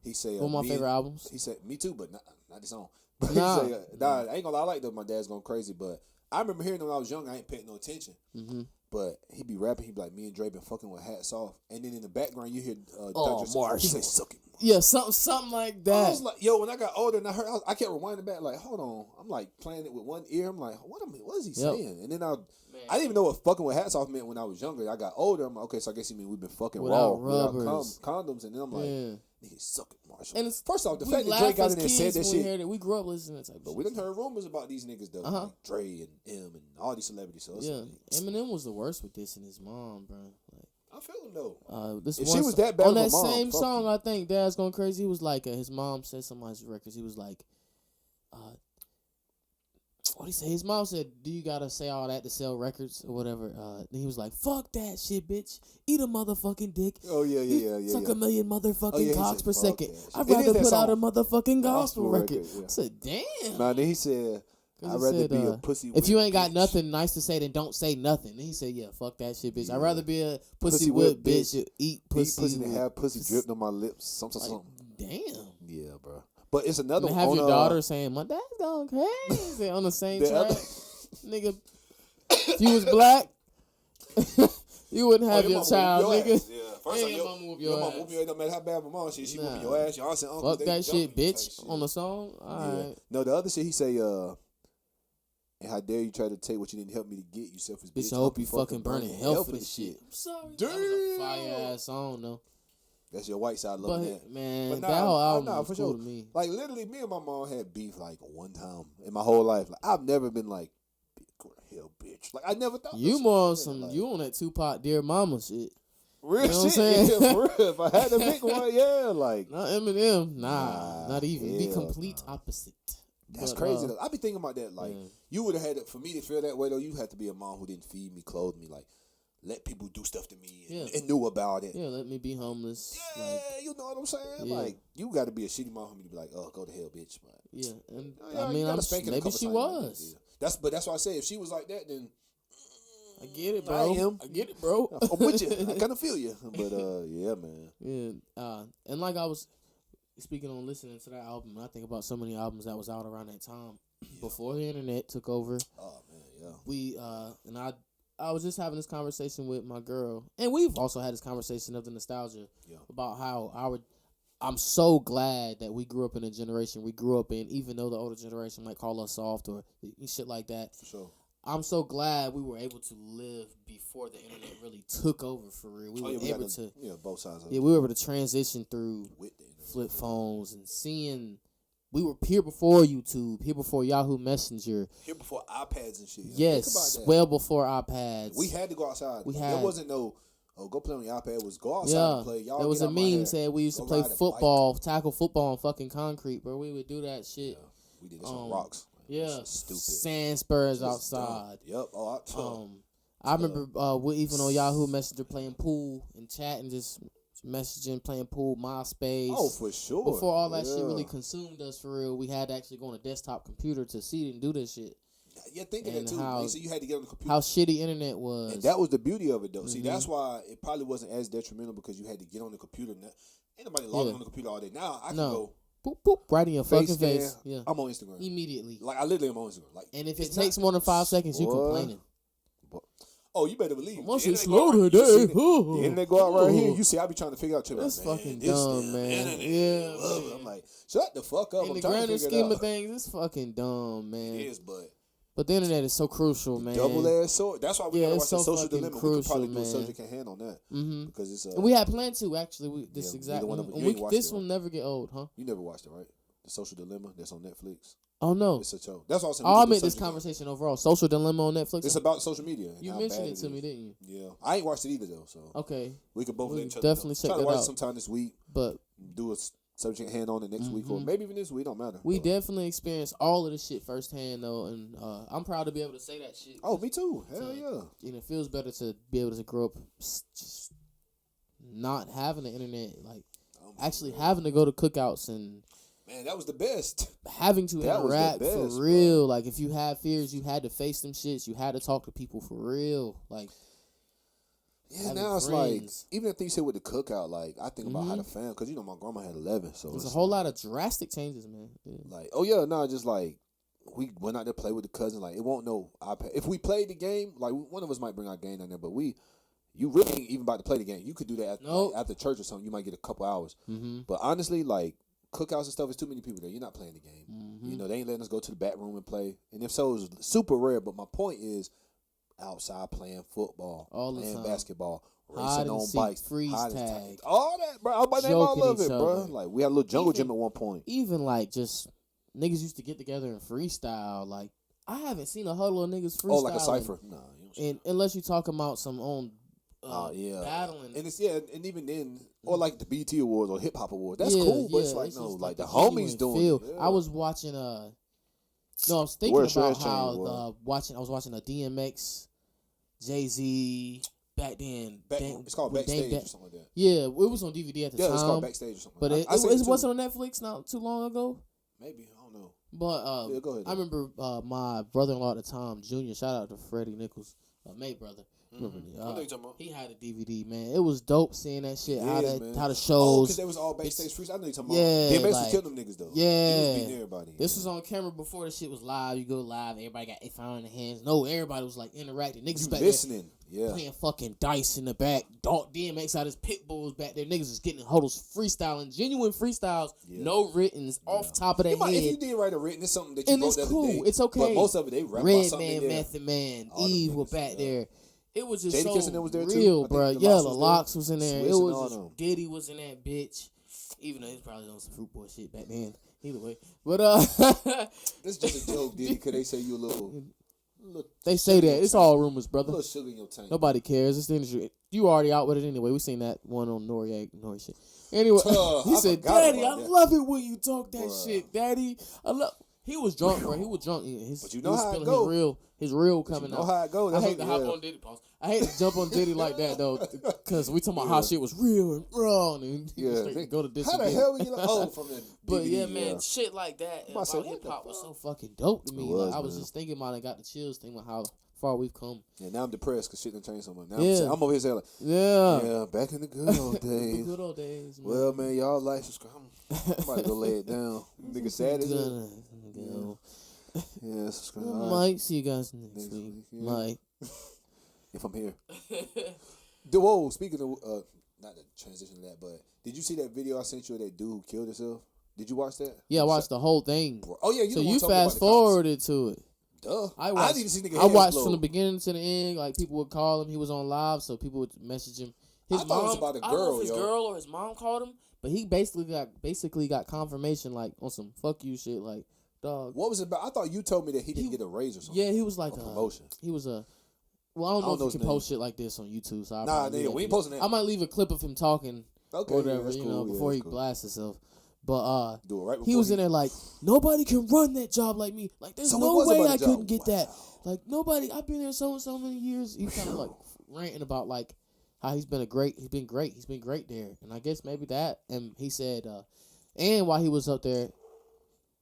[SPEAKER 2] He said
[SPEAKER 1] one of my favorite albums.
[SPEAKER 2] He said me too, but not the song. But
[SPEAKER 1] nah,
[SPEAKER 2] he said, I ain't gonna lie, I like My Dad's Going Crazy, but I remember hearing it when I was young. I ain't paying no attention. But he be rapping. He be like, me and Dre been fucking with hats off. And then in the background, you hear
[SPEAKER 1] Oh,
[SPEAKER 2] Dr.
[SPEAKER 1] Marshall.
[SPEAKER 2] He say, suck it.
[SPEAKER 1] Yeah, something like
[SPEAKER 2] I
[SPEAKER 1] that.
[SPEAKER 2] was like, yo, when I got older and I heard, I kept rewinding back, like, hold on. I'm like playing it with one ear. I'm like, what is he saying? And then I didn't even know what fucking with hats off meant when I was younger. I got older. I'm like, okay, so I guess he mean we've been fucking
[SPEAKER 1] Without
[SPEAKER 2] raw
[SPEAKER 1] rubbers.
[SPEAKER 2] without condoms. And then I'm like, nigga, suck it, Marshall.
[SPEAKER 1] And
[SPEAKER 2] first off, the
[SPEAKER 1] we
[SPEAKER 2] fact that
[SPEAKER 1] laugh
[SPEAKER 2] Drake got
[SPEAKER 1] as
[SPEAKER 2] in there and said
[SPEAKER 1] kids
[SPEAKER 2] that
[SPEAKER 1] when we
[SPEAKER 2] shit.
[SPEAKER 1] heard it. We grew up listening to that type of
[SPEAKER 2] But
[SPEAKER 1] shit.
[SPEAKER 2] we done heard rumors about these niggas though, like Dre and M and all these celebrities. So it's
[SPEAKER 1] Yeah,
[SPEAKER 2] like,
[SPEAKER 1] Eminem was the worst with dissing his mom, bro. Like,
[SPEAKER 2] I feel him though.
[SPEAKER 1] This
[SPEAKER 2] If
[SPEAKER 1] one
[SPEAKER 2] she was that bad
[SPEAKER 1] on
[SPEAKER 2] of a
[SPEAKER 1] that
[SPEAKER 2] mom,
[SPEAKER 1] same
[SPEAKER 2] fuck
[SPEAKER 1] song,
[SPEAKER 2] you.
[SPEAKER 1] I think Dad's Going Crazy. He was like, his mom said something on his records. He was like, what he say? His mom said, "Do you gotta say all that to sell records or whatever?" Then he was like, "Fuck that shit, bitch. Eat a motherfucking dick.
[SPEAKER 2] Oh yeah.
[SPEAKER 1] Suck a million motherfucking
[SPEAKER 2] he
[SPEAKER 1] cocks
[SPEAKER 2] said,
[SPEAKER 1] per
[SPEAKER 2] "Fuck
[SPEAKER 1] second.
[SPEAKER 2] that shit."
[SPEAKER 1] I'd
[SPEAKER 2] It is
[SPEAKER 1] rather
[SPEAKER 2] that
[SPEAKER 1] put out a
[SPEAKER 2] song.
[SPEAKER 1] motherfucking gospel
[SPEAKER 2] Gospel
[SPEAKER 1] record."
[SPEAKER 2] record, yeah.
[SPEAKER 1] I said, "Damn."
[SPEAKER 2] Nah, then he said,
[SPEAKER 1] 'Cause
[SPEAKER 2] I'd
[SPEAKER 1] he
[SPEAKER 2] rather
[SPEAKER 1] said,
[SPEAKER 2] be a pussy.
[SPEAKER 1] if you ain't got
[SPEAKER 2] bitch.
[SPEAKER 1] nothing nice to say, then don't say nothing. And he said, "Yeah, fuck that shit, bitch.
[SPEAKER 2] Yeah.
[SPEAKER 1] I'd rather be a
[SPEAKER 2] Pussy
[SPEAKER 1] pussy whip
[SPEAKER 2] whip
[SPEAKER 1] bitch.
[SPEAKER 2] bitch.
[SPEAKER 1] Eat
[SPEAKER 2] Pussy,
[SPEAKER 1] pussy.
[SPEAKER 2] and
[SPEAKER 1] with-
[SPEAKER 2] have pussy dripped on my lips. Something.
[SPEAKER 1] Like, damn.
[SPEAKER 2] Yeah, bro. But it's another
[SPEAKER 1] And
[SPEAKER 2] one.
[SPEAKER 1] have your
[SPEAKER 2] on,
[SPEAKER 1] daughter saying, "My dad's going crazy" on the same
[SPEAKER 2] The
[SPEAKER 1] track.
[SPEAKER 2] other-
[SPEAKER 1] Nigga, if you was black, you wouldn't have your child, nigga.
[SPEAKER 2] Ass. Yeah, first
[SPEAKER 1] Yeah,
[SPEAKER 2] your
[SPEAKER 1] mama whoop
[SPEAKER 2] your
[SPEAKER 1] your
[SPEAKER 2] mama
[SPEAKER 1] ass.
[SPEAKER 2] whoop your ass. No matter how bad my mom shit, she
[SPEAKER 1] Nah.
[SPEAKER 2] whooping your ass. Your aunts and uncles.
[SPEAKER 1] Fuck
[SPEAKER 2] they
[SPEAKER 1] that shit,
[SPEAKER 2] jumping you type
[SPEAKER 1] bitch.
[SPEAKER 2] shit.
[SPEAKER 1] On the song,
[SPEAKER 2] Yeah.
[SPEAKER 1] alright.
[SPEAKER 2] No, the other shit he say, and how dare you try to take what you didn't help me to get, you selfish bitch.
[SPEAKER 1] Bitch, I hope you fucking burning hell for this shit. I'm sorry. That was a
[SPEAKER 2] Damn.
[SPEAKER 1] fire ass song though.
[SPEAKER 2] That's your white side loving
[SPEAKER 1] But
[SPEAKER 2] that.
[SPEAKER 1] man,
[SPEAKER 2] But nah,
[SPEAKER 1] that whole album
[SPEAKER 2] nah,
[SPEAKER 1] was
[SPEAKER 2] for
[SPEAKER 1] cool
[SPEAKER 2] sure.
[SPEAKER 1] to me.
[SPEAKER 2] Like literally, me and my mom had beef like one time in my whole life. Like I've never been like, go to hell, bitch. Like I never thought.
[SPEAKER 1] You
[SPEAKER 2] this
[SPEAKER 1] more on
[SPEAKER 2] shit.
[SPEAKER 1] some,
[SPEAKER 2] Like,
[SPEAKER 1] you on that Tupac Dear Mama shit.
[SPEAKER 2] real
[SPEAKER 1] you know what I'm
[SPEAKER 2] shit.
[SPEAKER 1] saying?
[SPEAKER 2] Yeah, for real. If I had to pick one, yeah, like
[SPEAKER 1] Not Eminem,
[SPEAKER 2] Nah,
[SPEAKER 1] not even. Be
[SPEAKER 2] hell
[SPEAKER 1] complete opposite.
[SPEAKER 2] that's
[SPEAKER 1] But,
[SPEAKER 2] crazy. Though. I be thinking about that. Like
[SPEAKER 1] yeah.
[SPEAKER 2] you would have had it for me to feel that way though. You had to be a mom who didn't feed me, clothe me, like let people do stuff to me and knew about it.
[SPEAKER 1] Yeah, let me be homeless.
[SPEAKER 2] Yeah,
[SPEAKER 1] Like,
[SPEAKER 2] you know what I'm saying?
[SPEAKER 1] Yeah.
[SPEAKER 2] Like you got to be a shitty mom for me to be like, oh, go to hell, bitch. But,
[SPEAKER 1] yeah, and
[SPEAKER 2] yeah,
[SPEAKER 1] I
[SPEAKER 2] you
[SPEAKER 1] mean,
[SPEAKER 2] gotta
[SPEAKER 1] I'm
[SPEAKER 2] spank it a
[SPEAKER 1] maybe
[SPEAKER 2] couple
[SPEAKER 1] she
[SPEAKER 2] times like that,
[SPEAKER 1] was.
[SPEAKER 2] yeah. That's why I say if she was like that, then
[SPEAKER 1] I get it,
[SPEAKER 2] I
[SPEAKER 1] bro.
[SPEAKER 2] am.
[SPEAKER 1] I get it, bro.
[SPEAKER 2] I'm with you. I kind of feel you. But yeah, man.
[SPEAKER 1] Yeah, and like I was speaking on listening to that album, I think about so many albums that was out around that time before the internet took over.
[SPEAKER 2] Oh man, yeah.
[SPEAKER 1] We and I was just having this conversation with my girl, and we've also had this conversation of the nostalgia about how I'm so glad that we grew up in a generation we grew up in, even though the older generation might call us soft or shit like that.
[SPEAKER 2] For sure.
[SPEAKER 1] I'm so glad we were able to live before the internet really took over for real. We were able to,
[SPEAKER 2] both sides of
[SPEAKER 1] we
[SPEAKER 2] it.
[SPEAKER 1] were able to transition through
[SPEAKER 2] With the internet.
[SPEAKER 1] flip phones and seeing. We were here before YouTube, here before Yahoo Messenger.
[SPEAKER 2] Here before iPads and shit.
[SPEAKER 1] Yes,
[SPEAKER 2] Think about that.
[SPEAKER 1] well before iPads.
[SPEAKER 2] We had to go outside.
[SPEAKER 1] We
[SPEAKER 2] There
[SPEAKER 1] had-
[SPEAKER 2] wasn't no, go play on your iPad. It was go outside and play. Y'all
[SPEAKER 1] there was
[SPEAKER 2] get
[SPEAKER 1] a
[SPEAKER 2] out my
[SPEAKER 1] meme
[SPEAKER 2] hair.
[SPEAKER 1] said we used to
[SPEAKER 2] Go
[SPEAKER 1] play
[SPEAKER 2] ride a bike.
[SPEAKER 1] football, tackle football on fucking concrete, bro. We would do that shit.
[SPEAKER 2] Yeah, we did this on rocks.
[SPEAKER 1] Yeah,
[SPEAKER 2] That shit's stupid.
[SPEAKER 1] sand spurs
[SPEAKER 2] Just
[SPEAKER 1] outside.
[SPEAKER 2] dumb. Yep. Oh,
[SPEAKER 1] I remember we even on Yahoo Messenger playing pool and chatting, just messaging, playing pool, MySpace.
[SPEAKER 2] oh, for sure.
[SPEAKER 1] Before all that shit
[SPEAKER 2] Yeah.
[SPEAKER 1] really consumed us for real, we had to actually go on a desktop computer to see and do this shit.
[SPEAKER 2] Yeah, thinking that
[SPEAKER 1] and
[SPEAKER 2] too.
[SPEAKER 1] how-
[SPEAKER 2] So you had to get on the computer.
[SPEAKER 1] How shitty internet was.
[SPEAKER 2] And that was the beauty of it, though. See,
[SPEAKER 1] Mhm.
[SPEAKER 2] that's why it probably wasn't as detrimental because you had to get on the computer. Now, ain't nobody logging
[SPEAKER 1] Yeah.
[SPEAKER 2] on the computer all day. Now I can
[SPEAKER 1] No.
[SPEAKER 2] go
[SPEAKER 1] boop boop right in your
[SPEAKER 2] face
[SPEAKER 1] fucking face.
[SPEAKER 2] scan.
[SPEAKER 1] Yeah,
[SPEAKER 2] I'm on Instagram.
[SPEAKER 1] immediately.
[SPEAKER 2] Like I literally am on Instagram. Like,
[SPEAKER 1] And if it
[SPEAKER 2] it's
[SPEAKER 1] takes
[SPEAKER 2] not-
[SPEAKER 1] more than 5 seconds, you
[SPEAKER 2] Boy.
[SPEAKER 1] complaining.
[SPEAKER 2] Oh, you better believe.
[SPEAKER 1] Once
[SPEAKER 2] The
[SPEAKER 1] it's
[SPEAKER 2] internet go
[SPEAKER 1] slow
[SPEAKER 2] out- you see
[SPEAKER 1] today.
[SPEAKER 2] The internet go out right here. You see, I be trying to figure out.
[SPEAKER 1] That's
[SPEAKER 2] man,
[SPEAKER 1] fucking
[SPEAKER 2] this
[SPEAKER 1] dumb,
[SPEAKER 2] damn
[SPEAKER 1] man.
[SPEAKER 2] internet,
[SPEAKER 1] Yeah,
[SPEAKER 2] love it.
[SPEAKER 1] man.
[SPEAKER 2] I'm like, shut the fuck up.
[SPEAKER 1] In
[SPEAKER 2] I'm
[SPEAKER 1] the
[SPEAKER 2] trying to
[SPEAKER 1] grander
[SPEAKER 2] figure
[SPEAKER 1] scheme
[SPEAKER 2] it
[SPEAKER 1] of
[SPEAKER 2] out.
[SPEAKER 1] things, it's fucking dumb, man.
[SPEAKER 2] It is, but
[SPEAKER 1] the internet is so crucial, man.
[SPEAKER 2] double edged sword. That's why we gotta
[SPEAKER 1] it's
[SPEAKER 2] watch the
[SPEAKER 1] so
[SPEAKER 2] social
[SPEAKER 1] fucking
[SPEAKER 2] dilemma. We
[SPEAKER 1] crucial,
[SPEAKER 2] could probably do a
[SPEAKER 1] man.
[SPEAKER 2] subject at hand on that
[SPEAKER 1] Mm-hmm.
[SPEAKER 2] because it's.
[SPEAKER 1] And we had planned to actually. This
[SPEAKER 2] Yeah,
[SPEAKER 1] exact
[SPEAKER 2] neither one
[SPEAKER 1] one.
[SPEAKER 2] of us- you ain't watched
[SPEAKER 1] This
[SPEAKER 2] it,
[SPEAKER 1] will never get old, huh?
[SPEAKER 2] You never watched it, right? The Social Dilemma that's on Netflix.
[SPEAKER 1] Oh no.
[SPEAKER 2] It's a show. That's what I was saying.
[SPEAKER 1] Oh,
[SPEAKER 2] we
[SPEAKER 1] I
[SPEAKER 2] could do
[SPEAKER 1] meant this
[SPEAKER 2] subject-
[SPEAKER 1] conversation overall. Social dilemma on Netflix.
[SPEAKER 2] It's about social media. and
[SPEAKER 1] You
[SPEAKER 2] how
[SPEAKER 1] mentioned
[SPEAKER 2] bad
[SPEAKER 1] it to me,
[SPEAKER 2] is.
[SPEAKER 1] didn't you?
[SPEAKER 2] Yeah, I ain't watched it either though. So
[SPEAKER 1] Okay,
[SPEAKER 2] we could both
[SPEAKER 1] we
[SPEAKER 2] let each other
[SPEAKER 1] definitely
[SPEAKER 2] know.
[SPEAKER 1] check
[SPEAKER 2] Try to
[SPEAKER 1] that
[SPEAKER 2] watch
[SPEAKER 1] out.
[SPEAKER 2] it sometime this week.
[SPEAKER 1] but
[SPEAKER 2] Do a subject at hand on it next week or
[SPEAKER 1] Mhm.
[SPEAKER 2] maybe even this week. Don't matter.
[SPEAKER 1] we
[SPEAKER 2] But-
[SPEAKER 1] definitely experienced all of this shit firsthand though, and I'm proud to be able to say that shit.
[SPEAKER 2] Oh, me too. Hell
[SPEAKER 1] So,
[SPEAKER 2] yeah.
[SPEAKER 1] And it feels better to be able to grow up just not having the internet, like actually having to go to cookouts and
[SPEAKER 2] Man, that was the best.
[SPEAKER 1] having to
[SPEAKER 2] That was the
[SPEAKER 1] interact
[SPEAKER 2] best,
[SPEAKER 1] for
[SPEAKER 2] bro.
[SPEAKER 1] real. Like if you had fears, you had to face them shits. You had to talk to people for real. Like
[SPEAKER 2] Yeah,
[SPEAKER 1] having
[SPEAKER 2] now it's
[SPEAKER 1] friends.
[SPEAKER 2] like even if you said with the cookout, like I think about how the fam because my grandma had 11, so
[SPEAKER 1] there's a
[SPEAKER 2] it's
[SPEAKER 1] whole lot of drastic changes, man. Yeah.
[SPEAKER 2] like, oh yeah, no, just like we went out there play with the cousin. Like it won't no iPad. If we played the game, like one of us might bring our game down there, but you really ain't even about to play the game. You could do that like, after church or something. You might get a couple hours. But honestly, like cookouts and stuff, it's too many people there. You're not playing the game. You know, they ain't letting us go to the back room and play. And if so, it's super rare. But my point is, outside playing football, playing basketball, racing on bikes,
[SPEAKER 1] freeze tag,
[SPEAKER 2] all that, bro. I was about to name all of it, bro. Like we had a little jungle gym at one point.
[SPEAKER 1] Even like just niggas used to get together and freestyle. Like I haven't seen a huddle of niggas freestyle.
[SPEAKER 2] Oh, like a cipher. Nah,
[SPEAKER 1] and unless you talking about some on. Battling,
[SPEAKER 2] and it's and even then, or like the BET Awards or Hip Hop Awards, that's cool. But it's like it's like the homies doing it.
[SPEAKER 1] I was watching I was thinking about how I was watching a DMX, Jay-Z back then.
[SPEAKER 2] It's called Backstage or something like that.
[SPEAKER 1] Yeah, it was on DVD at the time.
[SPEAKER 2] Yeah, it's called Backstage or something.
[SPEAKER 1] But it wasn't on Netflix not too long ago.
[SPEAKER 2] Maybe I don't know.
[SPEAKER 1] But
[SPEAKER 2] go ahead,
[SPEAKER 1] I remember my brother-in-law at the time, Junior. Shout out to Freddie Nichols, May brother. He had a DVD, man. It was dope seeing that shit. How the shows.
[SPEAKER 2] Because they was all backstage freaks. I know you talking about.
[SPEAKER 1] Yeah,
[SPEAKER 2] DMX was killing them niggas though.
[SPEAKER 1] Yeah,
[SPEAKER 2] he was beating everybody.
[SPEAKER 1] This was on camera before the shit was live. You go live, everybody got their phone in their hands. No, everybody was like interacting. Niggas back
[SPEAKER 2] listening.
[SPEAKER 1] There playing fucking dice in the back. DMX out his pit bulls back there. Niggas was getting huddles, freestyling, genuine freestyles. Yeah. No writtens off top of their head.
[SPEAKER 2] If you did write a written, it's something that you wrote the other day.
[SPEAKER 1] It's okay.
[SPEAKER 2] But most of it they rap
[SPEAKER 1] Red
[SPEAKER 2] about something.
[SPEAKER 1] Man, Method Man, Eve were back there. It was just
[SPEAKER 2] Jadakiss was there
[SPEAKER 1] real,
[SPEAKER 2] too.
[SPEAKER 1] bro. Yeah, the Locks was in there.
[SPEAKER 2] Swiss
[SPEAKER 1] it was just, Diddy was in that bitch. Even though he was probably on some Fruit Boy shit back then. Either way, but
[SPEAKER 2] this is just a joke, Diddy. Could they say you a little?
[SPEAKER 1] They say that it's all rumors, brother.
[SPEAKER 2] A little sugar in your tank.
[SPEAKER 1] Nobody cares. It's the industry. You already out with it anyway. We seen that one on Nori shit. Anyway, he said, "Daddy, I love it when you talk that shit, Daddy. I love." He was drunk, bro. He was drunk.
[SPEAKER 2] But you know how it go.
[SPEAKER 1] His real coming out.
[SPEAKER 2] You know how it go.
[SPEAKER 1] I hate to hop on Diddy. Pause. I hate to jump on Diddy like that though, because we talking about how shit was real and wrong, and go to this.
[SPEAKER 2] How the hell you know? From the
[SPEAKER 1] but yeah, man, shit like that. Hip hop was so fucking dope to me. I was just thinking about it, got the chills, thinking about how far we've come.
[SPEAKER 2] Yeah, now I'm depressed because shit done changed so much. Now I'm over here saying like, back in the good old days.
[SPEAKER 1] The good old days. Man.
[SPEAKER 2] Well, man, y'all like subscribe. I'm about to go lay it down. Nigga sad as hell. Yeah, subscribe.
[SPEAKER 1] Mike, see you guys next week.
[SPEAKER 2] Yeah.
[SPEAKER 1] Mike.
[SPEAKER 2] If I'm here. Whoa, speaking of, not the transition to that, but did you see that video I sent you of that dude who killed himself? Did you watch that?
[SPEAKER 1] Yeah, I watched the whole thing.
[SPEAKER 2] Oh, yeah.
[SPEAKER 1] So you fast forwarded to it.
[SPEAKER 2] Duh.
[SPEAKER 1] I
[SPEAKER 2] didn't see nigga
[SPEAKER 1] I watched from the beginning to the end. Like, people would call him. He was on live, so people would message him. His
[SPEAKER 2] I
[SPEAKER 1] mom,
[SPEAKER 2] thought it was about a girl,
[SPEAKER 1] I don't know if his girl or his mom called him, but he basically got confirmation, like, on some fuck you shit, like, dog.
[SPEAKER 2] What was it about? I thought you told me that he didn't get a raise or something.
[SPEAKER 1] Yeah, he was like
[SPEAKER 2] a promotion.
[SPEAKER 1] He was a. Well, I don't know if you can post shit like this on YouTube. So
[SPEAKER 2] we ain't posting that.
[SPEAKER 1] I might leave a clip of him talking, or whatever,
[SPEAKER 2] cool.
[SPEAKER 1] before he blasts himself. But
[SPEAKER 2] do it right before
[SPEAKER 1] he was in there like, nobody can run that job like me. Like, there's no way I couldn't get that. Like, nobody. I've been there so many years. He's kind of like ranting about like how he's been great. He's been great there. And I guess maybe that. And he said, and while he was up there,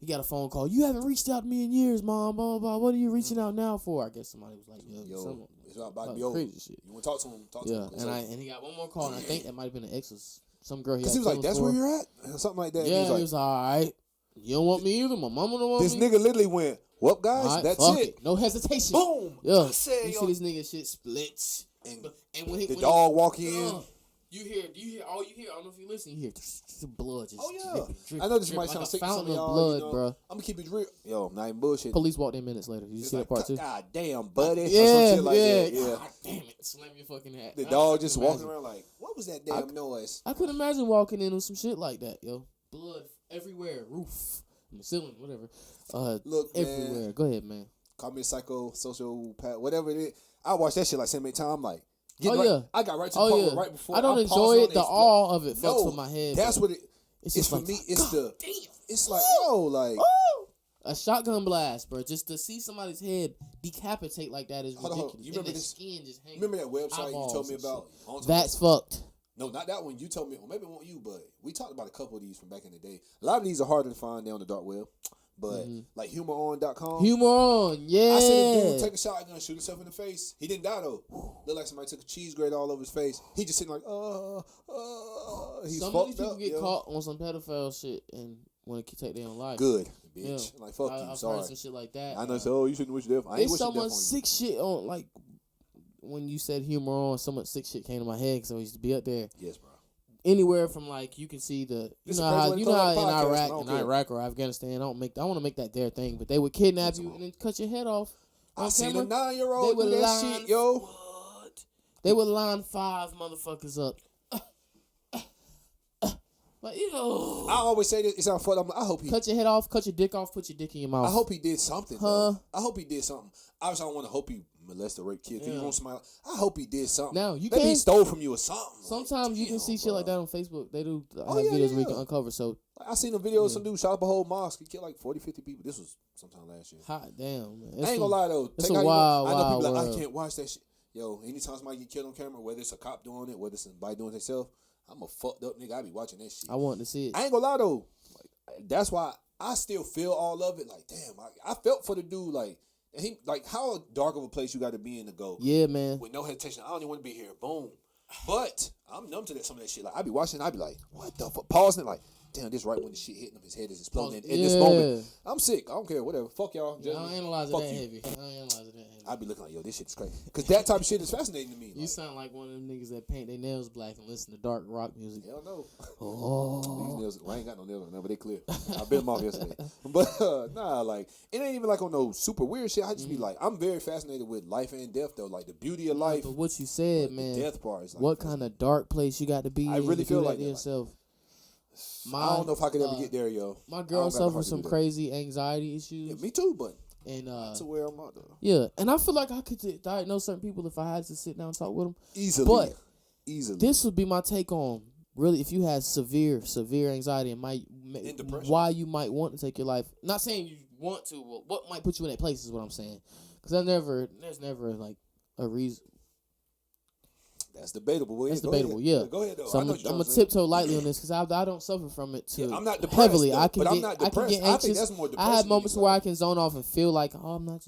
[SPEAKER 1] he got a phone call. You haven't reached out to me in years, Mom. Blah, blah, blah. What are you reaching out now for? I guess somebody was like,
[SPEAKER 2] yo, it's about to be over. Crazy shit. You want to talk to him? Talk to him.
[SPEAKER 1] And he got one more call, and I think that might have been an ex or some girl.
[SPEAKER 2] Because he was like, that's where you're at? Something like that.
[SPEAKER 1] Yeah, he was like, all right. You don't want me either. My mama don't want me.
[SPEAKER 2] This nigga literally went, well, guys, right, that's it.
[SPEAKER 1] No hesitation.
[SPEAKER 2] Boom.
[SPEAKER 1] Yeah. You see this nigga shit splits. And when
[SPEAKER 2] the dog walk in.
[SPEAKER 1] You hear, all you hear, I don't know if you listen, you hear the blood just dripping.
[SPEAKER 2] I know this might sound sick to some of y'all,
[SPEAKER 1] blood, bro.
[SPEAKER 2] I'm going to keep it real. Yo, I'm not even bullshit.
[SPEAKER 1] Police walked in minutes later. You see that part too?
[SPEAKER 2] God damn, buddy.
[SPEAKER 1] Yeah,
[SPEAKER 2] or some shit like that.
[SPEAKER 1] God damn it. Slam your fucking hat.
[SPEAKER 2] The dog just walking around like, what was that damn noise?
[SPEAKER 1] I could imagine walking in with some shit like that, yo. Blood everywhere. Roof. Ceiling, whatever.
[SPEAKER 2] Look,
[SPEAKER 1] everywhere.
[SPEAKER 2] Man.
[SPEAKER 1] Go ahead, man.
[SPEAKER 2] Call me a sociopath, whatever it is. I watch that shit like so many times. I'm like,
[SPEAKER 1] yeah.
[SPEAKER 2] I got right to the part where right before
[SPEAKER 1] I don't enjoy it. The awe of it fucks with my head.
[SPEAKER 2] That's what it. It's for
[SPEAKER 1] like,
[SPEAKER 2] me. It's
[SPEAKER 1] God, damn.
[SPEAKER 2] It's like like
[SPEAKER 1] a shotgun blast, bro. Just to see somebody's head decapitate like that is ridiculous.
[SPEAKER 2] You remember this?
[SPEAKER 1] Skin just
[SPEAKER 2] remember that website you told me about?
[SPEAKER 1] That's fucked.
[SPEAKER 2] No, not that one. You told me. Well, maybe it won't you, but we talked about a couple of these from back in the day. A lot of these are harder to find down the dark web. But like humoron.com.
[SPEAKER 1] Humoron, yeah.
[SPEAKER 2] I seen a dude take a shotgun, shoot himself in the face. He didn't die though. Looked like somebody took a cheese grater all over his face. He just sitting like, he's
[SPEAKER 1] some of these people get caught on some pedophile shit and want to take their own life.
[SPEAKER 2] Good. bitch. Like, fuck you,
[SPEAKER 1] I've
[SPEAKER 2] sorry.
[SPEAKER 1] heard some shit like that.
[SPEAKER 2] I know, so you shouldn't wish death. I ain't
[SPEAKER 1] It's
[SPEAKER 2] wishing
[SPEAKER 1] so
[SPEAKER 2] death
[SPEAKER 1] much
[SPEAKER 2] on you.
[SPEAKER 1] sick shit on, like, when you said humor on, so much sick shit came to my head because I used to be up there.
[SPEAKER 2] Yes, bro.
[SPEAKER 1] Anywhere from, like, you can see the,
[SPEAKER 2] It's
[SPEAKER 1] you
[SPEAKER 2] a
[SPEAKER 1] know how,
[SPEAKER 2] crazy
[SPEAKER 1] you
[SPEAKER 2] way
[SPEAKER 1] know
[SPEAKER 2] to
[SPEAKER 1] how
[SPEAKER 2] call
[SPEAKER 1] in
[SPEAKER 2] it a podcast,
[SPEAKER 1] Iraq,
[SPEAKER 2] I don't care.
[SPEAKER 1] or Afghanistan, I want to make that their thing, but they would kidnap you and then cut your head off on
[SPEAKER 2] I seen
[SPEAKER 1] camera.
[SPEAKER 2] a 9-year-old
[SPEAKER 1] They
[SPEAKER 2] do
[SPEAKER 1] would
[SPEAKER 2] that
[SPEAKER 1] line,
[SPEAKER 2] shit, yo.
[SPEAKER 1] what? They would line 5 motherfuckers up. Like, ew.
[SPEAKER 2] I always say this. It sounds fucked up. I hope he.
[SPEAKER 1] Cut your head off, cut your dick off, put your dick in your mouth.
[SPEAKER 2] I hope he did something.
[SPEAKER 1] Huh?
[SPEAKER 2] Though. I hope he did something. Obviously, I don't want to hope he molested or raped kids.
[SPEAKER 1] Yeah.
[SPEAKER 2] You want somebody? I hope he did something.
[SPEAKER 1] Now, you
[SPEAKER 2] maybe he
[SPEAKER 1] can't-
[SPEAKER 2] stole from you or something.
[SPEAKER 1] Sometimes you can see shit like that on Facebook. They do have
[SPEAKER 2] yeah,
[SPEAKER 1] videos where you
[SPEAKER 2] yeah.
[SPEAKER 1] can uncover. So,
[SPEAKER 2] I seen a video of some dude shot up a whole mosque. He killed like 40, 50 people. This was sometime last year.
[SPEAKER 1] hot damn, man.
[SPEAKER 2] I ain't gonna lie though.
[SPEAKER 1] It's
[SPEAKER 2] Take
[SPEAKER 1] a
[SPEAKER 2] how
[SPEAKER 1] wild,
[SPEAKER 2] I know people
[SPEAKER 1] wild
[SPEAKER 2] like, I
[SPEAKER 1] world.
[SPEAKER 2] can't watch that shit. Yo, anytime somebody get killed on camera, whether it's a cop doing it, whether it's somebody doing it themselves, I'm a fucked up nigga. I be watching that shit.
[SPEAKER 1] I want to see it.
[SPEAKER 2] I ain't gonna lie though. Like, that's why I still feel all of it. Like, damn, I felt for the dude. Like, and he, like, how dark of a place you got to be in to go.
[SPEAKER 1] Yeah, man.
[SPEAKER 2] With no hesitation. I don't even want to be here. Boom. But I'm numb to that. Some of that shit. Like, I be watching. I be like, what the fuck? Pausing. Like, damn, this right when the shit hitting him. His head is exploding. In this moment, I'm sick. I don't care. Whatever. Fuck y'all.
[SPEAKER 1] I don't analyze it
[SPEAKER 2] Fuck
[SPEAKER 1] that
[SPEAKER 2] you.
[SPEAKER 1] heavy. I don't analyze it that heavy.
[SPEAKER 2] I be looking like, yo, this shit is crazy. Because that type of shit is fascinating to me.
[SPEAKER 1] You
[SPEAKER 2] Like,
[SPEAKER 1] sound like one of them niggas that paint their nails black and listen to dark rock music.
[SPEAKER 2] hell no.
[SPEAKER 1] Oh.
[SPEAKER 2] These nails, well, I ain't got no nails on there, but they clear. I bit them off yesterday. But nah, like, it ain't even like on no super weird shit. I just be like, I'm very fascinated with life and death though. Like the beauty of life.
[SPEAKER 1] But what you said,
[SPEAKER 2] The
[SPEAKER 1] man.
[SPEAKER 2] death part is like,
[SPEAKER 1] What kind of dark place you got to be
[SPEAKER 2] I
[SPEAKER 1] in
[SPEAKER 2] really
[SPEAKER 1] to
[SPEAKER 2] feel
[SPEAKER 1] do that
[SPEAKER 2] like
[SPEAKER 1] to
[SPEAKER 2] that, like-
[SPEAKER 1] yourself?
[SPEAKER 2] I don't know if I could ever get there, yo.
[SPEAKER 1] My
[SPEAKER 2] I
[SPEAKER 1] girl
[SPEAKER 2] don't got the heart
[SPEAKER 1] suffers
[SPEAKER 2] to
[SPEAKER 1] some
[SPEAKER 2] do that.
[SPEAKER 1] crazy anxiety issues.
[SPEAKER 2] Yeah, me too, but
[SPEAKER 1] And
[SPEAKER 2] that's where I'm at though.
[SPEAKER 1] yeah, and I feel like I could diagnose certain people if I had to sit down and talk with them.
[SPEAKER 2] Easily.
[SPEAKER 1] But
[SPEAKER 2] easily.
[SPEAKER 1] this would be my take on really if you had severe anxiety and
[SPEAKER 2] And depression.
[SPEAKER 1] why you might want to take your life. Not saying you want to, but what might put you in that place is what I'm saying. Because there's never like a reason.
[SPEAKER 2] That's debatable. Well,
[SPEAKER 1] That's
[SPEAKER 2] go
[SPEAKER 1] debatable,
[SPEAKER 2] ahead.
[SPEAKER 1] yeah.
[SPEAKER 2] Go ahead though.
[SPEAKER 1] So
[SPEAKER 2] I
[SPEAKER 1] I'm
[SPEAKER 2] know what you're
[SPEAKER 1] gonna
[SPEAKER 2] trying to say.
[SPEAKER 1] tiptoe lightly on this because I don't suffer from it too.
[SPEAKER 2] Yeah, I'm not depressed,
[SPEAKER 1] heavily.
[SPEAKER 2] though,
[SPEAKER 1] I can
[SPEAKER 2] but I'm
[SPEAKER 1] get
[SPEAKER 2] not
[SPEAKER 1] I can
[SPEAKER 2] depressed.
[SPEAKER 1] get
[SPEAKER 2] I think
[SPEAKER 1] anxious.
[SPEAKER 2] that's more
[SPEAKER 1] I
[SPEAKER 2] depression
[SPEAKER 1] have
[SPEAKER 2] than
[SPEAKER 1] moments where I
[SPEAKER 2] anxiety.
[SPEAKER 1] can zone off and feel like I'm not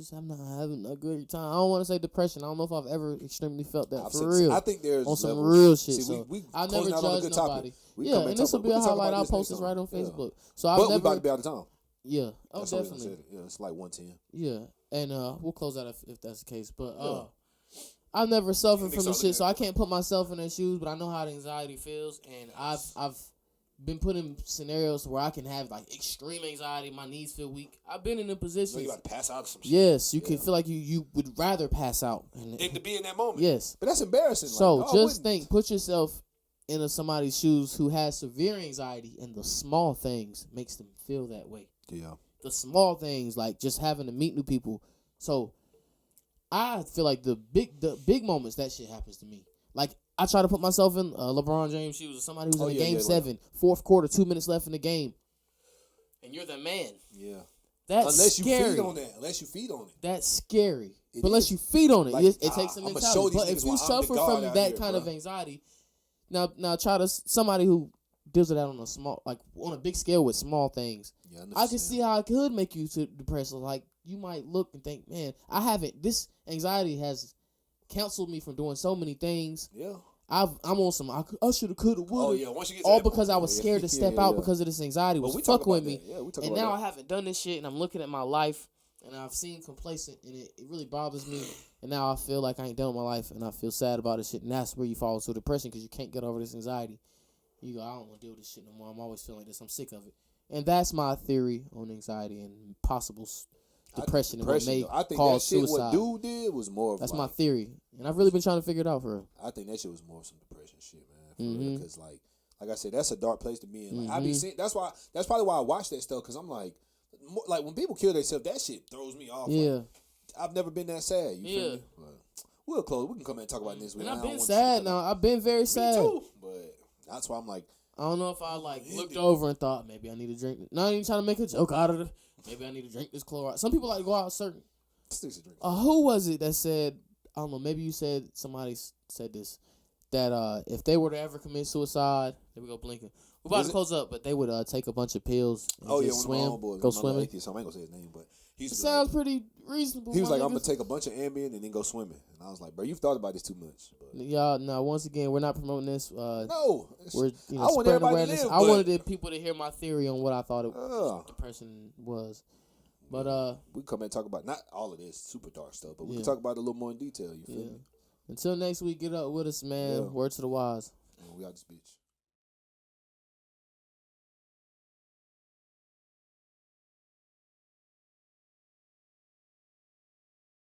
[SPEAKER 1] having a good time. I don't want to say depression. I don't know if I've ever extremely felt that
[SPEAKER 2] I've
[SPEAKER 1] for
[SPEAKER 2] said-
[SPEAKER 1] real.
[SPEAKER 2] I think there's
[SPEAKER 1] on some
[SPEAKER 2] levels.
[SPEAKER 1] real shit.
[SPEAKER 2] See,
[SPEAKER 1] So
[SPEAKER 2] we
[SPEAKER 1] I
[SPEAKER 2] closing
[SPEAKER 1] never
[SPEAKER 2] out on a
[SPEAKER 1] judge
[SPEAKER 2] good topic.
[SPEAKER 1] nobody.
[SPEAKER 2] We
[SPEAKER 1] Yeah,
[SPEAKER 2] come back
[SPEAKER 1] and this
[SPEAKER 2] talk
[SPEAKER 1] will
[SPEAKER 2] about-
[SPEAKER 1] be
[SPEAKER 2] we
[SPEAKER 1] a
[SPEAKER 2] can talk
[SPEAKER 1] highlight
[SPEAKER 2] about
[SPEAKER 1] I'll
[SPEAKER 2] this
[SPEAKER 1] post
[SPEAKER 2] next
[SPEAKER 1] this right
[SPEAKER 2] time.
[SPEAKER 1] on
[SPEAKER 2] Yeah.
[SPEAKER 1] Facebook. So
[SPEAKER 2] But we
[SPEAKER 1] I've
[SPEAKER 2] about to
[SPEAKER 1] never.
[SPEAKER 2] be out of time.
[SPEAKER 1] Yeah. Oh,
[SPEAKER 2] That's what we
[SPEAKER 1] definitely.
[SPEAKER 2] said. Yeah, it's like 1:10.
[SPEAKER 1] Yeah, and we'll close out if that's the case. But I've never suffered from this shit, so I can't put myself in their shoes. But I know how the anxiety feels, and I've been put in scenarios where I can have like extreme anxiety. My knees feel weak. I've been in a
[SPEAKER 2] So
[SPEAKER 1] position.
[SPEAKER 2] you about to pass out or some shit.
[SPEAKER 1] Yes, you can feel like you would rather pass out.
[SPEAKER 2] And to be in that moment.
[SPEAKER 1] Yes.
[SPEAKER 2] But that's embarrassing.
[SPEAKER 1] So
[SPEAKER 2] like,
[SPEAKER 1] just think, put yourself in somebody's shoes who has severe anxiety, and the small things makes them feel that way.
[SPEAKER 2] Yeah.
[SPEAKER 1] The small things like just having to meet new people. So I feel like the big moments that shit happens to me. Like I try to put myself in LeBron James' shoes or somebody who's in game 7, fourth quarter, 2 minutes left in the game, and you're the man.
[SPEAKER 2] Yeah.
[SPEAKER 1] That's
[SPEAKER 2] Unless
[SPEAKER 1] scary.
[SPEAKER 2] you feed on that. Unless you feed on it.
[SPEAKER 1] That's scary.
[SPEAKER 2] It
[SPEAKER 1] But unless
[SPEAKER 2] is.
[SPEAKER 1] you feed on it,
[SPEAKER 2] Like,
[SPEAKER 1] it takes some
[SPEAKER 2] I'ma
[SPEAKER 1] mentality.
[SPEAKER 2] show these
[SPEAKER 1] But if
[SPEAKER 2] niggas
[SPEAKER 1] you
[SPEAKER 2] why I'm the
[SPEAKER 1] suffer
[SPEAKER 2] God
[SPEAKER 1] from
[SPEAKER 2] out
[SPEAKER 1] that
[SPEAKER 2] here,
[SPEAKER 1] kind of
[SPEAKER 2] bro.
[SPEAKER 1] anxiety, now try to somebody who deals with that on a small, like on a big scale with small things.
[SPEAKER 2] Yeah,
[SPEAKER 1] I can see how it could make you too depressed. Like you might look and think, man, I haven't. This anxiety has counseled me from doing so many things.
[SPEAKER 2] Yeah.
[SPEAKER 1] I'm on some. I should have, could have, would have.
[SPEAKER 2] Oh yeah. Once you get to
[SPEAKER 1] All
[SPEAKER 2] that
[SPEAKER 1] because
[SPEAKER 2] point,
[SPEAKER 1] I was
[SPEAKER 2] yeah,
[SPEAKER 1] scared to
[SPEAKER 2] yeah,
[SPEAKER 1] step
[SPEAKER 2] yeah,
[SPEAKER 1] out
[SPEAKER 2] yeah.
[SPEAKER 1] because of this anxiety
[SPEAKER 2] But
[SPEAKER 1] was
[SPEAKER 2] we talk
[SPEAKER 1] fucking with
[SPEAKER 2] about
[SPEAKER 1] me.
[SPEAKER 2] that. Yeah, we talk
[SPEAKER 1] And
[SPEAKER 2] about
[SPEAKER 1] now
[SPEAKER 2] that.
[SPEAKER 1] I haven't done this shit, and I'm looking at my life, and I've seen complacent, and it really bothers me. And now I feel like I ain't done with my life, and I feel sad about this shit. And that's where you fall into depression because you can't get over this anxiety. You go, I don't want to deal with this shit no more. I'm always feeling like this. I'm sick of it. And that's my theory on anxiety and possible depression and what may
[SPEAKER 2] though. I think that
[SPEAKER 1] cause
[SPEAKER 2] shit
[SPEAKER 1] suicide.
[SPEAKER 2] what dude did was more of
[SPEAKER 1] That's
[SPEAKER 2] like,
[SPEAKER 1] my theory, and I've really been trying to figure it out for real.
[SPEAKER 2] I think that shit was more of some depression shit, man. For real, because like I said, that's a dark place to be in. Like I be seeing, that's probably why I watch that stuff, because I'm like when people kill themselves, that shit throws me off.
[SPEAKER 1] Yeah.
[SPEAKER 2] Like, I've never been that sad. You
[SPEAKER 1] Yeah.
[SPEAKER 2] feel me? But we'll close. We can come back and talk about this.
[SPEAKER 1] And
[SPEAKER 2] I
[SPEAKER 1] I've
[SPEAKER 2] don't
[SPEAKER 1] been
[SPEAKER 2] want
[SPEAKER 1] sad
[SPEAKER 2] to-
[SPEAKER 1] now. I've been very sad.
[SPEAKER 2] Me too. But that's why I'm like,
[SPEAKER 1] I don't know if I looked over and thought maybe I need to drink. Not even trying to make a joke out of it. Maybe I need to drink this chloride. Some people like to go out certain.
[SPEAKER 2] sticks to drink.
[SPEAKER 1] Who was it that said? I don't know. Maybe you said somebody said this that if they were to ever commit suicide, there we go Blinken. We're about to close up, but they would take a bunch of pills. And just swim, go swimming.
[SPEAKER 2] Atheist, so I ain't gonna say his name, but
[SPEAKER 1] it sounds pretty reasonable.
[SPEAKER 2] He was like, I'm gonna take a bunch of Ambien and then go swimming. And I was like, bro, you've thought about this too much. But.
[SPEAKER 1] Y'all, no. Once again, we're not promoting this.
[SPEAKER 2] No,
[SPEAKER 1] we're spreading awareness. I wanted people to hear my theory on what I thought the person was. But
[SPEAKER 2] we come and talk about not all of this super dark stuff, but we can talk about it a little more in detail. You feel me?
[SPEAKER 1] Until next week, get up with us, man. Word to the wise.
[SPEAKER 2] We out this bitch.